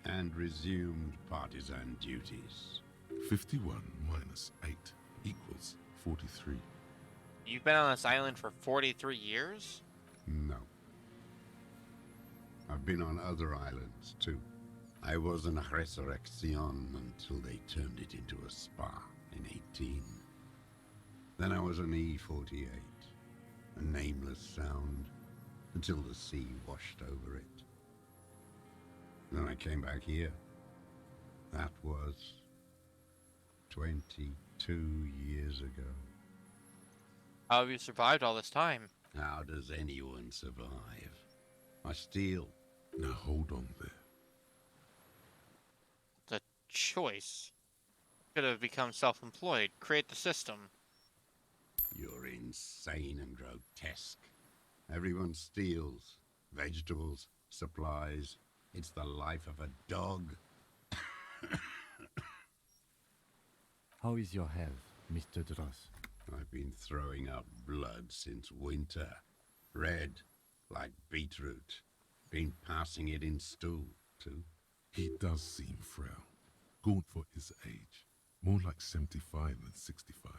and resumed partisan duties. 51 minus 8 equals 43. You've been on this island for 43 years? No. I've been on other islands, too. I was in Resurrection until they turned it into a spa in 18. Then I was on E48, a nameless sound, until the sea washed over it. Then I came back here. That was 22 years ago. How have you survived all this time? How does anyone survive? I steal. Now hold on there. The choice. Could have become self-employed, create the system. You're insane and grotesque. Everyone steals. Vegetables, supplies. It's the life of a dog. How is your health, Mr. Dross? I've been throwing up blood since winter. Red, like beetroot. Been passing it in stool, too. He does seem frail. Gaunt for his age. More like 75 than 65.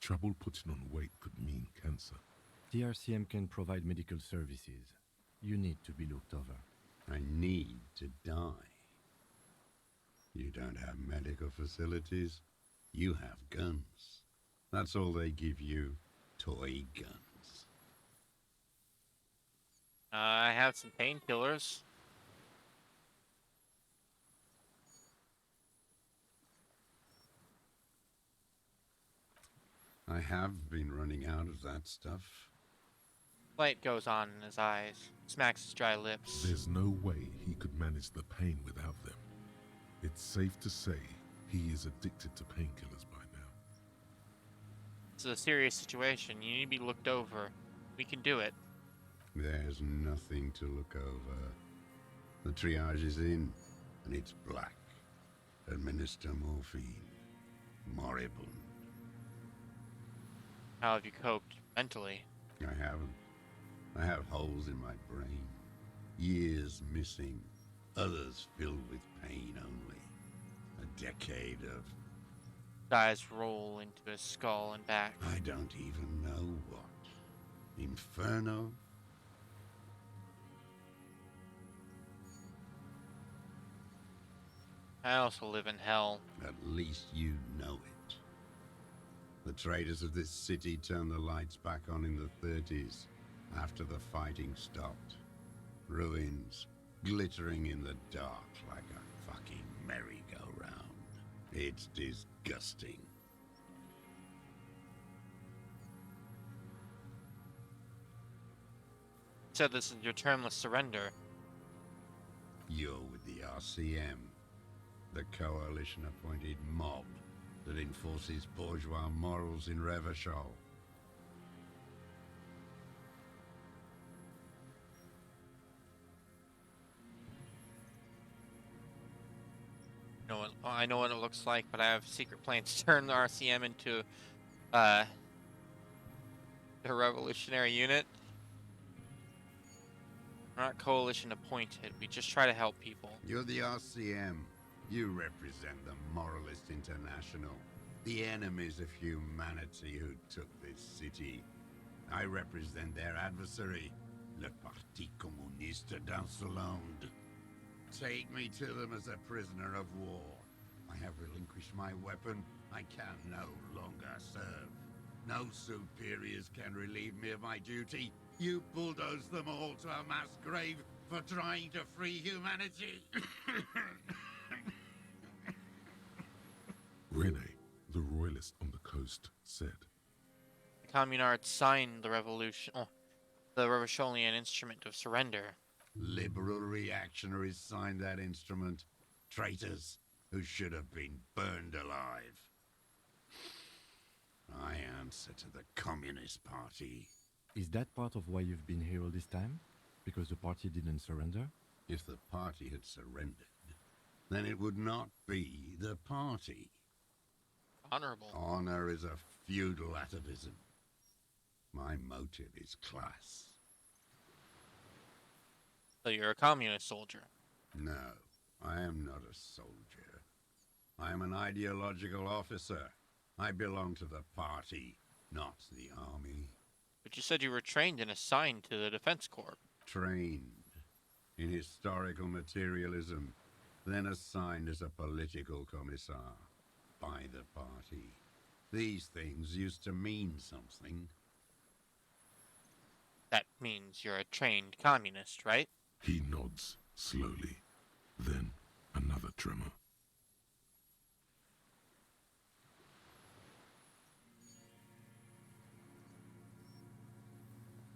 Trouble putting on weight could mean cancer. TRCM can provide medical services. You need to be looked over. I need to die. You don't have medical facilities. You have guns. That's all they give you. Toy guns. I have some painkillers. I have been running out of that stuff. Light goes on in his eyes, smacks his dry lips. There's no way he could manage the pain without them. It's safe to say he is addicted to painkillers by now. It's a serious situation. You need to be looked over. We can do it. There's nothing to look over. The triage is in, and it's black. Administer morphine. Moribund. How have you coped mentally? I haven't. I have holes in my brain. Years missing. Others filled with pain only. A decade of... Eyes roll into his skull and back. I don't even know what. Inferno? I also live in hell. At least you know it. The traders of this city turned the lights back on in the 30s, after the fighting stopped. Ruins, glittering in the dark like a fucking merry-go-round. It's disgusting. You said this is your termless surrender. You're with the RCM, the coalition-appointed mob that enforces bourgeois morals in Revachol. I know what it looks like, but I have secret plans to turn the RCM into a revolutionary unit. We're not coalition appointed. We just try to help people. You're the RCM. You represent the Moralist International, the enemies of humanity who took this city. I represent their adversary, le Parti Communiste d'Insolande. Take me to them as a prisoner of war. I have relinquished my weapon. I can no longer serve. No superiors can relieve me of my duty. You bulldoze them all to a mass grave for trying to free humanity. Rene, the royalist on the coast, said. The Communards signed the the Revacholian Instrument of Surrender. Liberal reactionaries signed that instrument. Traitors who should have been burned alive. I answer to the Communist Party. Is that part of why you've been here all this time? Because the party didn't surrender? If the party had surrendered, then it would not be the party. Honorable. Honor is a feudal atavism. My motive is class. So you're a communist soldier. No, I am not a soldier. I am an ideological officer. I belong to the party, not the army. But you said you were trained and assigned to the Defense Corps. Trained in historical materialism, then assigned as a political commissar by the party. These things used to mean something. That means you're a trained communist, right? He nods slowly. Then another tremor.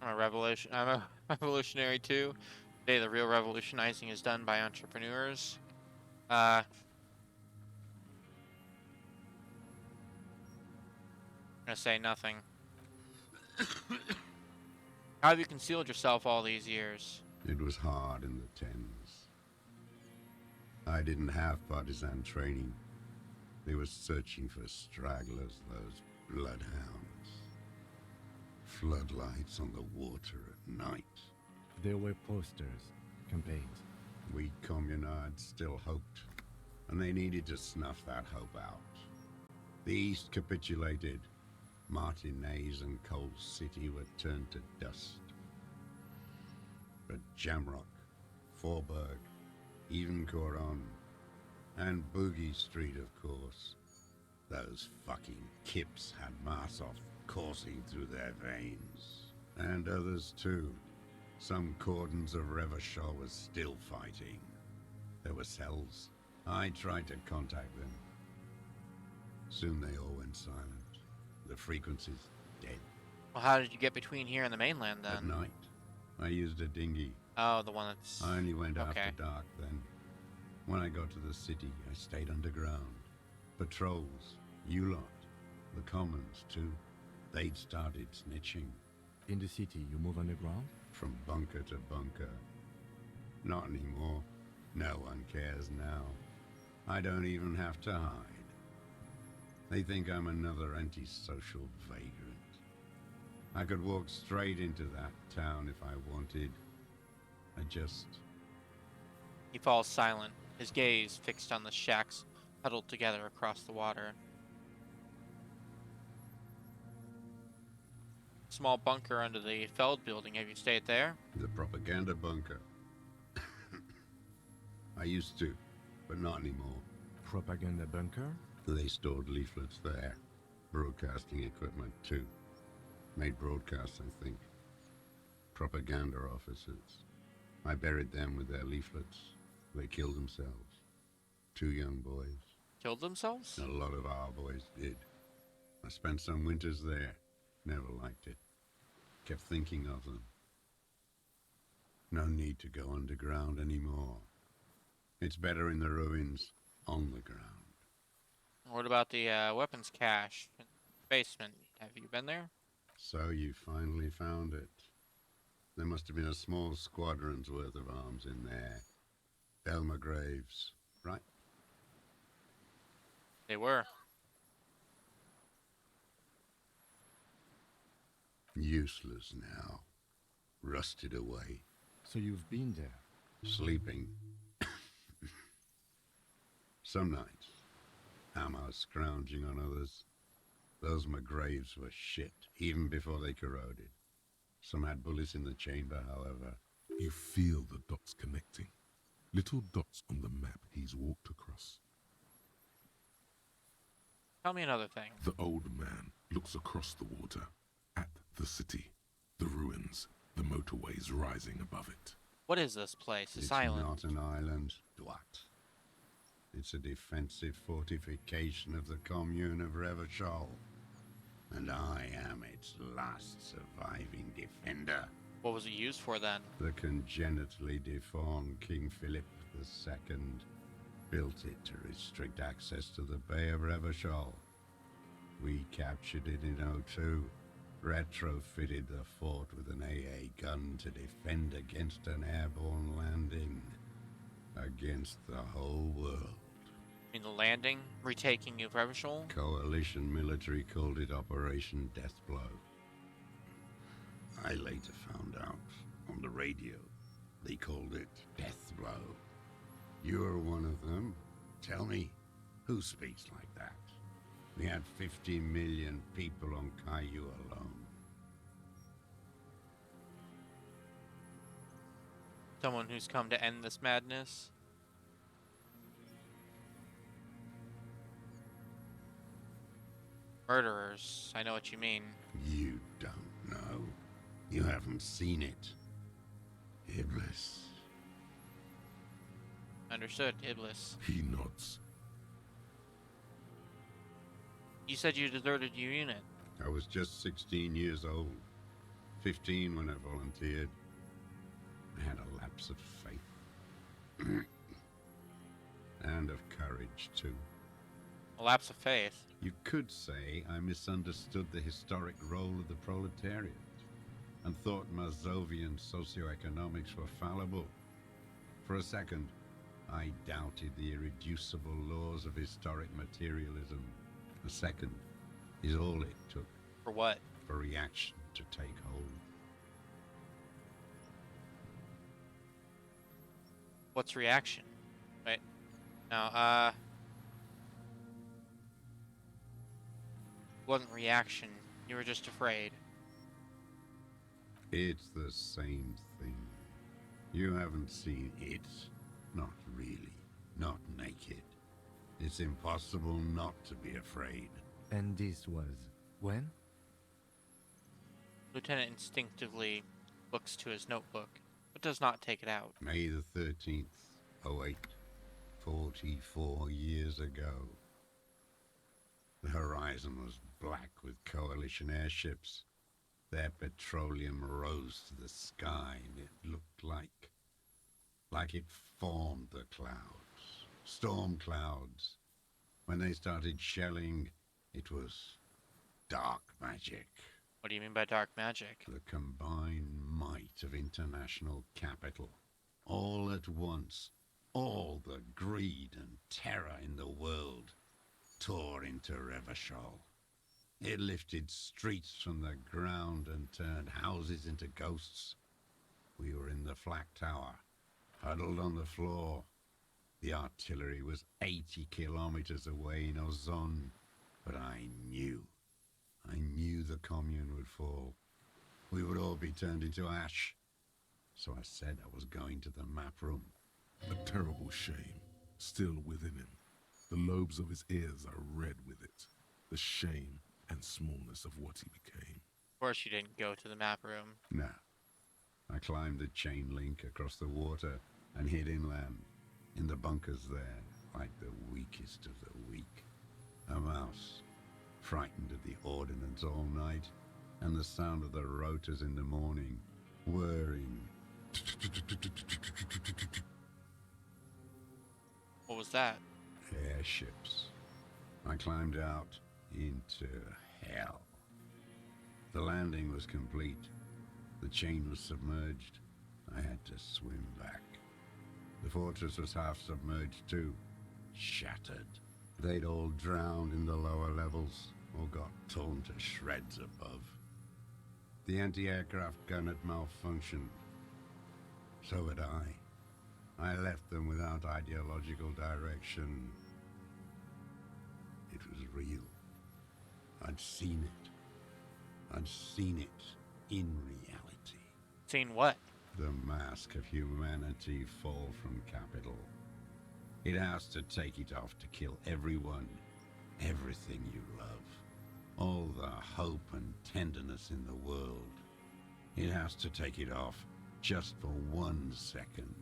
I'm a revolutionary too. Today, the real revolutionizing is done by entrepreneurs. I'm gonna say nothing. How have you concealed yourself all these years? It was hard in the Thames. I didn't have partisan training. They were searching for stragglers, those bloodhounds. Floodlights on the water at night. There were posters, campaigns. We communards still hoped, and they needed to snuff that hope out. The East capitulated. Martinez and Coal City were turned to dust. But Jamrock, Forburg, even Coron, and Boogie Street, of course. Those fucking kips had Marsov coursing through their veins. And others too. Some cordons of Revachol was still fighting. There were cells. I tried to contact them. Soon they all went silent. The frequencies dead. Well, how did you get between here and the mainland then? At night, I used a dinghy. Oh, the one that's... I only went okay. after dark then. When I got to the city, I stayed underground. Patrols, you lot, the commons too. They'd started snitching. In the city, you move underground? From bunker to bunker. Not anymore. No one cares now. I don't even have to hide. They think I'm another antisocial vagrant. I could walk straight into that town if I wanted. I just... He falls silent, his gaze fixed on the shacks huddled together across the water. Small bunker under the Feld building. Have you stayed there? The propaganda bunker. I used to, but not anymore. Propaganda bunker? They stored leaflets there. Broadcasting equipment, too. Made broadcasts, I think. Propaganda officers. I buried them with their leaflets. They killed themselves. 2 young boys. Killed themselves? A lot of our boys did. I spent some winters there. Never liked it. Kept thinking of them. No need to go underground anymore. It's better in the ruins, on the ground. What about the weapons cache in the basement? Have you been there? So you finally found it. There must have been a small squadron's worth of arms in there. Belma Graves, right? They were. Useless now. Rusted away. So you've been there? Sleeping. Some nights. Ammo scrounging on others. Those McGraves were shit, even before they corroded. Some had bullets in the chamber, however. You feel the dots connecting. Little dots on the map he's walked across. Tell me another thing. The old man looks across the water, at the city, the ruins, the motorways rising above it. What is this place? This It's island? not an island, Dwight. It's a defensive fortification of the commune of Revachol. And I am its last surviving defender. What was it used for then? The congenitally deformed King Philip II built it to restrict access to the Bay of Revachol. We captured it in '02, retrofitted the fort with an AA gun to defend against an airborne landing. Against the whole world. In the landing? Retaking of Revachol? Coalition military called it Operation Deathblow. I later found out on the radio they called it Deathblow. You're one of them. Tell me, who speaks like that? We had 50 million people on Caillou alone. Someone who's come to end this madness? Murderers, I know what you mean. You don't know. You haven't seen it. Iblis. Understood, Iblis. He nods. You said you deserted your unit. I was just 16 years old. 15 when I volunteered. I had a lapse of faith. And of courage, too. A lapse of faith? You could say I misunderstood the historic role of the proletariat. and thought Mazovian socioeconomics were fallible. For a second, I doubted the irreducible laws of historic materialism. A second is all it took. For what? For reaction to take hold. What's reaction? Right. Now, wasn't reaction. You were just afraid. It's the same thing. You haven't seen it. Not really. Not naked. It's impossible not to be afraid. And this was when? Lieutenant instinctively looks to his notebook, but does not take it out. May the 13th, 08. 44 years ago. The horizon was black with coalition airships. Their petroleum rose to the sky, and it looked like it formed the clouds. Storm clouds. When they started shelling, it was dark magic. What do you mean by dark magic? The combined might of international capital. All at once, all the greed and terror in the world tore into Revachol. It lifted streets from the ground and turned houses into ghosts. We were in the flak tower, huddled on the floor. The artillery was 80 kilometers away in Ozon, but I knew the commune would fall. We would all be turned into ash. So I said I was going to the map room. A terrible shame, still within him. The lobes of his ears are red with it. The shame and smallness of what he became. Of course you didn't go to the map room. No. I climbed the chain link across the water and hid inland, in the bunkers there, like the weakest of the weak. A mouse, frightened of the ordnance all night, and the sound of the rotors in the morning, whirring. What was that? Airships. I climbed out into hell. The landing was complete. The chain was submerged. I had to swim back. The fortress was half submerged too. Shattered. They'd all drowned in the lower levels, or got torn to shreds above. The anti-aircraft gun had malfunctioned. So had I. I left them without ideological direction. It was real. I'd seen it. I'd seen it in reality. Seen what? The mask of humanity fall from capital. It has to take it off to kill everyone, everything you love. All the hope and tenderness in the world. It has to take it off just for 1 second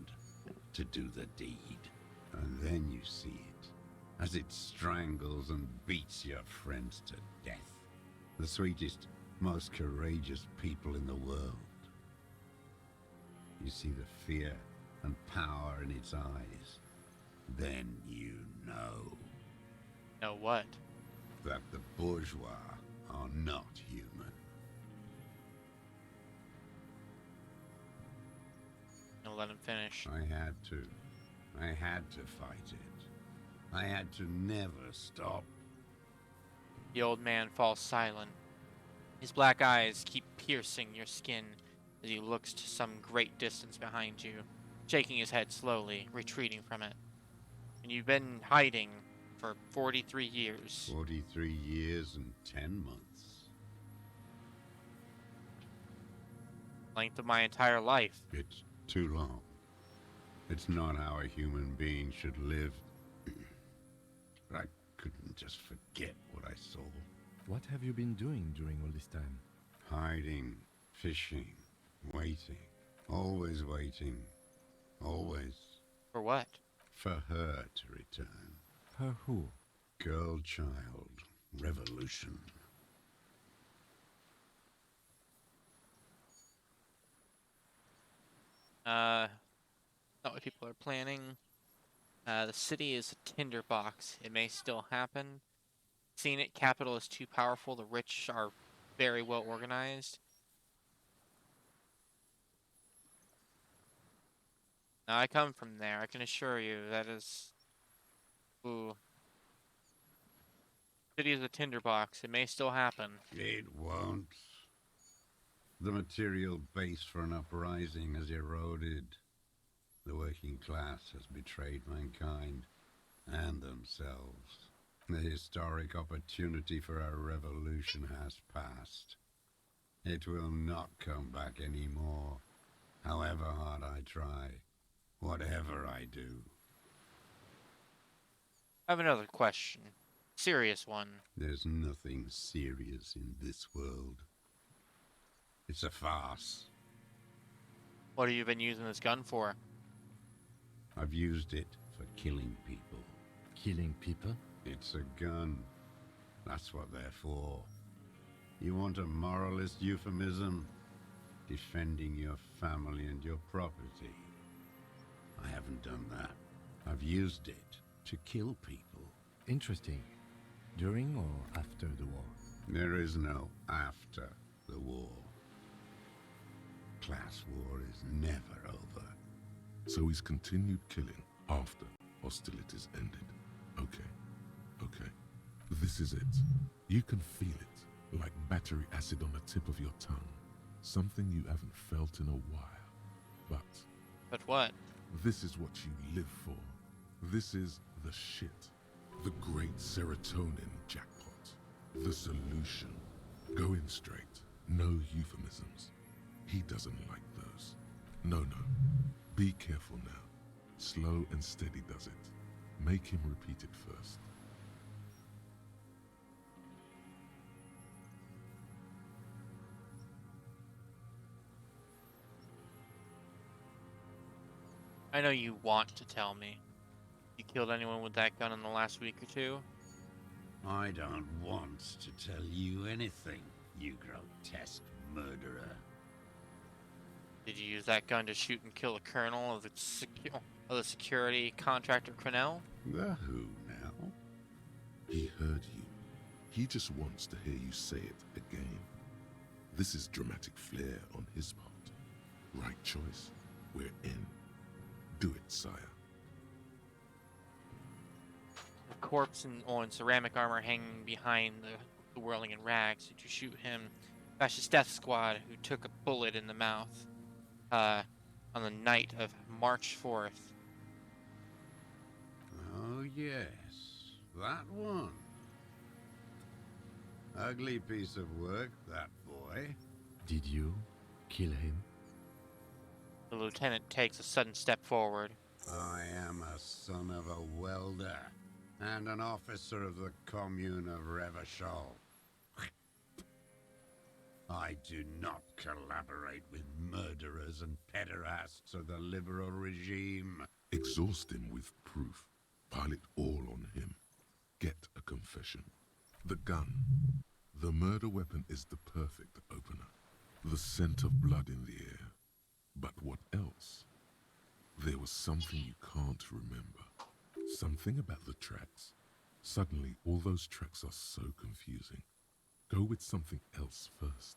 to do the deed. And then you see it, as it strangles and beats your friends to death. The sweetest, most courageous people in the world. You see the fear and power in its eyes. Then you know. Know what? That the bourgeois are not human. No, let him finish. I had to. I had to fight it. I had to never stop. The old man falls silent. His black eyes keep piercing your skin as he looks to some great distance behind you, shaking his head slowly, retreating from it. And you've been hiding for 43 years. 43 years and 10 months. Length of my entire life. It's too long. It's not how a human being should live. I couldn't just forget what I saw. What have you been doing during all this time? Hiding, fishing, waiting. Always waiting. Always. For what? For her to return. Her who? Girl child. Revolution. Not what people are planning. The city is a tinderbox. It may still happen. Seen it, capital is too powerful. The rich are very well organized. Now, I come from there. I can assure you that is... Ooh. City is a tinderbox. It may still happen. It won't. The material base for an uprising has eroded. The working class has betrayed mankind and themselves. The historic opportunity for a revolution has passed. It will not come back anymore, however hard I try, whatever I do. I have another question. Serious one. There's nothing serious in this world. It's a farce. What have you been using this gun for? I've used it for killing people. Killing people? It's a gun. That's what they're for. You want a moralist euphemism? Defending your family and your property. I haven't done that. I've used it to kill people. Interesting. During or after the war? There is no after the war. Class war is never over. So he's continued killing after hostilities ended. Okay. This is it. You can feel it, like battery acid on the tip of your tongue. Something you haven't felt in a while. But what? This is what you live for. This is the shit. The great serotonin jackpot. The solution. Going straight. No euphemisms. He doesn't like those. No. Be careful now. Slow and steady does it. Make him repeat it first. I know you want to tell me. You killed anyone with that gun in the last week or two? I don't want to tell you anything, you grotesque murderer. Did you use that gun to shoot and kill the colonel of the security contractor Cornell? The who now? He heard you. He just wants to hear you say it again. This is dramatic flair on his part. Right choice. We're in. Do it, sire. The corpse in ceramic armor hanging behind the whirling in rags. Did you shoot him? Fascist death squad who took a bullet in the mouth on the night of March 4th. Oh yes, that one. Ugly piece of work, that boy. Did you kill him? The lieutenant takes a sudden step forward. I am a son of a welder and an officer of the commune of Revachol. I do not collaborate with murderers and pederasts of the liberal regime. Exhaust him with proof. Pile it all on him. Get a confession. The gun. The murder weapon is the perfect opener. The scent of blood in the air. But what else? There was something you can't remember. Something about the tracks. Suddenly, all those tracks are so confusing. Go with something else first.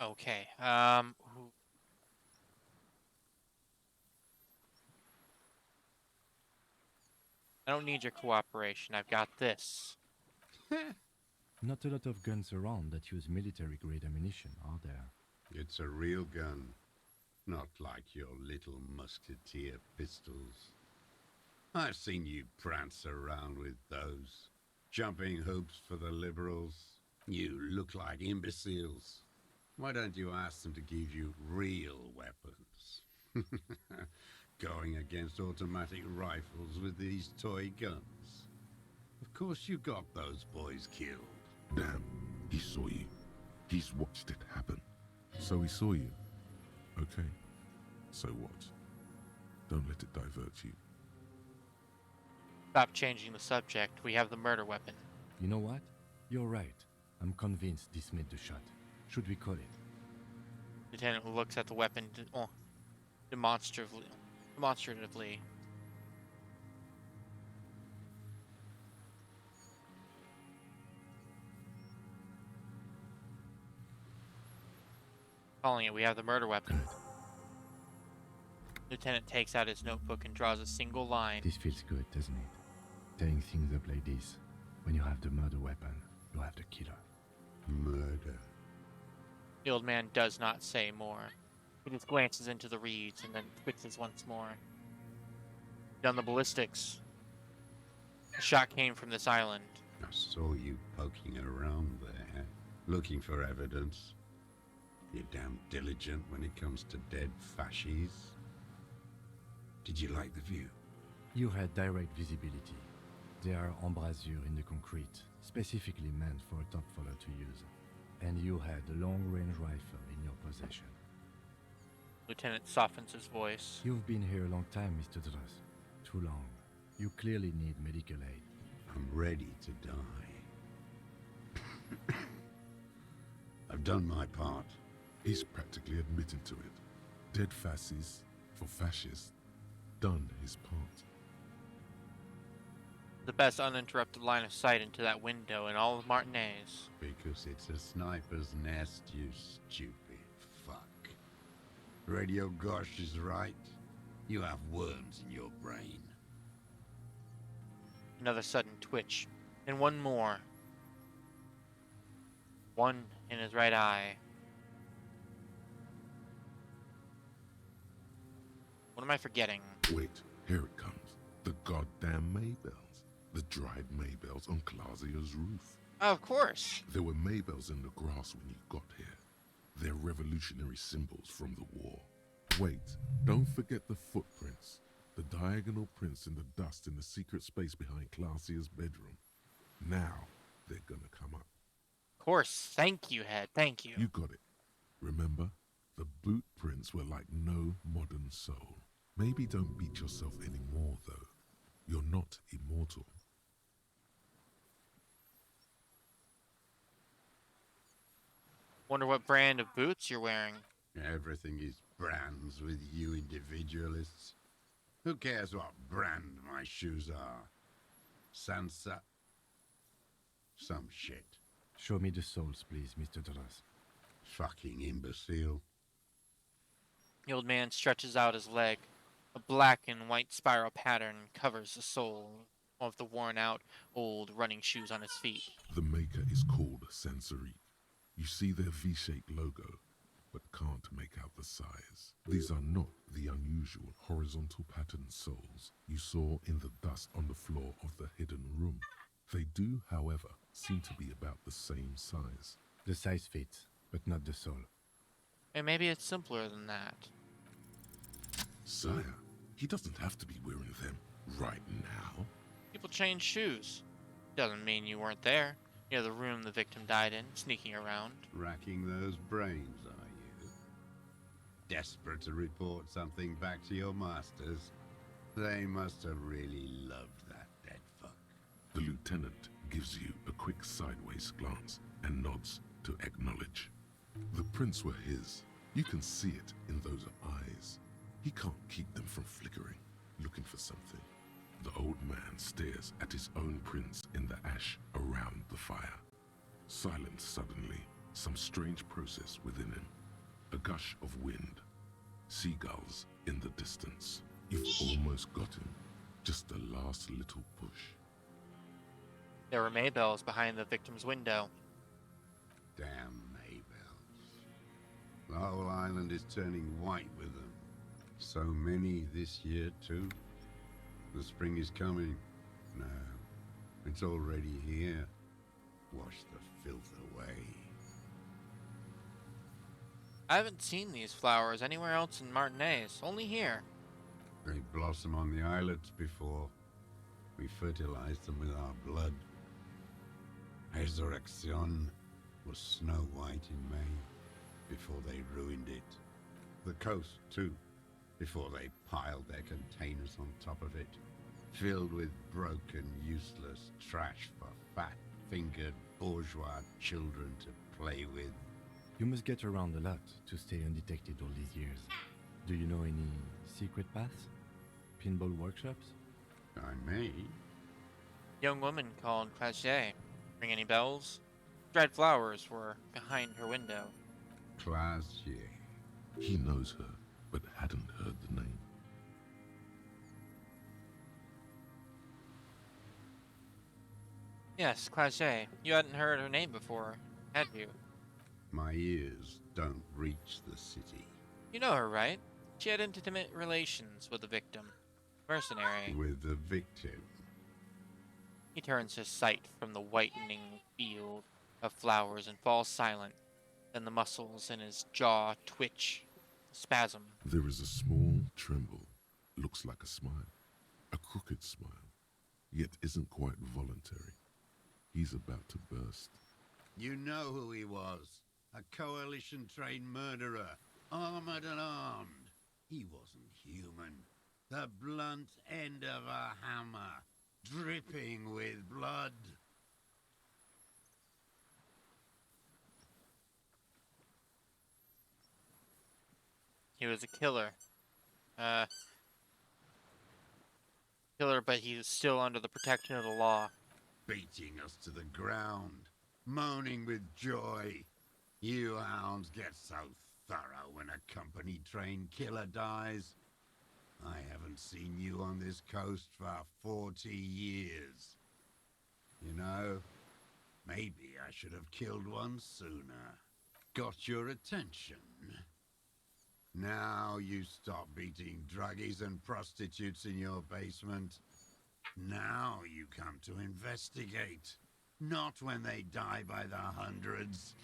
Okay, I don't need your cooperation. I've got this. Not a lot of guns around that use military-grade ammunition, are there? It's a real gun, not like your little musketeer pistols. I've seen you prance around with those, jumping hoops for the liberals. You look like imbeciles. Why don't you ask them to give you real weapons? Going against automatic rifles with these toy guns. Of course you got those boys killed. Damn, he saw you. He's watched it happen. So he saw you. Okay, so what? Don't let it divert you. Stop changing the subject. We have the murder weapon. You know what? You're right. I'm convinced this made the shot. Should we call it? Lieutenant looks at the weapon demonstratively. Calling it, we have the murder weapon. Lieutenant takes out his notebook and draws a single line. This feels good, doesn't it? Tearing things up like this. When you have the murder weapon, you have the killer. Murder. The old man does not say more. He just glances into the reeds and then twitches once more. Done the ballistics. The shot came from this island. I saw you poking around there, looking for evidence. You're damn diligent when it comes to dead fascies. Did you like the view? You had direct visibility. There are embrasures in the concrete, specifically meant for a top follower to use. And you had a long-range rifle in your possession. Lieutenant softens his voice. You've been here a long time, Mr. Druss. Too long. You clearly need medical aid. I'm ready to die. I've done my part. He's practically admitting to it. Dead fascists for fascists. Done his part. The best uninterrupted line of sight into that window in all of Martinez. Because it's a sniper's nest, you stupid fuck. Radio Gosh is right. You have worms in your brain. Another sudden twitch. And one more. One in his right eye. What am I forgetting? Wait, here it comes. The goddamn Maybells. The dried Maybells on Clausia's roof. Of course. There were Maybells in the grass when you got here. They're revolutionary symbols from the war. Wait, don't forget the footprints. The diagonal prints in the dust in the secret space behind Clausia's bedroom. Now, they're gonna come up. Of course. Thank you, Head. Thank you. You got it. Remember? The boot prints were like no modern soul. Maybe don't beat yourself anymore, though. You're not immortal. Wonder what brand of boots you're wearing. Everything is brands with you individualists. Who cares what brand my shoes are? Sansa? Some shit. Show me the soles, please, Mr. Druss. Fucking imbecile. The old man stretches out his leg. A black and white spiral pattern covers the sole of the worn-out, old running shoes on his feet. The maker is called Sensory. You see their V-shaped logo, but can't make out the size. These are not the unusual horizontal patterned soles you saw in the dust on the floor of the hidden room. They do, however, seem to be about the same size. The size fits, but not the sole. And maybe it's simpler than that. Sire, he doesn't have to be wearing them right now. People change shoes. Doesn't mean you weren't there. Near the room the victim died in, sneaking around. Racking those brains, are you? Desperate to report something back to your masters? They must have really loved that dead fuck. The lieutenant gives you a quick sideways glance and nods to acknowledge. The prints were his. You can see it in those eyes. He can't keep them from flickering, looking for something. The old man stares at his own prints in the ash around the fire. Silent suddenly, some strange process within him. A gush of wind. Seagulls in the distance. You've almost got him. Just the last little push. There were Maybells behind the victim's window. Damn Maybells. The whole island is turning white with them. So many this year, too. The spring is coming. No, it's already here. Wash the filth away. I haven't seen these flowers anywhere else in Martinez, only here. They blossom on the islets before. We fertilize them with our blood. Resurrection was snow white in May, before they ruined it. The coast, too, before they piled their containers on top of it, filled with broken, useless trash for fat-fingered bourgeois children to play with. You must get around a lot to stay undetected all these years. Do you know any secret paths? Pinball workshops? I may. Young woman called Clagier. Ring any bells? Dried flowers were behind her window. Clagier. He knows her, but hadn't heard the name. Yes, Claget. You hadn't heard her name before, had you? My ears don't reach the city. You know her, right? She had intimate relations with the victim. Mercenary. With the victim. He turns his sight from the whitening field of flowers and falls silent. Then the muscles in his jaw twitch, spasm. There is a small tremble. Looks like a smile. A crooked smile. Yet isn't quite voluntary. He's about to burst. You know who he was. A coalition-trained murderer. Armored and armed. He wasn't human. The blunt end of a hammer. Dripping with blood. He was a killer. Killer, but he's still under the protection of the law. Beating us to the ground. Moaning with joy. You hounds get so thorough when a company-trained killer dies. I haven't seen you on this coast for 40 years. You know, maybe I should have killed one sooner. Got your attention. Now you stop beating druggies and prostitutes in your basement. Now you come to investigate. Not when they die by the hundreds.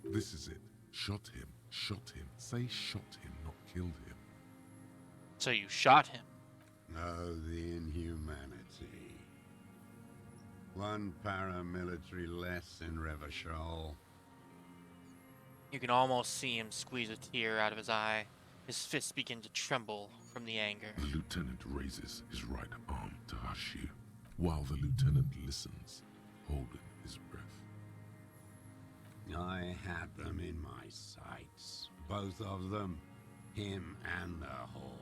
This is it. Shot him. Shot him. Say shot him, not killed him. So you shot him? Oh, the inhumanity. One paramilitary less in Revachol. You can almost see him squeeze a tear out of his eye. His fists begin to tremble from the anger. The lieutenant raises his right arm to hush you, while the lieutenant listens, holding his breath. I had them in my sights. Both of them. Him and the whore.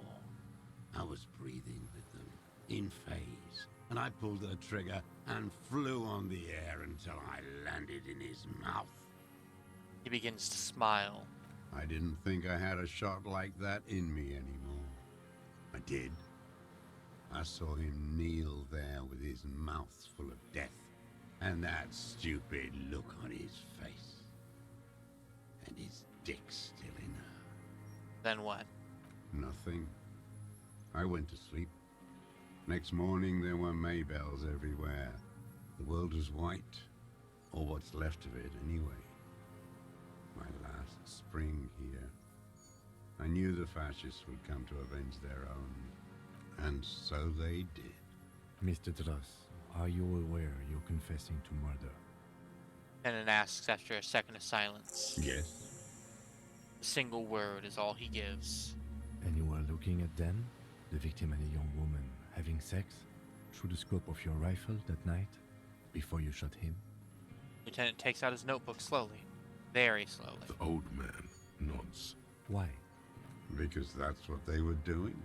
I was breathing with them, in phase, and I pulled the trigger and flew on the air until I landed in his mouth. He begins to smile. I didn't think I had a shot like that in me anymore. I did. I saw him kneel there with his mouth full of death, and that stupid look on his face. And his dick still in her. Then what? Nothing. I went to sleep. Next morning there were Maybells everywhere. The world was white, or what's left of it anyway. My last spring here. I knew the fascists would come to avenge their own, and so they did. Mr. Dross, are you aware you're confessing to murder? Tennant asks after a second of silence. Yes. A single word is all he gives. And you were looking at them, the victim and a young woman, having sex, through the scope of your rifle that night, before you shot him? Lieutenant takes out his notebook slowly. Very slowly. The old man nods. Why? Because that's what they were doing.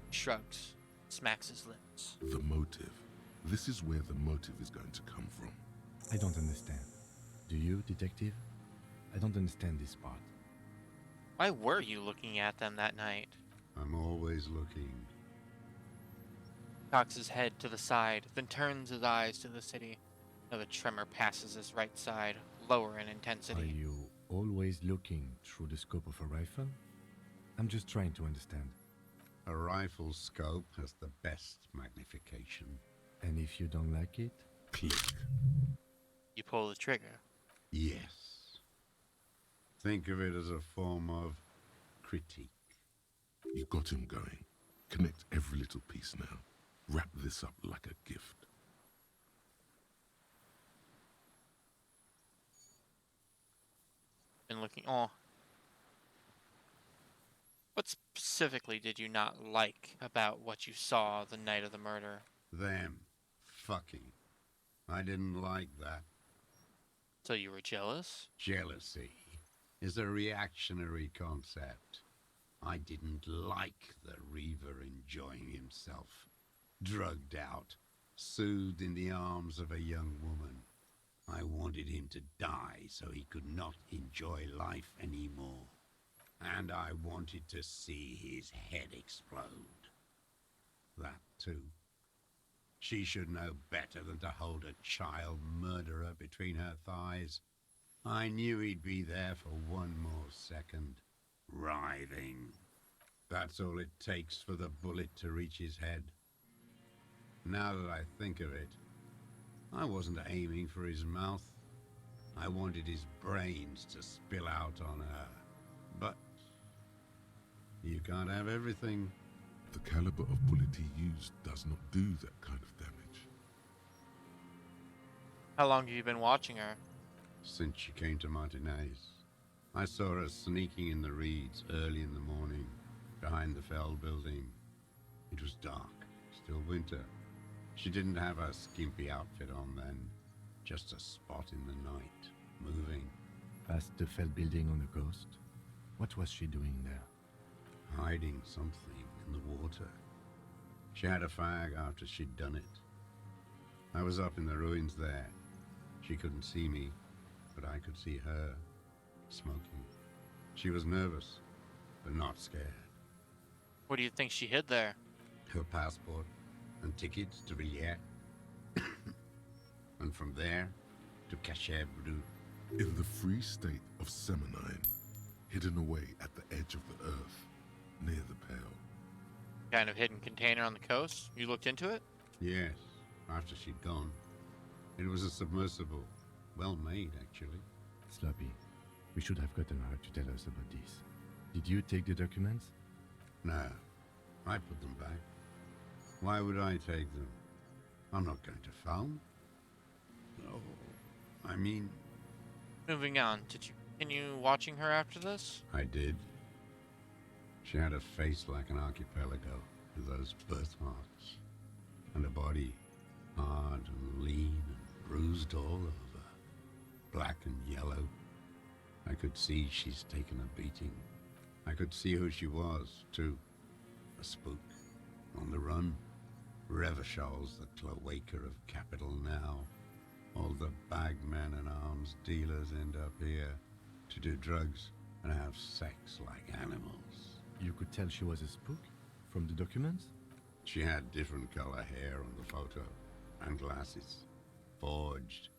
He shrugs, smacks his lips. The motive. This is where the motive is going to come from. I don't understand. Do you, detective? I don't understand this part. Why were you looking at them that night? I'm always looking. Cocks his head to the side, then turns his eyes to the city. Another tremor passes his right side, lower in intensity. Are you always looking through the scope of a rifle? I'm just trying to understand. A rifle scope has the best magnification. And if you don't like it? Click. You pull the trigger. Yes. Think of it as a form of critique. You got him going. Connect every little piece now. Wrap this up like a gift. Been looking. Oh. What specifically did you not like about what you saw the night of the murder? Them. Fucking. I didn't like that. So you were jealous? Jealousy is a reactionary concept. I didn't like the Reaver enjoying himself. Drugged out, soothed in the arms of a young woman. I wanted him to die so he could not enjoy life anymore. And I wanted to see his head explode. That too. She should know better than to hold a child murderer between her thighs. I knew he'd be there for one more second, writhing. That's all it takes for the bullet to reach his head. Now that I think of it, I wasn't aiming for his mouth. I wanted his brains to spill out on her. But you can't have everything. The caliber of bullet he used does not do that kind of damage. How long have you been watching her? Since she came to Martinez. I saw her sneaking in the reeds early in the morning, behind the Fell building. It was dark, still winter. She didn't have her skimpy outfit on then, just a spot in the night, moving. Past the Fell building on the coast? What was she doing there? Hiding something in the water. She had a fag after she'd done it. I was up in the ruins there. She couldn't see me, but I could see her, smoking. She was nervous, but not scared. What do you think she hid there? Her passport and tickets to Villiers. And from there to Cachet Bru. In the free state of Seminine, hidden away at the edge of the earth, near the Pale. Kind of hidden container on the coast? You looked into it? Yes, after she'd gone. It was a submersible. Well made, actually. Sloppy, we should have gotten her to tell us about this. Did you take the documents? No, I put them back. Why would I take them? I'm not going to phone. No, I mean... Moving on, did you continue watching her after this? I did. She had a face like an archipelago, with those birthmarks. And a body, hard and lean and bruised all over. Black and yellow. I could see she's taken a beating. I could see who she was, too. A spook. On the run. Revachol's the cloaca of capital now. All the bagmen and arms dealers end up here to do drugs and have sex like animals. You could tell she was a spook from the documents? She had different color hair on the photo and glasses. Forged.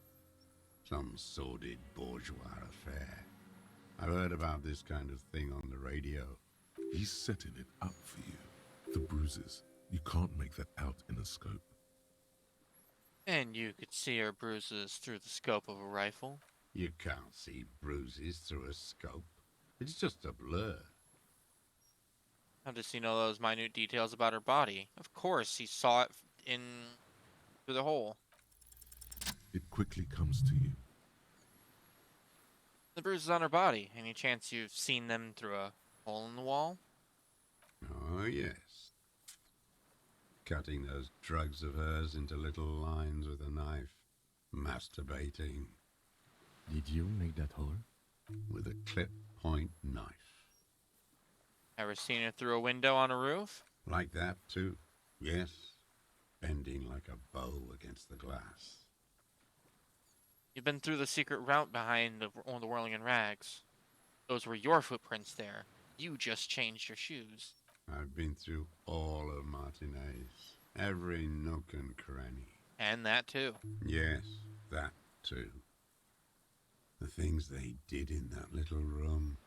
Some sordid bourgeois affair. I've heard about this kind of thing on the radio. He's setting it up for you. The bruises. You can't make that out in a scope. And you could see her bruises through the scope of a rifle? You can't see bruises through a scope. It's just a blur. How does he know those minute details about her body? Of course, he saw it in through the hole. It quickly comes to you. The bruises on her body. Any chance you've seen them through a hole in the wall? Oh, yes. Cutting those drugs of hers into little lines with a knife. Masturbating. Did you make that hole? With a clip point knife. Ever seen her through a window on a roof? Like that, too. Yes. Bending like a bow against the glass. You've been through the secret route behind the whirling in rags. Those were your footprints there. You just changed your shoes. I've been through all of Martinez. Every nook and cranny. And that too. Yes, that too. The things they did in that little room.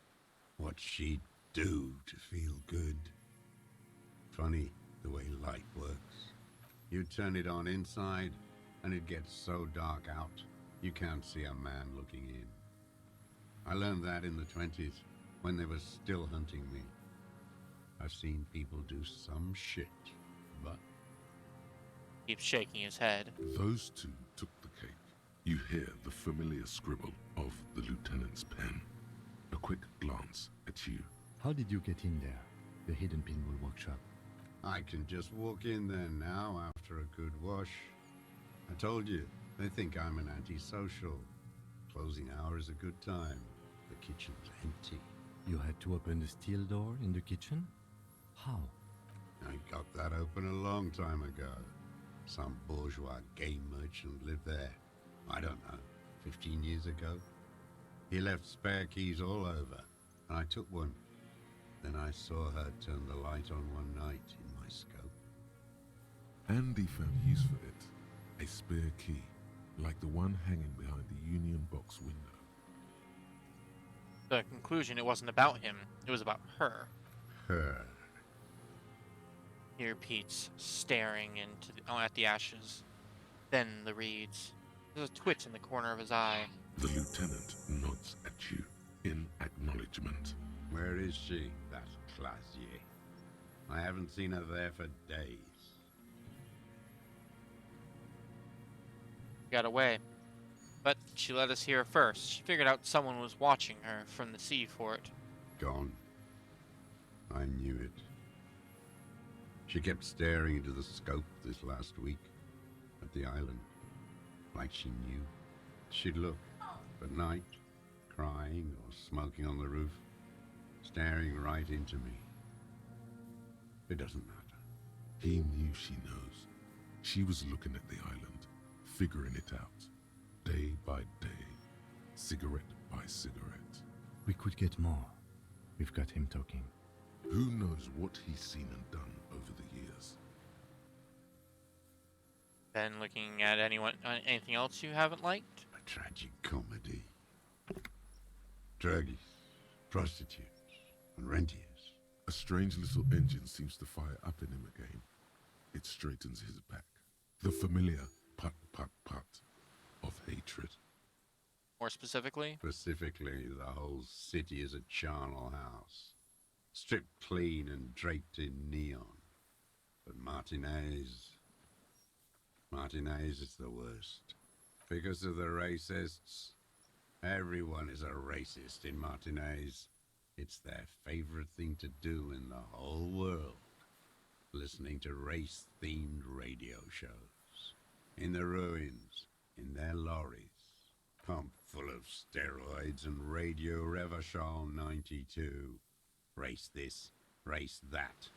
What she'd do to feel good. Funny the way light works. You turn it on inside, and it gets so dark out, you can't see a man looking in. I learned that in the 20s, when they were still hunting me. I've seen people do some shit, but... Keeps shaking his head. Those two took the cake. You hear the familiar scribble of the lieutenant's pen. A quick glance at you. How did you get in there? The hidden pinball workshop. I can just walk in there now after a good wash. I told you, they think I'm an antisocial. Closing hour is a good time. The kitchen's empty. You had to open the steel door in the kitchen? How? I got that open a long time ago. Some bourgeois game merchant lived there. I don't know. 15 years ago. He left spare keys all over, and I took one. Then I saw her turn the light on one night in my scope. Andy found use for it. A spare key, like the one hanging behind the Union Box window. The conclusion, it wasn't about him, it was about her. Her. Here Pete's staring at the ashes. Then the reeds. There's a twitch in the corner of his eye. The lieutenant nods at you in acknowledgement. Where is she, that Classier? I haven't seen her there for days. Got away. But she let us hear first. She figured out someone was watching her from the sea fort. Gone. I knew it. She kept staring into the scope this last week at the island, like she knew. She'd look at night, crying or smoking on the roof, staring right into me. It doesn't matter. He knew she knows. She was looking at the island, figuring it out, day by day, cigarette by cigarette. We could get more. We've got him talking. Who knows what he's seen and done over the years? Then looking at anything else you haven't liked? A tragic comedy. Druggies, prostitutes, and rentiers. A strange little engine seems to fire up in him again. It straightens his back. The familiar put, put, put of hatred. More specifically? Specifically, the whole city is a charnel house. Stripped clean and draped in neon. But Martinez is the worst. Because of the racists. Everyone is a racist in Martinez. It's their favorite thing to do in the whole world. Listening to race-themed radio shows. In the ruins, in their lorries. Pumped full of steroids and Radio Revachol 92. Race this, race that.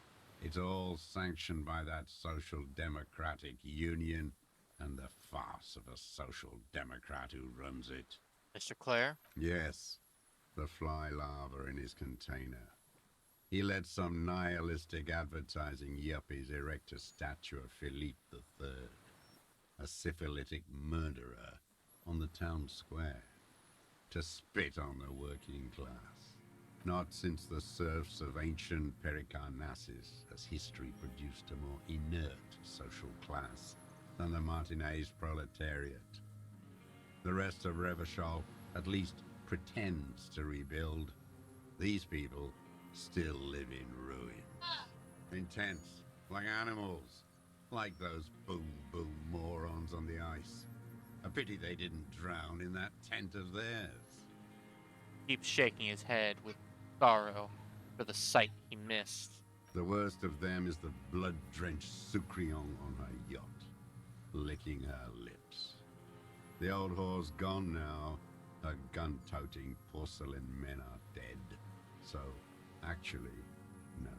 It's all sanctioned by that Social Democratic Union and the farce of a Social Democrat who runs it. Mr. Clare? Yes, the fly larva in his container. He let some nihilistic advertising yuppies erect a statue of Philippe III, a syphilitic murderer, on the town square, to spit on the working class. Not since the serfs of ancient Pericarnassus has history produced a more inert social class than the Martinez proletariat. The rest of Revachol at least pretends to rebuild. These people still live in ruins. In tents, like animals, like those boom-boom morons on the ice. A pity they didn't drown in that tent of theirs. Keeps shaking his head with sorrow for the sight he missed. The worst of them is the blood-drenched Sucrion on her yacht, licking her lips. The old whore's gone now. Her gun-toting porcelain men are dead. So, actually, no.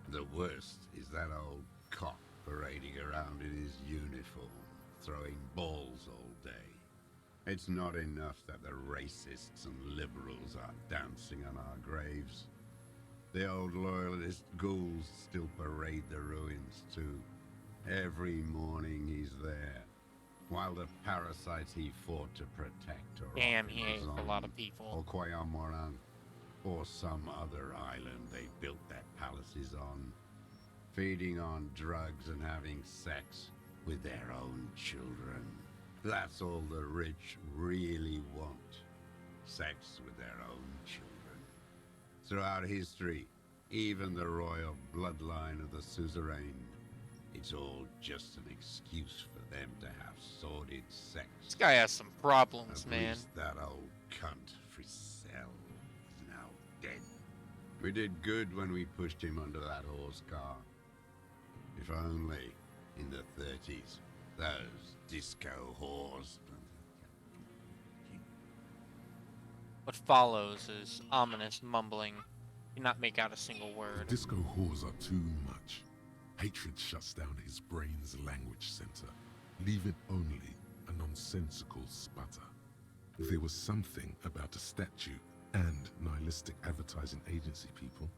The worst is that old cop parading around in his uniform, throwing balls all day. It's not enough that the racists and liberals are dancing on our graves. The old loyalist ghouls still parade the ruins too. Every morning he's there, while the parasites he fought to protect are Damn, he hates a lot of people. Or Koyamoran, or some other island they built their palaces on, feeding on drugs and having sex with their own children. That's all the rich really want. Sex with their own children. Throughout history, even the royal bloodline of the suzerain, it's all just an excuse for them to have sordid sex. This guy has some problems, At man. least that old cunt Frisell is now dead. We did good when we pushed him under that horse car. If only, in the 30s, those disco whores. What follows is ominous mumbling. You cannot make out a single word. The disco whores are too much. Hatred shuts down his brain's language center, leaving only a nonsensical sputter. There was something about a statue and nihilistic advertising agency people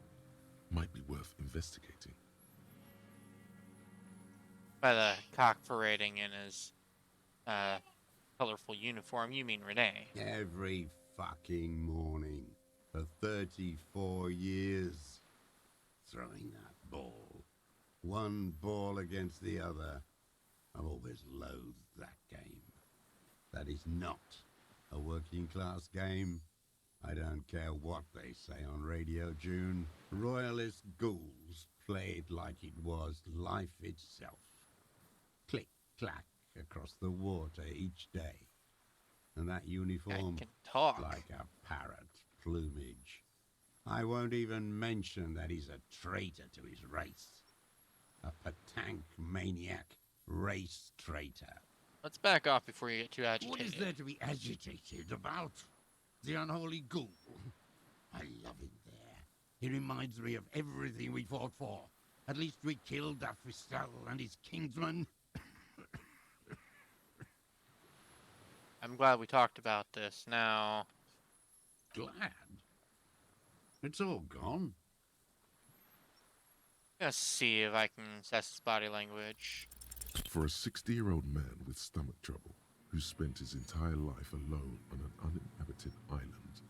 might be worth investigating. By the cock parading in his colorful uniform, you mean Renee. Every fucking morning for 34 years. Throwing that ball. One ball against the other. I've always loathed that game. That is not a working class game. I don't care what they say on Radio June. Royalist ghouls played like it was life itself. Click, clack across the water each day. And that uniform, like a parrot plumage. I won't even mention that he's a traitor to his race. A Patank maniac race traitor. Let's back off before you get too agitated. What is there to be agitated about? The unholy ghoul? I love him there. He reminds me of everything we fought for. At least we killed Afristel and his kingsman. I'm glad we talked about this. Now... Glad? It's all gone. I'm gonna see if I can assess his body language. For a 60-year-old man with stomach trouble, who spent his entire life alone on an uninhabited island,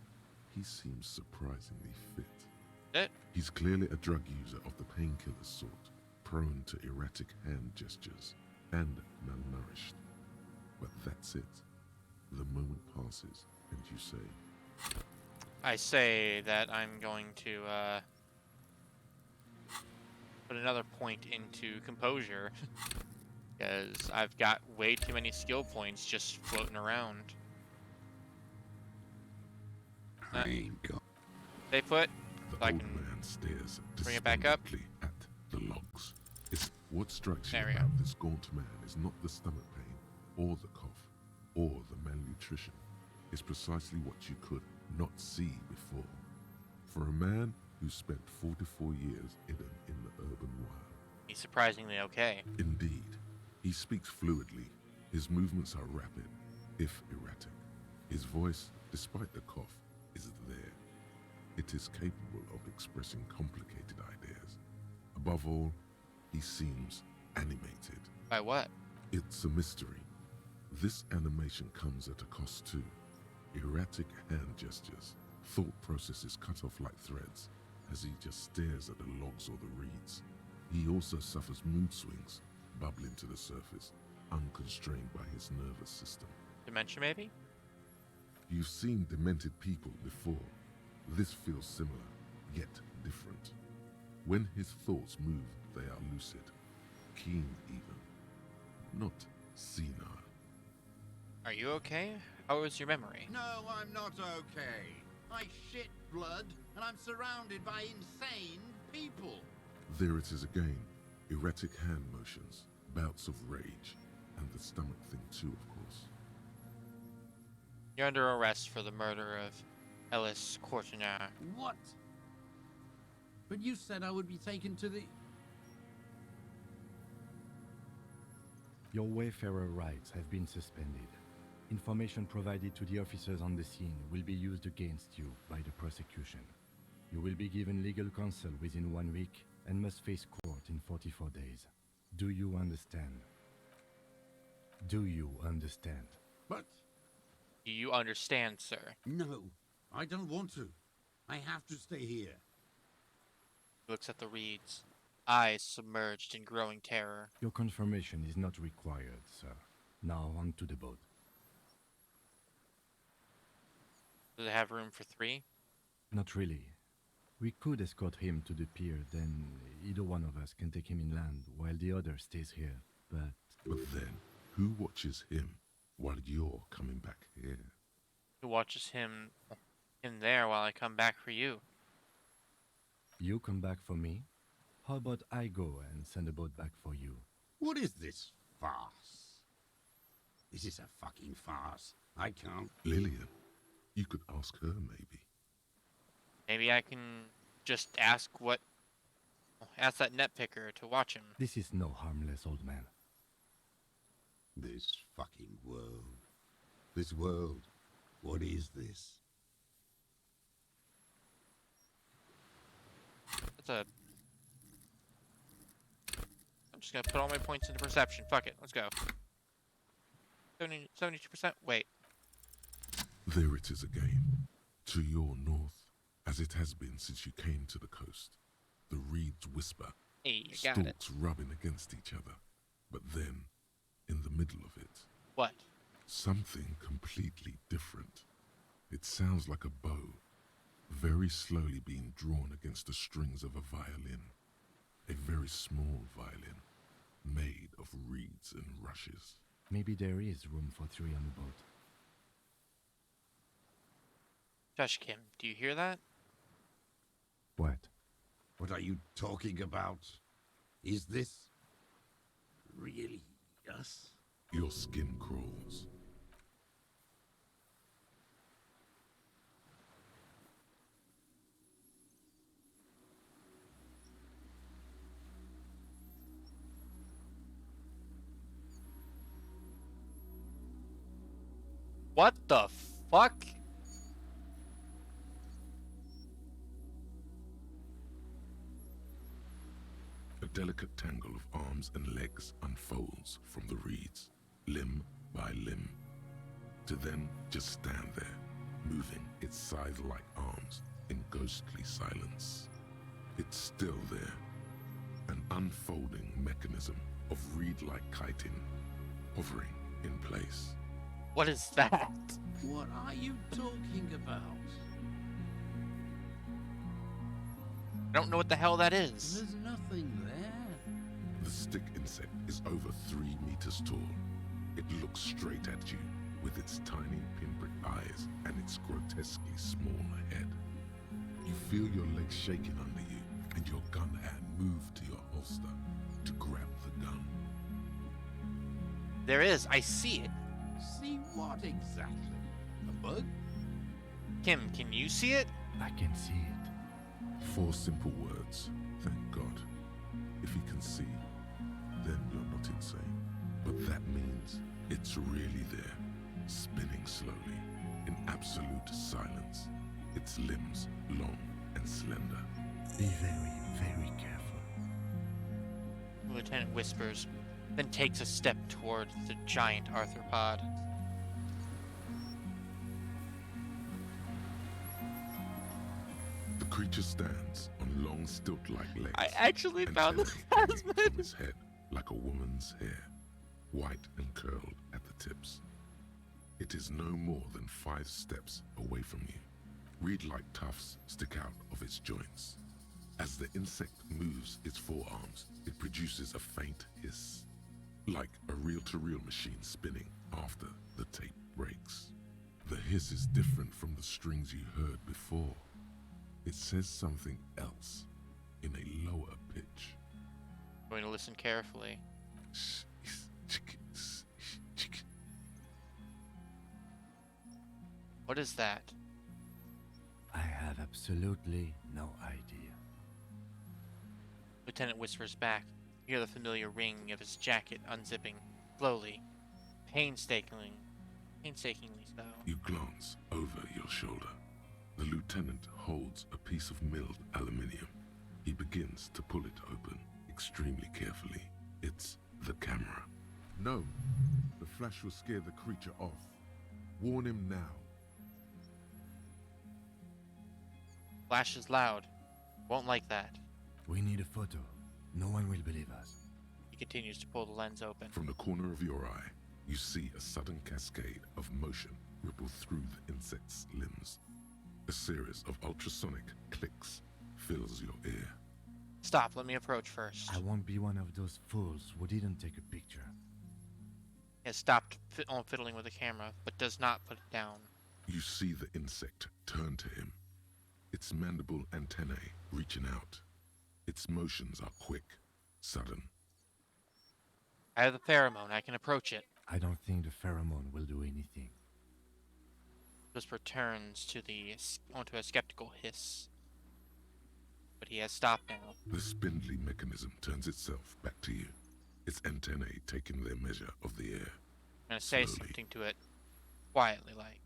he seems surprisingly fit. He's clearly a drug user of the painkiller sort, prone to erratic hand gestures, and malnourished. But that's it. The moment passes, and you say... I say that I'm going to put another point into composure. Because I've got way too many skill points just floating around. They put... The old man stares bring it back up. At the logs. What strikes you There we about go. this gaunt man is not the stomach pain, or the cough, or the malnutrition. It's precisely what you could not see before. For a man who spent 44 years hidden in the urban wild. He's surprisingly okay. Indeed. He speaks fluidly. His movements are rapid, if erratic. His voice, despite the cough, is there. It is capable of expressing complicated ideas. Above all, he seems animated. By what? It's a mystery. This animation comes at a cost too. Erratic hand gestures, thought processes cut off like threads, as he just stares at the logs or the reeds. He also suffers mood swings, bubbling to the surface, unconstrained by his nervous system. Dementia, maybe? You've seen demented people before. This feels similar, yet different. When his thoughts move, they are lucid, keen even, not senile. Are you okay? How is your memory? No, I'm not okay. I shit blood, and I'm surrounded by insane people. There it is again, erratic hand motions, bouts of rage, and the stomach thing too, of course. You're under arrest for the murder of Ellis Courtenay. What? But you said I would be taken to the... Your Wayfarer rights have been suspended. Information provided to the officers on the scene will be used against you by the prosecution. You will be given legal counsel within 1 week and must face court in 44 days. Do you understand? Do you understand? But... Do you understand, sir? No, I don't want to. I have to stay here. He looks at the reeds, eyes submerged in growing terror. Your confirmation is not required, sir. Now on to the boat. Does it have room for 3? Not really. We could escort him to the pier, then either one of us can take him inland while the other stays here, but... But then, who watches him while you're coming back here? Who watches him in there while I come back for you? You come back for me? How about I go and send a boat back for you? What is this farce? This is a fucking farce. I can't... Lillian, you could ask her maybe. Maybe I can just ask that net picker to watch him. This is no harmless old man. This fucking world. This world. What is this? That's a... I'm just gonna put all my points into perception. Fuck it. Let's go. 72%? Wait. There it is again, to your north, as it has been since you came to the coast. The reeds whisper, Hey, you got it. stalks rubbing against each other. But then, in the middle of it, What? something completely different. It sounds like a bow, very slowly being drawn against the strings of a violin. A very small violin, made of reeds and rushes. Maybe there is room for 3 on the boat. Josh Kim, do you hear that? What? What are you talking about? Is this really us? Your skin crawls. What the fuck? A delicate tangle of arms and legs unfolds from the reeds, limb by limb, to then just stand there, moving its scythe-like arms in ghostly silence. It's still there, an unfolding mechanism of reed-like chitin, hovering in place. What is that? What are you talking about? I don't know what the hell that is. There's nothing there. The stick insect is over 3 meters tall. It looks straight at you with its tiny pinprick eyes and its grotesquely small head. You feel your legs shaking under you and your gun hand move to your holster to grab the gun. There is. I see it. See what exactly? A bug? Kim, can you see it? I can see it. 4 simple words, thank God. If you can see, then you're not insane. But that means it's really there, spinning slowly, in absolute silence. Its limbs long and slender. Be very, very careful. The lieutenant whispers, then takes a step toward the giant arthropod. The creature stands on long stilt-like legs. I actually and found the tendrils hanging from his head like a woman's hair, white and curled at the tips. It is no more than 5 steps away from you. Reed-like tufts stick out of its joints. As the insect moves its forearms, it produces a faint hiss, like a reel-to-reel machine spinning after the tape breaks. The hiss is different from the strings you heard before. It says something else in a lower pitch. I'm going to listen carefully. What is that? I have absolutely no idea. Lieutenant whispers back. You hear the familiar ring of his jacket unzipping, slowly, painstakingly so. You glance over your shoulder. The lieutenant holds a piece of milled aluminium. He begins to pull it open, extremely carefully. It's the camera. No, the flash will scare the creature off. Warn him now. Flash is loud. Won't like that. We need a photo. No one will believe us. He continues to pull the lens open. From the corner of your eye, you see a sudden cascade of motion ripple through the insect's limbs. A series of ultrasonic clicks fills your ear. Stop, let me approach first. I won't be one of those fools who didn't take a picture. He has stopped fiddling with the camera, but does not put it down. You see the insect turn to him, its mandible antennae reaching out. Its motions are quick, sudden. I have the pheromone. I can approach it. I don't think the pheromone will do anything. Whisper turns to onto a skeptical hiss. But he has stopped now. The spindly mechanism turns itself back to you, its antennae taking their measure of the air. I'm gonna say Slowly. something to it, quietly, like,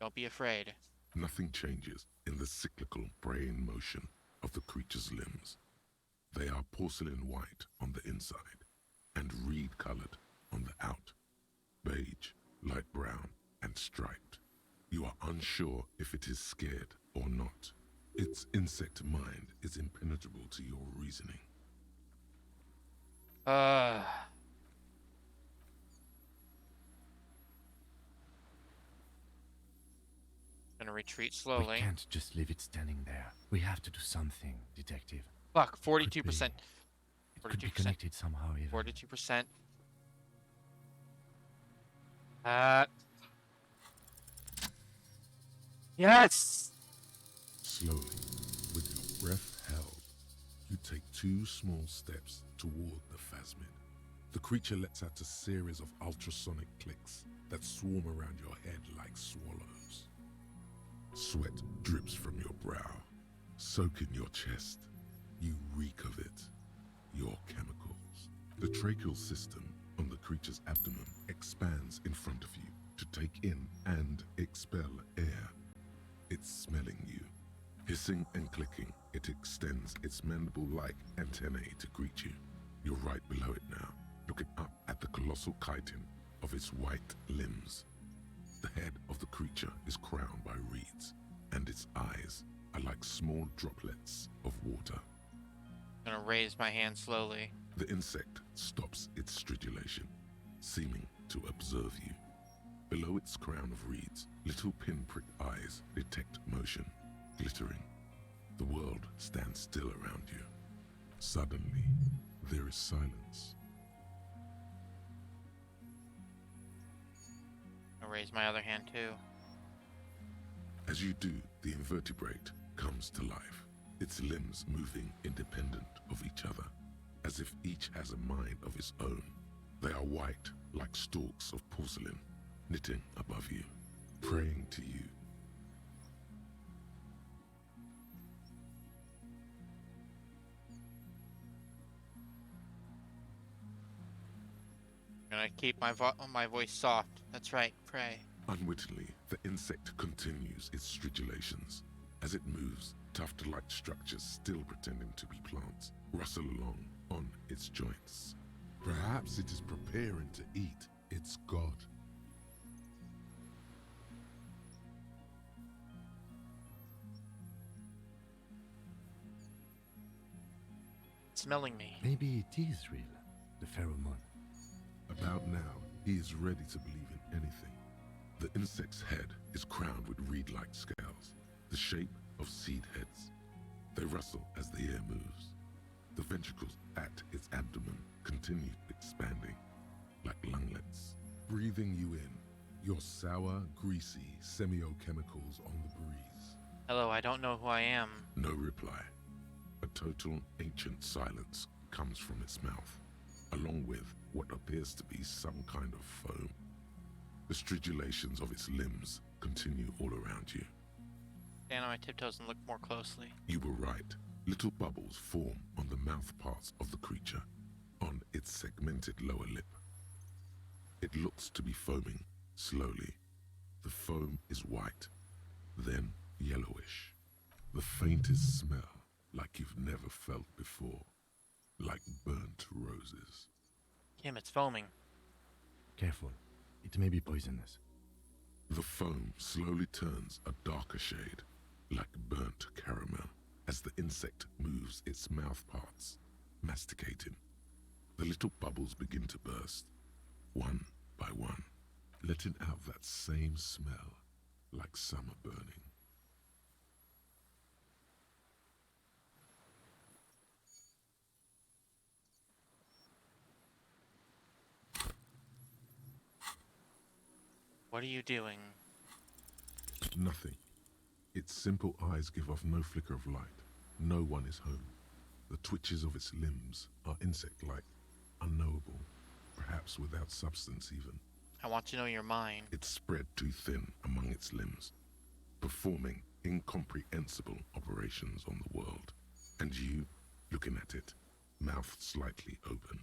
Don't be afraid. Nothing changes in the cyclical braying motion of the creature's limbs. They are porcelain white on the inside and reed-colored on the out. Beige, light brown, and striped. You are unsure if it is scared or not. Its insect mind is impenetrable to your reasoning. Gonna retreat slowly. We can't just leave it standing there. We have to do something, detective. Fuck, 42%. It could be connected somehow even. 42%. Yes! Slowly, with your breath held, you take 2 small steps toward the phasmid. The creature lets out a series of ultrasonic clicks that swarm around your head like swallows. Sweat drips from your brow, soaking your chest. You reek of it. Your chemicals. The tracheal system on the creature's abdomen expands in front of you to take in and expel air. It's smelling you. Hissing and clicking, it extends its mandible-like antennae to greet you. You're right below it now, looking up at the colossal chitin of its white limbs. The head of the creature is crowned by reeds, and its eyes are like small droplets of water. I'm gonna raise my hand slowly. The insect stops its stridulation, seeming to observe you. Below its crown of reeds, little pinprick eyes detect motion, glittering. The world stands still around you. Suddenly, there is silence. I'll raise my other hand too. As you do, the invertebrate comes to life, its limbs moving independent of each other, as if each has a mind of its own. They are white, like stalks of porcelain, knitting above you, praying to you. I'm gonna keep my voice soft. That's right, pray. Unwittingly, the insect continues its stridulations. As it moves, tuft-like structures still pretending to be plants rustle along on its joints. Perhaps it is preparing to eat its god. It's smelling me. Maybe it is real, the pheromone. About now, he is ready to believe in anything. The insect's head is crowned with reed-like scales, the shape of seed heads. They rustle as the air moves. The ventricles at its abdomen continue expanding, like lunglets, breathing you in, your sour, greasy semiochemicals on the breeze. Hello, I don't know who I am. No reply. A total ancient silence comes from its mouth, along with what appears to be some kind of foam. The stridulations of its limbs continue all around you. Stand on my tiptoes and look more closely. You were right. Little bubbles form on the mouth parts of the creature, on its segmented lower lip. It looks to be foaming, slowly. The foam is white, then yellowish. The faintest smell, like you've never felt before, like burnt roses. Kim, it's foaming. Careful, it may be poisonous. The foam slowly turns a darker shade, like burnt caramel, as the insect moves its mouth parts, masticating. The little bubbles begin to burst, one by one, letting out that same smell, like summer burning. What are you doing? Nothing. Its simple eyes give off no flicker of light. No one is home. The twitches of its limbs are insect-like, unknowable, perhaps without substance even. I want to know your mind. It's spread too thin among its limbs, performing incomprehensible operations on the world. And you, looking at it, mouth slightly open.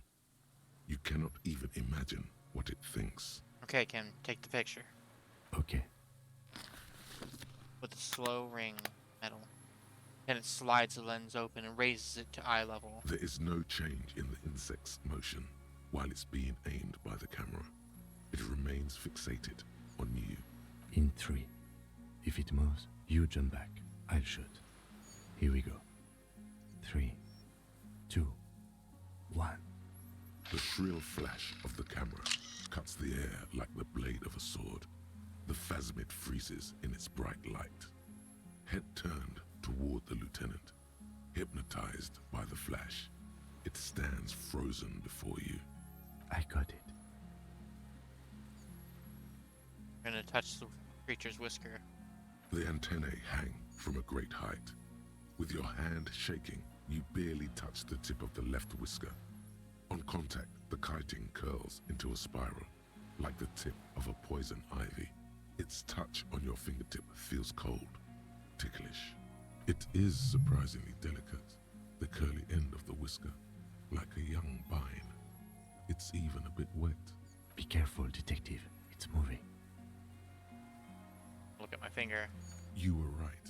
You cannot even imagine what it thinks. Okay, Kim, take the picture. Okay. with a slow ring metal. Then it slides the lens open and raises it to eye level. There is no change in the insect's motion while it's being aimed by the camera. It remains fixated on you. In 3. If it moves, you jump back. I'll shoot. Here we go. 3, 2, 1. The shrill flash of the camera cuts the air like the blade of a sword. The phasmid freezes in its bright light. Head turned toward the lieutenant, hypnotized by the flash. It stands frozen before you. I got it. I'm gonna touch the creature's whisker. The antennae hang from a great height. With your hand shaking, you barely touch the tip of the left whisker. On contact, the chitin curls into a spiral, like the tip of a poison ivy. Its touch on your fingertip feels cold, ticklish. It is surprisingly delicate, the curly end of the whisker, like a young vine. It's even a bit wet. Be careful, detective. It's moving. Look at my finger. You were right.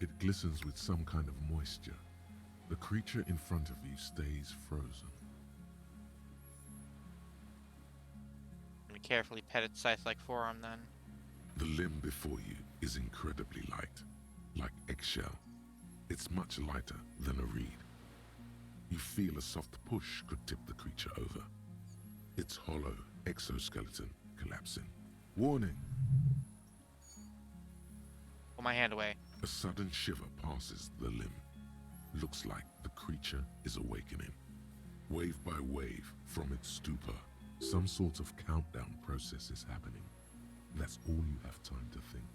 It glistens with some kind of moisture. The creature in front of you stays frozen. I'm gonna carefully pet its scythe-like forearm then. The limb before you is incredibly light, like eggshell. It's much lighter than a reed. You feel a soft push could tip the creature over. Its hollow exoskeleton collapsing. Warning! Pull my hand away. A sudden shiver passes the limb. Looks like the creature is awakening. Wave by wave from its stupor, some sort of countdown process is happening. That's all you have time to think.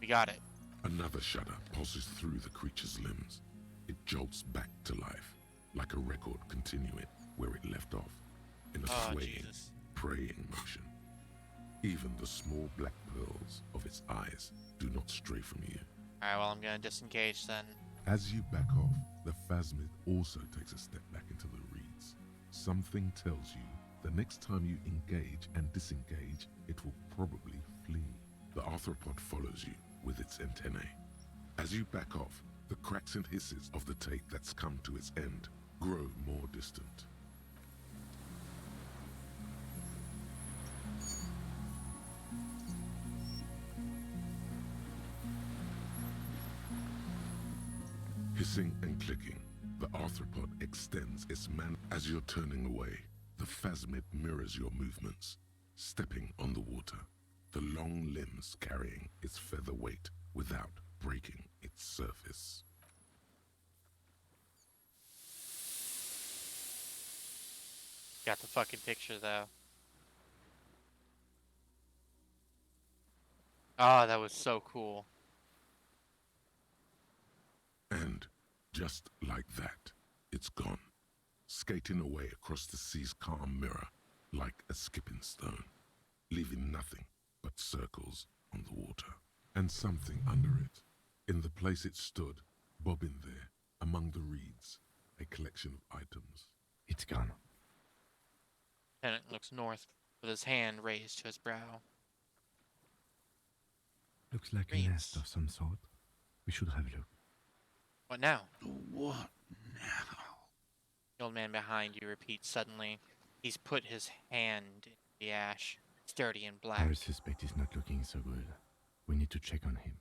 We got it. Another shudder pulses through the creature's limbs. It jolts back to life, like a record continuing where it left off, in a swaying, praying motion. Even the small black pearls of its eyes do not stray from you. Alright, well, I'm gonna disengage then. As you back off, the phasmid also takes a step back into the reeds. Something tells you the next time you engage and disengage, it will probably flee. The arthropod follows you with its antennae. As you back off, the cracks and hisses of the tape that's come to its end grow more distant. Hissing and clicking, the arthropod extends its man. As you're turning away, the phasmid mirrors your movements, stepping on the water, the long limbs carrying its feather weight without breaking its surface. Got the fucking picture though. Oh, that was so cool. And just like that, it's gone, skating away across the sea's calm mirror like a skipping stone, leaving nothing but circles on the water. And something under it, in the place it stood, bobbing there, among the reeds, a collection of items. It's gone. Lieutenant looks north with his hand raised to his brow. Looks like a nest of some sort. We should have a look. What now? What now? The old man behind you repeats suddenly. He's put his hand in the ash, sturdy and black. Our suspect is not looking so good. We need to check on him.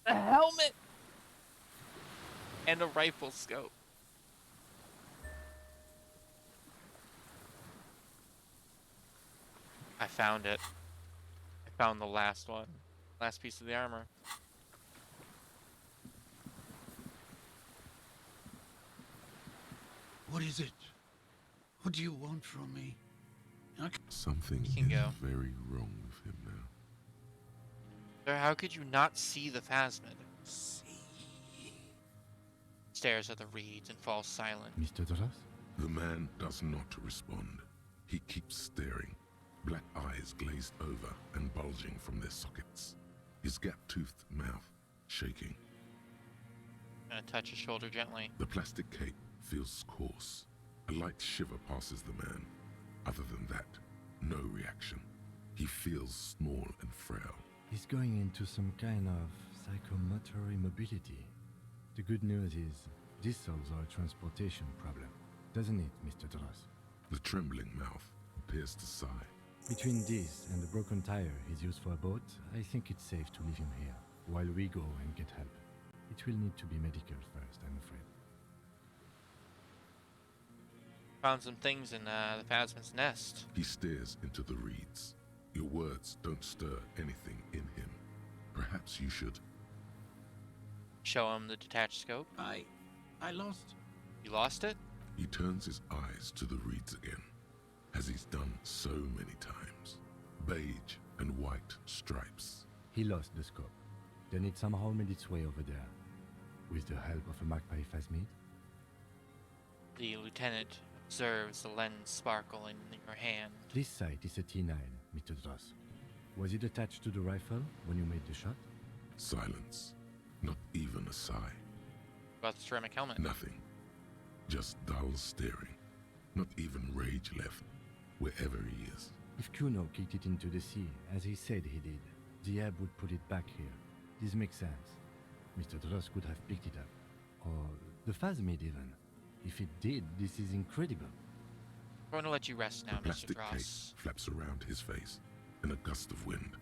A helmet! And a rifle scope. I found it. I found the last one. Last piece of the armor. What is it? What do you want from me? Something You can is go. very wrong with him now. Sir, how could you not see the phasmid? Stares at the reeds and falls silent. Mr. Doras? The man does not respond. He keeps staring, black eyes glazed over and bulging from their sockets. His gap-toothed mouth shaking. I'm gonna touch his shoulder gently. The plastic cape feels coarse. A light shiver passes the man. Other than that, No reaction. He feels small and frail. He's going into some kind of psychomotor immobility. The good news is, this solves our transportation problem, doesn't it, Mr. Dross? The trembling mouth appears to sigh. Between this and the broken tire he's used for a boat, I think it's safe to leave him here, while we go and get help. It will need to be medical first, I'm afraid. Found some things in the Phasma's nest. He stares into the reeds. Your words don't stir anything in him. Perhaps you should. Show him the detached scope. I lost. You lost it? He turns his eyes to the reeds again, as he's done so many times. Beige and white stripes. He lost the scope. Then it somehow made its way over there. With the help of a magpie phasmid? The lieutenant observes the lens sparkle in your hand. This sight is a T9, Mr. Dross. Was it attached to the rifle when you made the shot? Silence. Not even a sigh. About the ceramic helmet. Nothing. Just dull staring. Not even rage left, wherever he is. If Kuno kicked it into the sea, as he said he did, the ebb would put it back here. This makes sense. Mr. Dross could have picked it up. Or the phasmid even. If it did, this is incredible. I'm going to let you rest now, The Mr. plastic Dross. case flaps around his face in a gust of wind.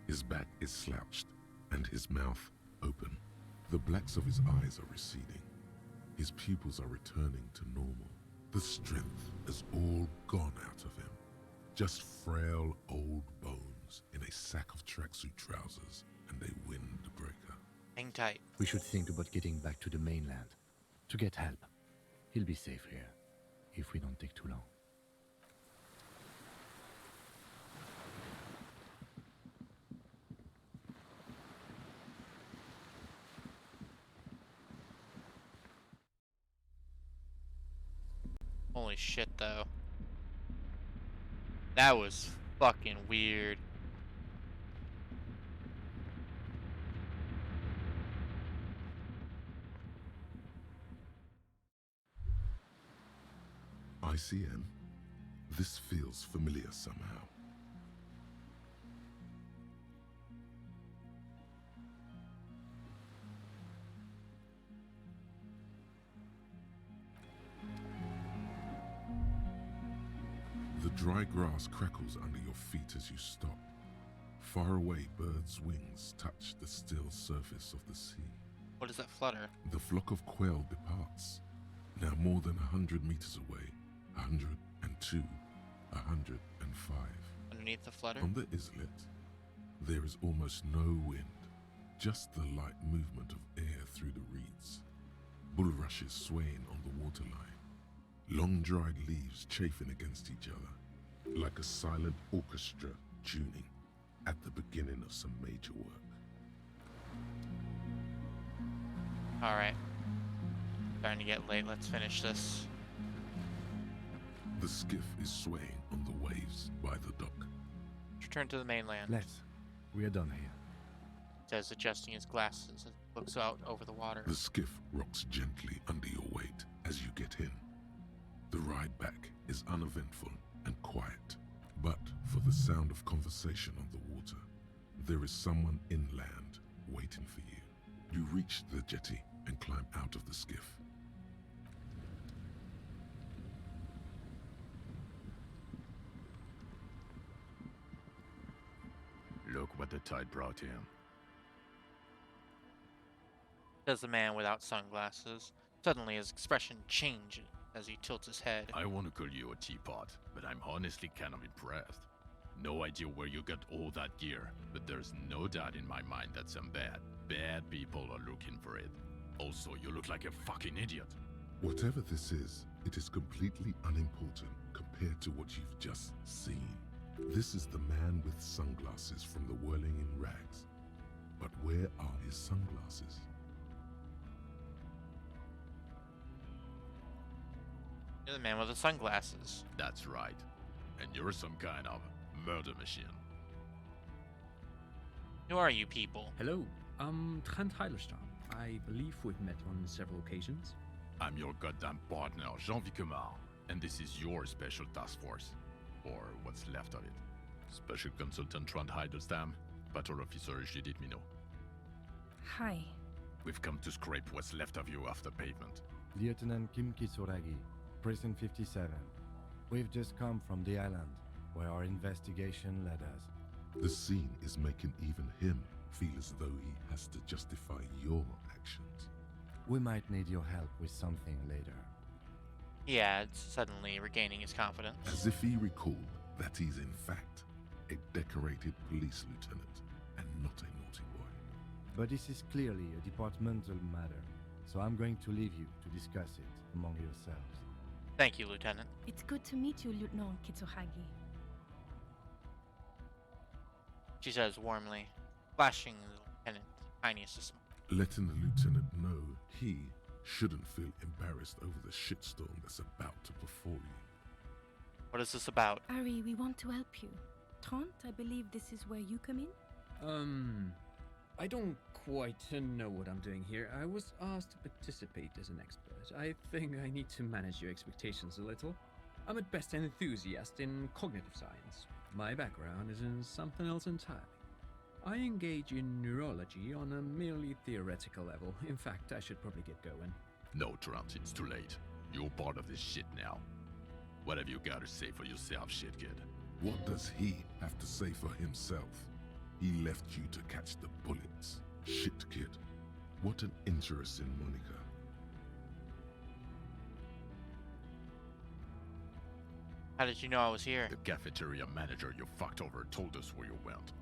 His back is slouched, and his mouth open. The blacks of his eyes are receding. His pupils are returning to normal. The strength is all gone out of him. Just frail old bones in a sack of tracksuit trousers and a windbreaker. Hang tight. We should think about getting back to the mainland. To get help. He'll be safe here, if we don't take too long. Holy shit, though. That was fucking weird. ICM? This feels familiar somehow. The dry grass crackles under your feet as you stop. Far away, birds' wings touch the still surface of the sea. What does that flutter? The flock of quail departs, now more than 100 meters away. 102, 105. Underneath the flutter? On the islet, there is almost no wind, just the light movement of air through the reeds. Bulrushes swaying on the waterline. Long dried leaves chafing against each other, like a silent orchestra tuning at the beginning of some major work. Alright. Starting to get late, let's finish this. The skiff is swaying on the waves by the dock. Return to the mainland. Let's. We are done here. Says, adjusting his glasses as he looks out over the water. The skiff rocks gently under your weight as you get in. The ride back is uneventful and quiet, but for the sound of conversation on the water, there is someone inland waiting for you. You reach the jetty and climb out of the skiff. Look what the tide brought him. Says the man without sunglasses. Suddenly his expression changes as he tilts his head. I want to call you a teapot, but I'm honestly kind of impressed. No idea where you got all that gear, but there's no doubt in my mind that some bad people are looking for it. Also, you look like a fucking idiot. Whatever this is, it is completely unimportant compared to what you've just seen. This is the man with sunglasses from the Whirling in Rags. But where are his sunglasses? You're the man with the sunglasses. That's right. And you're some kind of murder machine. Who are you people? Hello, I'm Trent Heilerstein. I believe we've met on several occasions. I'm your goddamn partner, Jean Vicomar, and this is your special task force. Or what's left of it. Special Consultant Trond Heidelstam, Patrol Officer Judith Minot. Hi. We've come to scrape what's left of you after pavement. Lieutenant Kim Kisuragi, Prison 57. We've just come from the island, where our investigation led us. The scene is making even him feel as though he has to justify your actions. We might need your help with something later. Yeah, it's suddenly regaining his confidence. As if he recalled that he's in fact a decorated police lieutenant and not a naughty boy. But this is clearly a departmental matter, so I'm going to leave you to discuss it among yourselves. Thank you, Lieutenant. It's good to meet you, Lieutenant Kitsuhagi. She says warmly, flashing the lieutenant tiniest smile. Letting the lieutenant know he shouldn't feel embarrassed over the shitstorm that's about to befall you. What is this about? Ari, we want to help you. Trant, I believe this is where you come in? I don't quite know what I'm doing here. I was asked to participate as an expert. I think I need to manage your expectations a little. I'm at best an enthusiast in cognitive science. My background is in something else entirely. I engage in neurology on a merely theoretical level. In fact, I should probably get going. No, Trant, it's too late. You're part of this shit now. What have you got to say for yourself, shit kid? What does he have to say for himself? He left you to catch the bullets. Shit kid. What an interesting moniker. How did you know I was here? The cafeteria manager you fucked over told us where you went.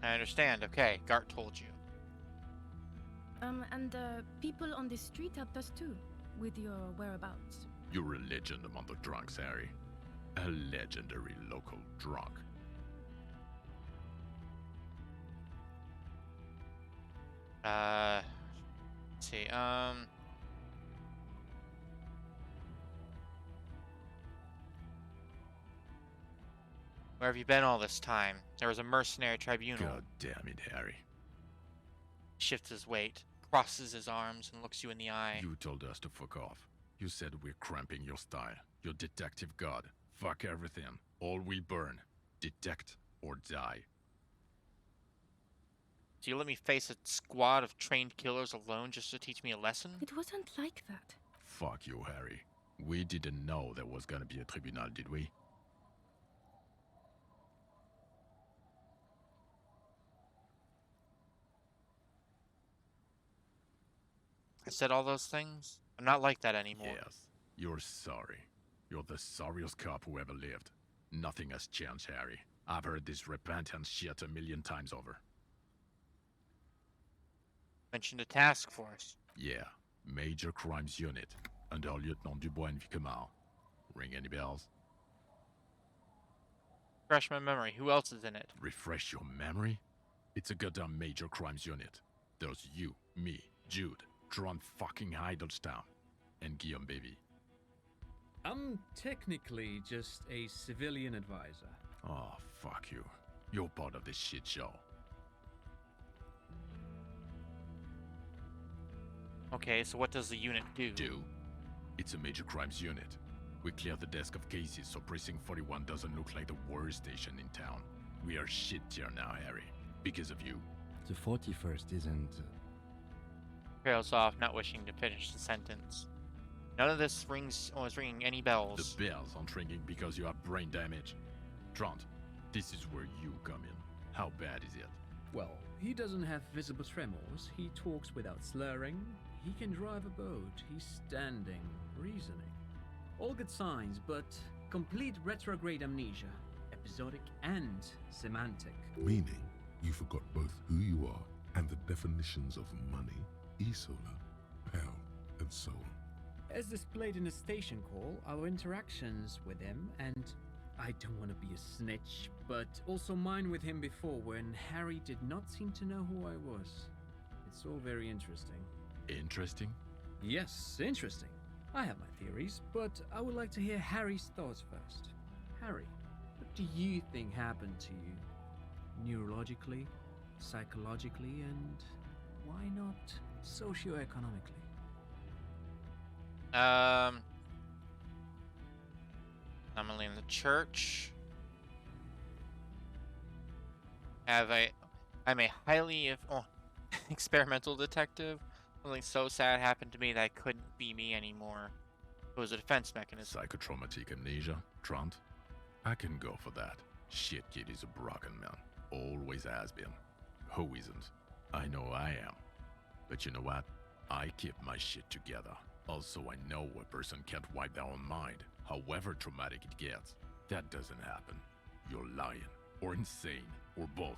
I understand. Okay, Gart told you. And people on the street helped us too, with your whereabouts. You're a legend among the drunks, Harry. A legendary local drunk. Let's see, where have you been all this time? There was a mercenary tribunal. God damn it, Harry. Shifts his weight, crosses his arms, and looks you in the eye. You told us to fuck off. You said we're cramping your style. Your detective god. Fuck everything. All we burn. Detect or die. Do you let me face a squad of trained killers alone just to teach me a lesson? It wasn't like that. Fuck you, Harry. We didn't know there was gonna be a tribunal, did we? I said all those things? I'm not like that anymore. Yes. You're sorry. You're the sorriest cop who ever lived. Nothing has changed, Harry. I've heard this repentance shit a million times over. Mentioned a task force. Yeah. Major Crimes Unit. Under Lieutenant Dubois and Vicomar. Ring any bells? Refresh my memory. Who else is in it? Refresh your memory? It's a goddamn Major Crimes Unit. There's you, me, Jude, Tron fucking Heidelstown, and Guillaume Baby. I'm technically just a civilian advisor. Oh, fuck you. You're part of this shit show. Okay, so what does the unit do? It's a Major Crimes Unit. We clear the desk of cases so Precinct 41 doesn't look like the worst station in town. We are shit tier now, Harry. Because of you. The 41st isn't... Trails off, not wishing to finish the sentence. None of this was ringing any bells. The bells aren't ringing because you have brain damage. Trant, this is where you come in. How bad is it? Well, he doesn't have visible tremors, he talks without slurring, he can drive a boat, he's standing, reasoning. All good signs, but complete retrograde amnesia, episodic and semantic. Meaning, you forgot both who you are and the definitions of money, Isola, pal, and so on. As displayed in the station call, our interactions with him, and I don't want to be a snitch, but also mine with him before when Harry did not seem to know who I was. It's all very interesting. Interesting? Yes, interesting. I have my theories, but I would like to hear Harry's thoughts first. Harry, what do you think happened to you? Neurologically, psychologically, and why not socioeconomically? Anomaly in the church. I'm a highly experimental detective. Something so sad happened to me that it couldn't be me anymore. It was a defense mechanism. Psychotraumatic amnesia, Trant? I can go for that. Shit kid is a broken man. Always has been. Who isn't? I know I am. But you know what? I keep my shit together. Also, I know a person can't wipe their own mind, however traumatic it gets. That doesn't happen. You're lying, or insane, or both.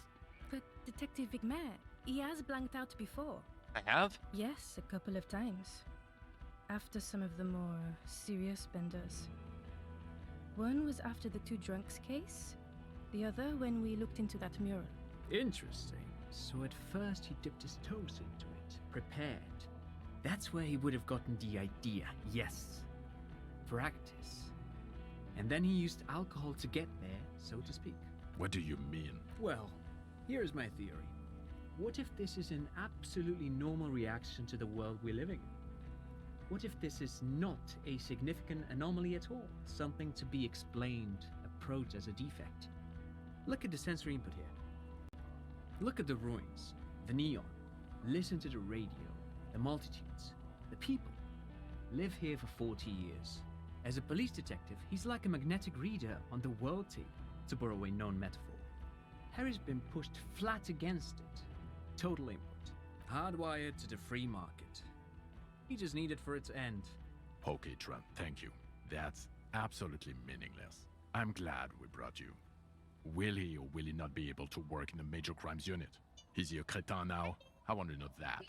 But Detective Vigmer, he has blanked out before. I have? Yes, a couple of times. After some of the more serious benders. One was after the two drunks case, the other when we looked into that mural. Interesting. So at first he dipped his toes into it, prepared. That's where he would have gotten the idea, yes. Practice. And then he used alcohol to get there, so to speak. What do you mean? Well, here's my theory. What if this is an absolutely normal reaction to the world we're living in? What if this is not a significant anomaly at all? Something to be explained, approached as a defect? Look at the sensory input here. Look at the ruins, the neon. Listen to the radio, the multitudes, the people. Live here for 40 years. As a police detective, he's like a magnetic reader on the world tape, to borrow a known metaphor. Harry's been pushed flat against it. Total input. Hardwired to the free market. He just needed for it to end. Okay, Trent, thank you. That's absolutely meaningless. I'm glad we brought you. Will he or will he not be able to work in the major crimes unit? Is he a cretin now? I want to know that.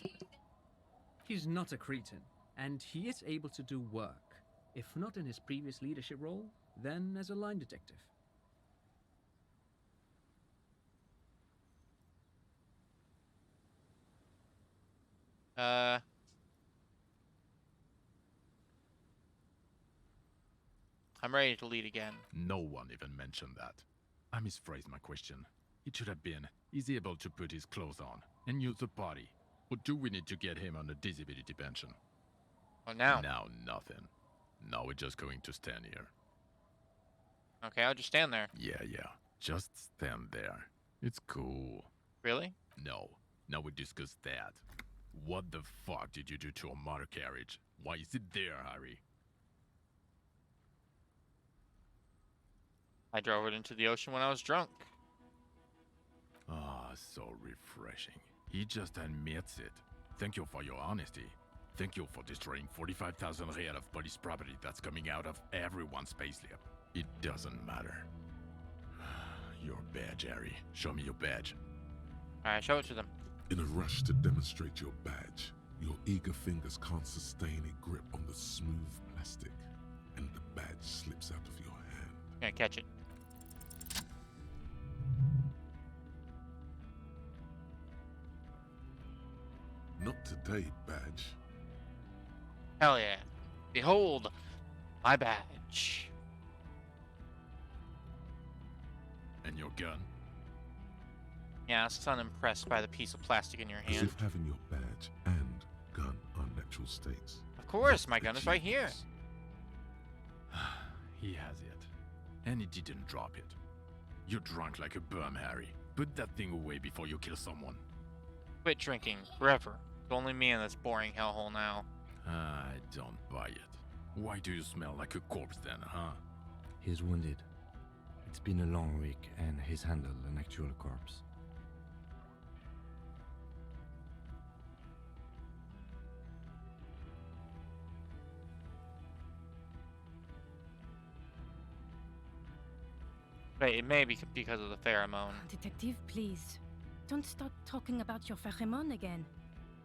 He's not a cretin, and he is able to do work. If not in his previous leadership role, then as a line detective. I'm ready to lead again. No one even mentioned that. I misphrased my question. It should have been, is he able to put his clothes on and use the body? Or do we need to get him on a disability pension? Well, now? Now, nothing. Now we're just going to stand here. Okay, I'll just stand there. Yeah. Just stand there. It's cool. Really? No. Now we discuss that. What the fuck did you do to a motor carriage? Why is it there, Harry? I drove it into the ocean when I was drunk. Ah, so refreshing. He just admits it. Thank you for your honesty. Thank you for destroying 45,000 real of police property that's coming out of everyone's payslip. It doesn't matter. Your badge, Harry. Show me your badge. Alright, show it to them. In a rush to demonstrate your badge, your eager fingers can't sustain a grip on the smooth plastic, and the badge slips out of your hand. Can't catch it. Not today, badge. Hell yeah. Behold, my badge. And your gun? Yeah, I was unimpressed by the piece of plastic in your As hand. if having your badge and gun are natural states. Of course, my gun is right here. He has it. And he didn't drop it. You're drunk like a bum, Harry. Put that thing away before you kill someone. Quit drinking, forever. It's only me in this boring hellhole now. I don't buy it. Why do you smell like a corpse then, huh? He's wounded. It's been a long week, and he's handled an actual corpse. Wait, it may be because of the pheromone. Detective, please. Don't start talking about your pheromone again.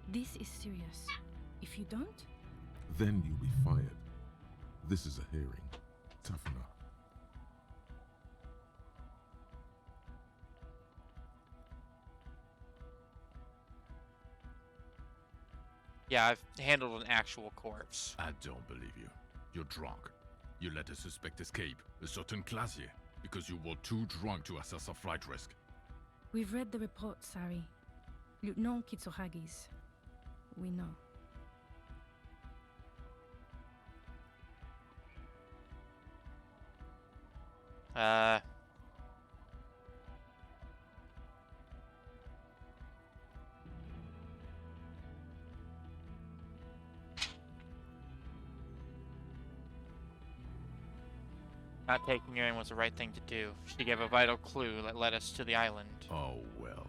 This is serious. If you don't... Then you'll be fired. This is a hearing. Toughen up. Yeah, I've handled an actual corpse. I don't believe you. You're drunk. You let a suspect escape, a certain classier, because you were too drunk to assess a flight risk. We've read the report, Sari. Lieutenant Kitsuragis. We know. Uh, Not taking her in was the right thing to do. She gave a vital clue that led us to the island. Oh, well.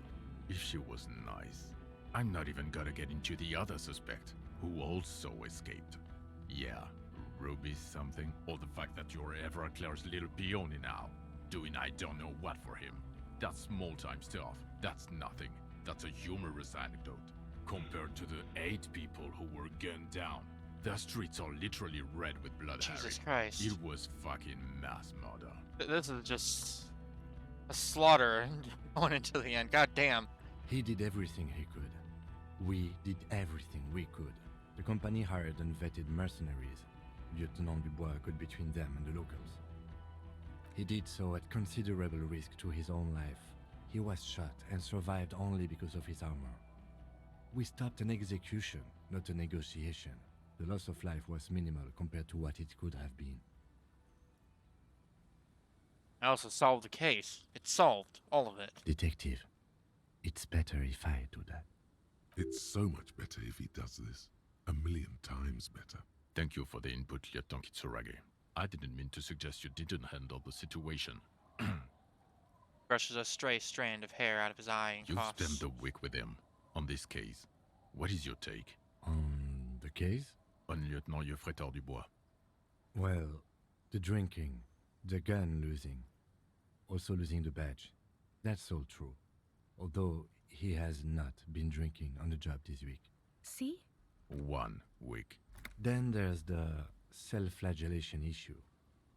If she was nice. I'm not even gonna get into the other suspect, who also escaped. Yeah, Ruby something, or the fact that you're Everclear's little peony now, doing I don't know what for him. That's small-time stuff. That's nothing. That's a humorous anecdote. Compared to the 8 people who were gunned down. The streets are literally red with blood, Jesus Harry. Christ. It was fucking mass murder. This is just a slaughter going into the end. God damn. He did everything he could. We did everything we could. The company hired and vetted mercenaries. Lieutenant Dubois got between them and the locals. He did so at considerable risk to his own life. He was shot and survived only because of his armor. We stopped an execution, not a negotiation. The loss of life was minimal compared to what it could have been. I also solved the case. It's solved. All of it. Detective, it's better if I do that. It's so much better if he does this. 1,000,000 times better. Thank you for the input, Lieutenant Kitsuragi. I didn't mean to suggest you didn't handle the situation. Brushes a stray strand of hair out of his eye and You've coughs. spent the week with him on this case. What is your take? On the case? On Lieutenant Geoffrey Dubois. Well, the drinking, the gun losing, also losing the badge. That's all true. Although he has not been drinking on the job this week. See? 1 week. Then there's the self-flagellation issue.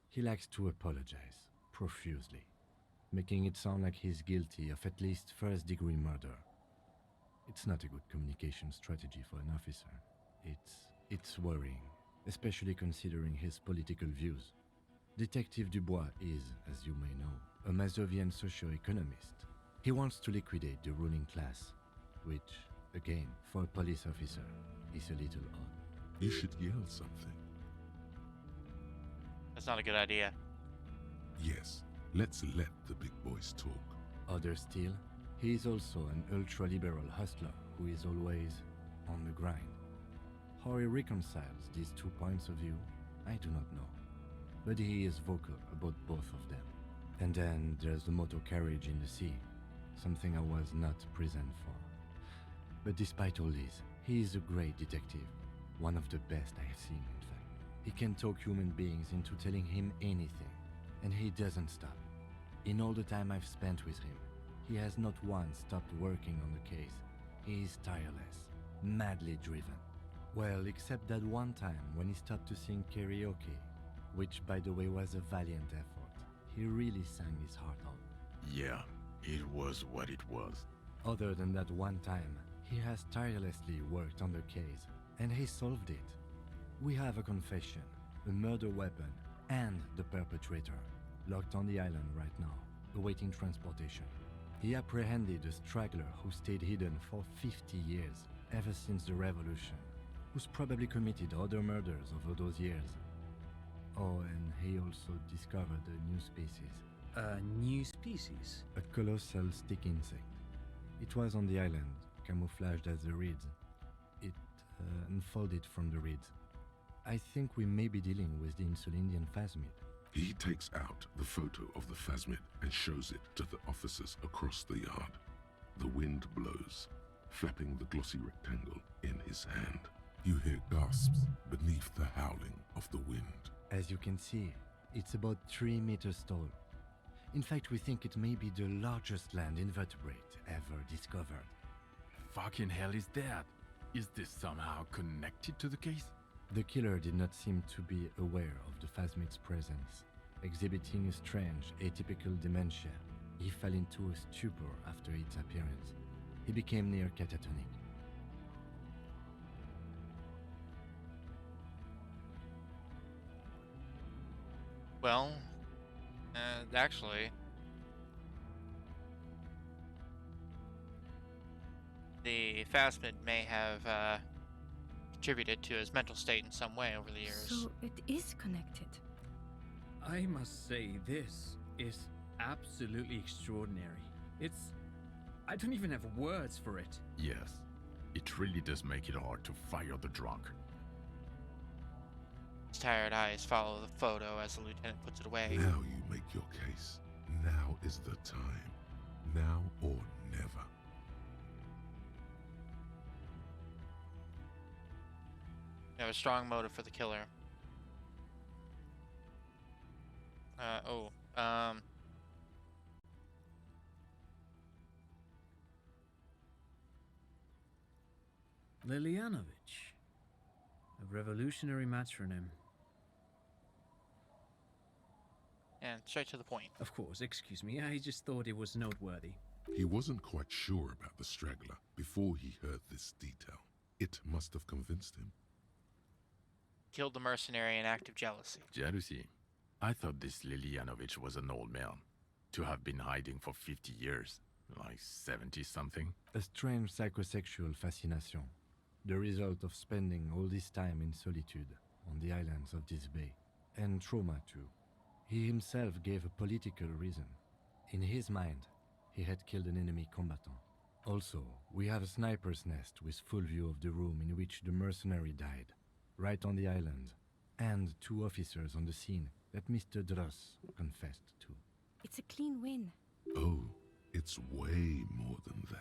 He likes to apologize, profusely, making it sound like he's guilty of at least first-degree murder. It's not a good communication strategy for an officer. It's worrying, especially considering his political views. Detective Dubois is, as you may know, a Mazovian socio-economist. He wants to liquidate the ruling class, which, again, for a police officer, is a little odd. You should yell something. That's not a good idea. Yes, let's let the big boys talk. Others still, he is also an ultra-liberal hustler who is always on the grind. How he reconciles these 2 points of view, I do not know. But he is vocal about both of them. And then there's the motor carriage in the sea, something I was not present for. But despite all this, he is a great detective, one of the best I have seen, in fact. He can talk human beings into telling him anything, and he doesn't stop. In all the time I've spent with him, he has not once stopped working on the case. He is tireless, madly driven. Well, except that one time when he stopped to sing karaoke, which by the way was a valiant effort. He really sang his heart out. Yeah, it was what it was. Other than that one time, he has tirelessly worked on the case, and he solved it. We have a confession, a murder weapon, and the perpetrator, locked on the island right now, awaiting transportation. He apprehended a straggler who stayed hidden for 50 years, ever since the revolution, who's probably committed other murders over those years. Oh, and he also discovered a new species. A new species? A colossal stick insect. It was on the island, camouflaged as the reeds. It unfolded from the reeds. I think we may be dealing with the Insulindian phasmid. He takes out the photo of the phasmid and shows it to the officers across the yard. The wind blows, flapping the glossy rectangle in his hand. You hear gasps beneath the howling of the wind. As you can see, it's about 3 meters tall. In fact, we think it may be the largest land invertebrate ever discovered. Fucking hell is that? Is this somehow connected to the case? The killer did not seem to be aware of the phasmid's presence. Exhibiting a strange, atypical dementia, he fell into a stupor after its appearance. He became near catatonic. Well, actually, the phasmid may have contributed to his mental state in some way over the years. So it is connected. I must say this. is absolutely extraordinary. I don't even have words for it. Yes, it really does make it hard to fire the drunk. His tired eyes follow the photo as the lieutenant puts it away. Now you make your case. Now is the time. Now or never. You have a strong motive for the killer. Lilianovich. A revolutionary matronym. And straight to the point. Of course, excuse me, I just thought it was noteworthy. He wasn't quite sure about the straggler before he heard this detail. It must have convinced him. Killed the mercenary in act of jealousy. Jealousy? I thought this Lilianovich was an old man. To have been hiding for 50 years. Like 70-something. A strange psychosexual fascination. The result of spending all this time in solitude on the islands of this bay. And trauma too. He himself gave a political reason. In his mind, he had killed an enemy combatant. Also, we have a sniper's nest with full view of the room in which the mercenary died, right on the island, and 2 officers on the scene that Mr. Dross confessed to. It's a clean win. Oh, it's way more than that.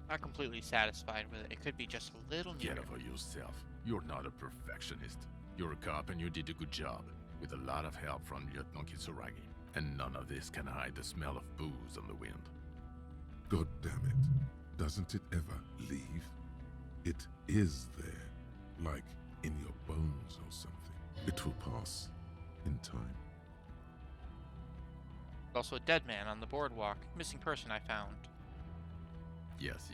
Not completely satisfied with it. It could be just a little neater. Get over yourself. You're not a perfectionist. You're a cop and you did a good job. With a lot of help from Lieutenant Kitsuragi. And none of this can hide the smell of booze on the wind. God damn it. Doesn't it ever leave? It is there. Like in your bones or something. It will pass. In time. Also a dead man on the boardwalk. Missing person I found. Yes.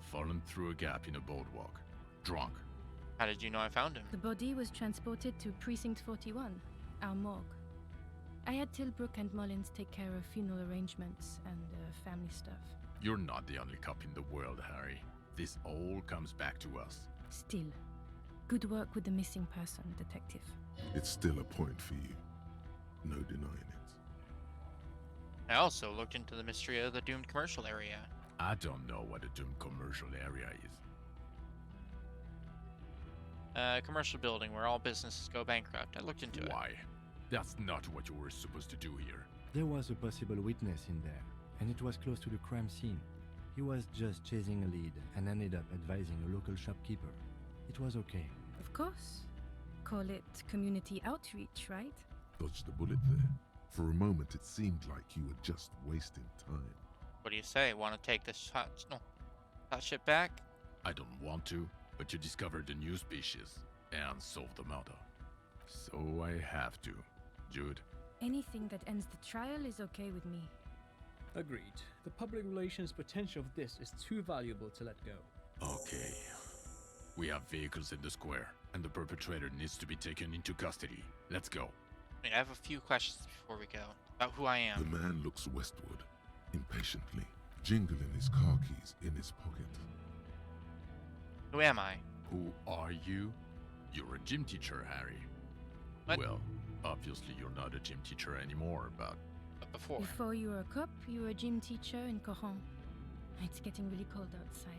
Fallen through a gap in a boardwalk. Drunk. How did you know I found him? The body was transported to Precinct 41, our morgue. I had Tilbrook and Mullins take care of funeral arrangements and family stuff. You're not the only cop in the world, Harry. This all comes back to us. Still, good work with the missing person, Detective. It's still a point for you. No denying it. I also looked into the mystery of the doomed commercial area. I don't know what a doomed commercial area is. A commercial building where all businesses go bankrupt. I looked into it. Why? That's not what you were supposed to do here. There was a possible witness in there, and it was close to the crime scene. He was just chasing a lead and ended up advising a local shopkeeper. It was okay. Of course. Call it community outreach, right? Dodged the bullet there. For a moment it seemed like you were just wasting time. What do you say? Want to take this hot ship back? I don't want to, but you discovered a new species and solved the murder. So I have to. Jude? Anything that ends the trial is okay with me. Agreed. The public relations potential of this is too valuable to let go. Okay. We have vehicles in the square, and the perpetrator needs to be taken into custody. Let's go. I have a few questions before we go. About who I am. The man looks westward, impatiently, jingling his car keys in his pocket. Who am I? Who are you? You're a gym teacher, Harry. What? Well, obviously you're not a gym teacher anymore, but before. Before you were a cop, you were a gym teacher in Coron. It's getting really cold outside.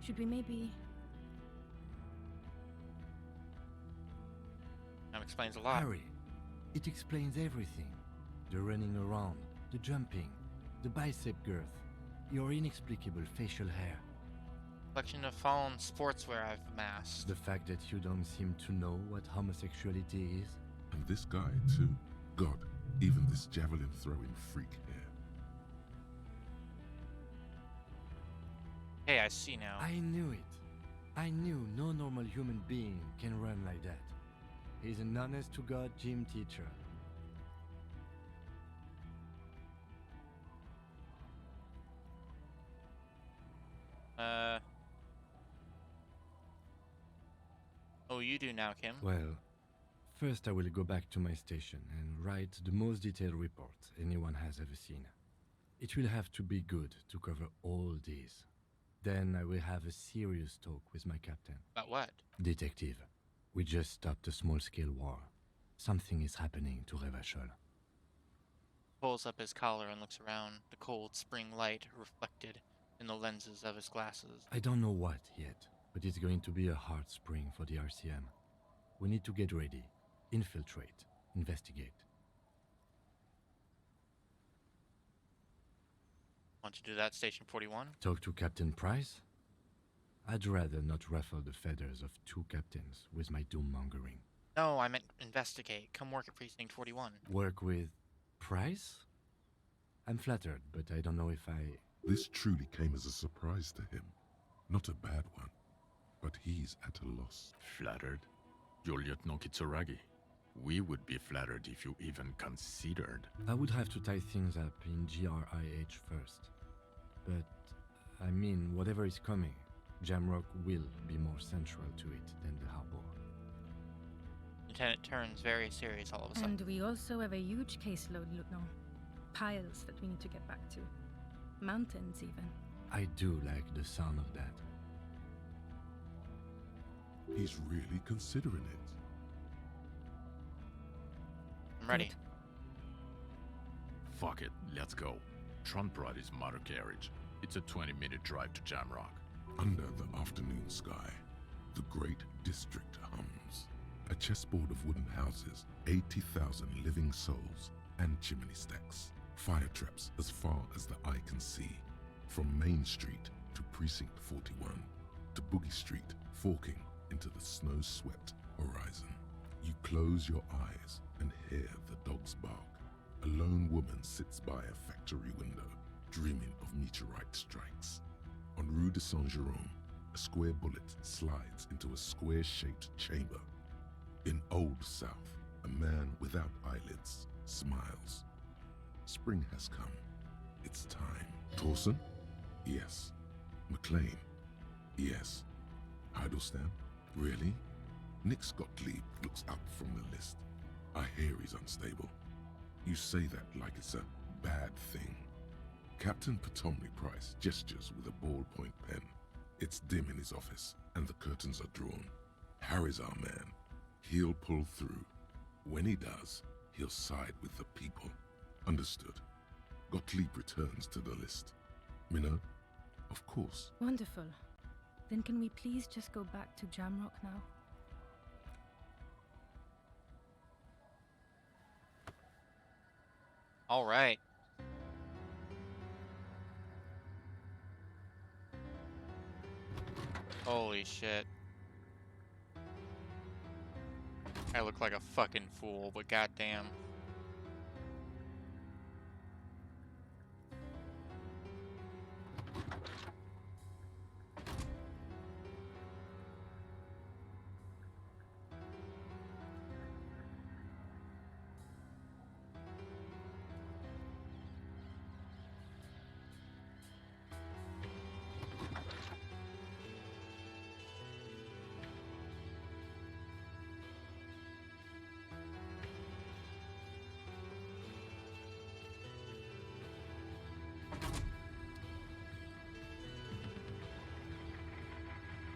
Should we maybe... That explains a lot. Harry, it explains everything. The running around, the jumping, the bicep girth, your inexplicable facial hair. Collection of fallen sportswear I've amassed. The fact that you don't seem to know what homosexuality is. And this guy, too. God, even this javelin-throwing freak here. Hey, I see now. I knew it. I knew no normal human being can run like that. He's an honest-to-God gym teacher. Oh, you do now, Kim. Well, First, I will go back to my station and write the most detailed report anyone has ever seen. It will have to be good to cover all these. Then I will have a serious talk with my captain. About what? Detective, we just stopped a small-scale war. Something is happening to Revachol. Pulls up his collar and looks around, the cold spring light reflected in the lenses of his glasses. I don't know what yet, but it's going to be a hard spring for the RCM. We need to get ready, infiltrate, investigate. Want to do that, Station 41? Talk to Captain Price? I'd rather not ruffle the feathers of two captains with my doom-mongering. No, I meant investigate. Come work at Precinct 41. Work with Price? I'm flattered, but I don't know if I... This truly came as a surprise to him. Not a bad one, but he's at a loss. Flattered? You're Lieutenant Kitsuragi. We would be flattered if you even considered. I would have to tie things up in GRIH first. But, I mean, whatever is coming, Jamrock will be more central to it than the harbor. Lieutenant turns very serious all of a sudden. And we also have a huge caseload, Lieutenant. Piles that we need to get back to. Mountains, even. I do like the sound of that. He's really considering it. I'm ready. Fuck it, let's go. Trump brought his motor carriage. It's a 20-minute drive to Jamrock. Under the afternoon sky, the great district hums. A chessboard of wooden houses, 80,000 living souls, and chimney stacks. Fire traps as far as the eye can see. From Main Street to Precinct 41, to Boogie Street, forking into the snow-swept horizon. You close your eyes and hear the dogs bark. A lone woman sits by a factory window, dreaming of meteorite strikes. On Rue de Saint-Jérôme, a square bullet slides into a square-shaped chamber. In Old South, a man without eyelids smiles. Spring has come. It's time. Torsen? Yes. McLean? Yes. Heidelstein? Really? Nick Gottlieb looks up from the list. I hear he's unstable. You say that like it's a bad thing. Captain Potomny Price gestures with a ballpoint pen. It's dim in his office, and the curtains are drawn. Harry's our man. He'll pull through. When he does, he'll side with the people. Understood. Gottlieb returns to the list. Minnow? Of course. Wonderful. Then can we please just go back to Jamrock now? All right. Holy shit. I look like a fucking fool, but goddamn.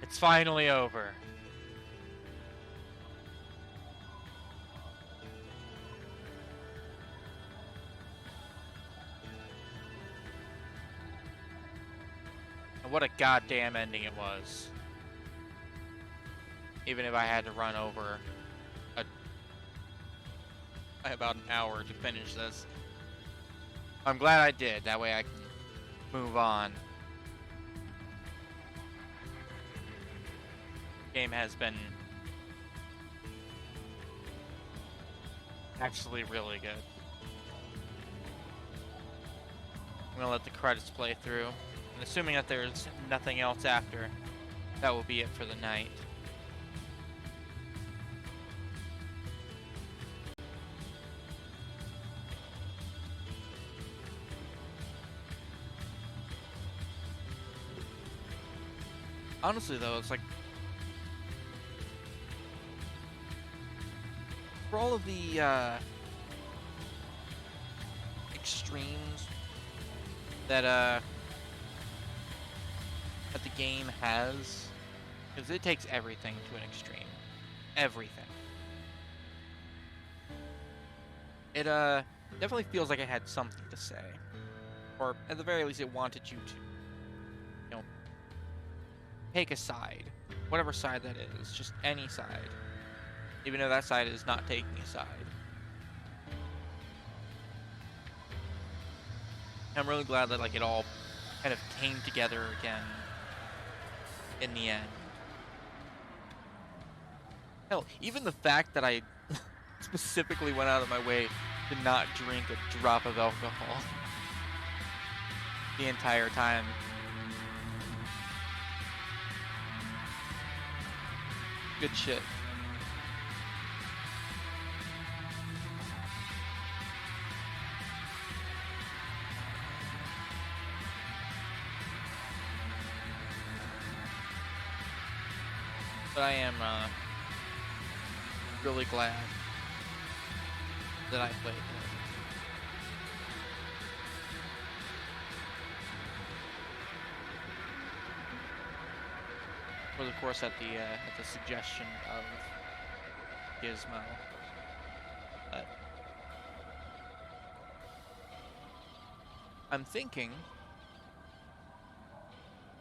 It's finally over. And what a goddamn ending it was. Even if I had to run over about an hour to finish this. I'm glad I did. That way I can move on. Game has been actually really good. I'm gonna let the credits play through, and assuming that there's nothing else after, that will be it for the night. Honestly though, it's like for all of the extremes that that the game has, because it takes everything to an extreme, everything. It definitely feels like it had something to say, or at the very least, it wanted you to, you know, take a side, whatever side that is, just any side, even though that side is not taking a side. I'm really glad that like it all kind of came together again in the end. Hell, even the fact that I specifically went out of my way to not drink a drop of alcohol the entire time. Good shit. But I am really glad that I played it. Was of course at the suggestion of Gizmo. But I'm thinking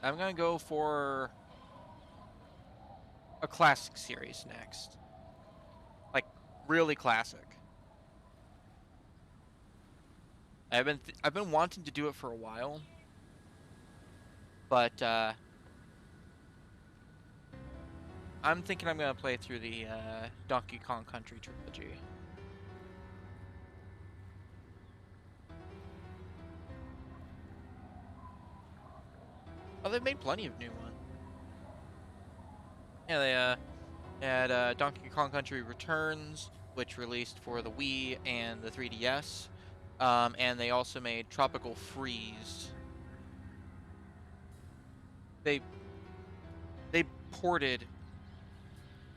I'm gonna go for a classic series next. Like really classic. I've been wanting to do it for a while, but I'm thinking I'm gonna play through the Donkey Kong Country trilogy. Oh, they've made plenty of new ones. Yeah, they had Donkey Kong Country Returns, which released for the Wii and the 3DS. And they also made Tropical Freeze. They ported,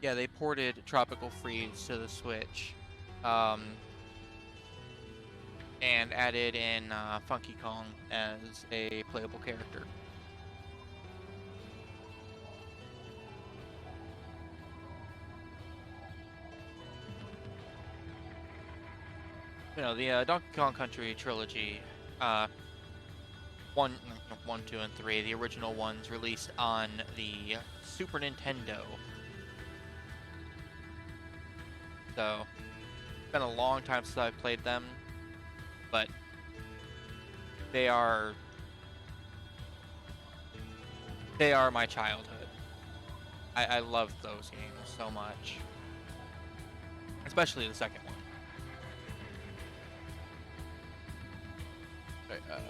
yeah, they ported Tropical Freeze to the Switch, and added in Funky Kong as a playable character. You know, the Donkey Kong Country trilogy, 1, 2, and 3, the original ones released on the Super Nintendo. So, it's been a long time since I've played them, but they are my childhood. I love those games so much, especially the second one. Right, there.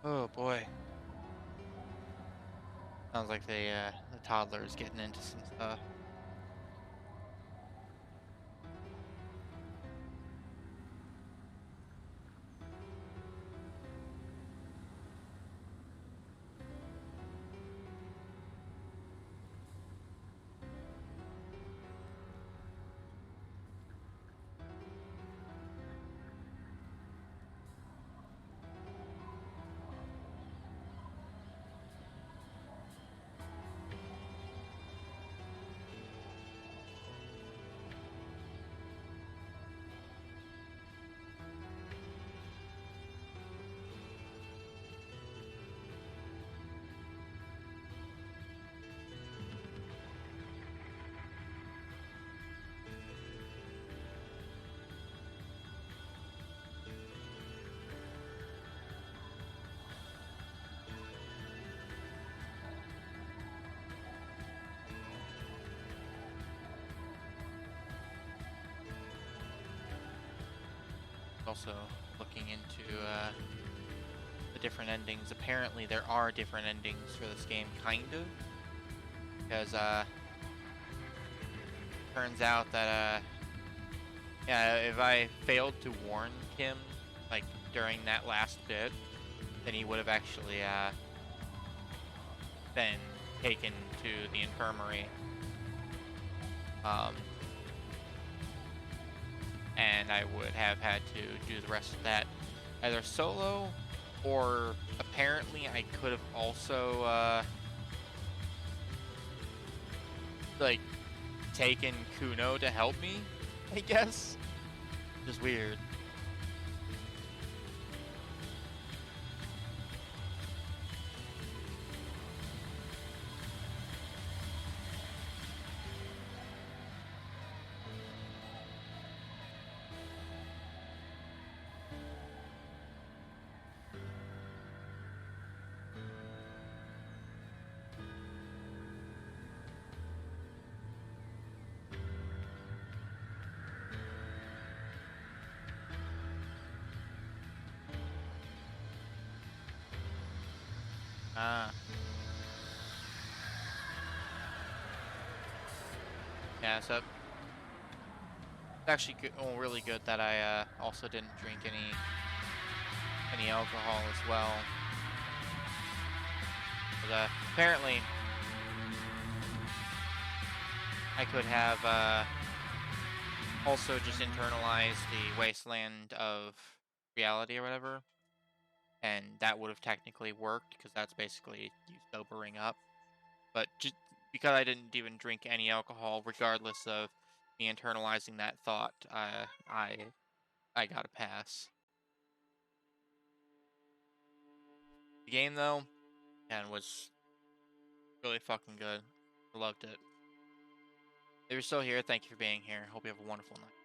Oh boy. Sounds like the toddler is getting into some stuff. Also looking into the different endings. Apparently there are different endings for this game, kind of. Because turns out that yeah, if I failed to warn him like during that last bit, then he would have actually been taken to the infirmary. And I would have had to do the rest of that either solo, or apparently I could have also like taken Kuno to help me, I guess. Just weird. Yeah, so it's actually good, well, really good that I also didn't drink any alcohol as well. But, apparently, I could have also just internalized the wasteland of reality or whatever, and that would have technically worked because that's basically you sobering up. But just because I didn't even drink any alcohol, regardless of me internalizing that thought, I got a pass. The game though, and was really fucking good. I loved it. If you're still here, thank you for being here. Hope you have a wonderful night.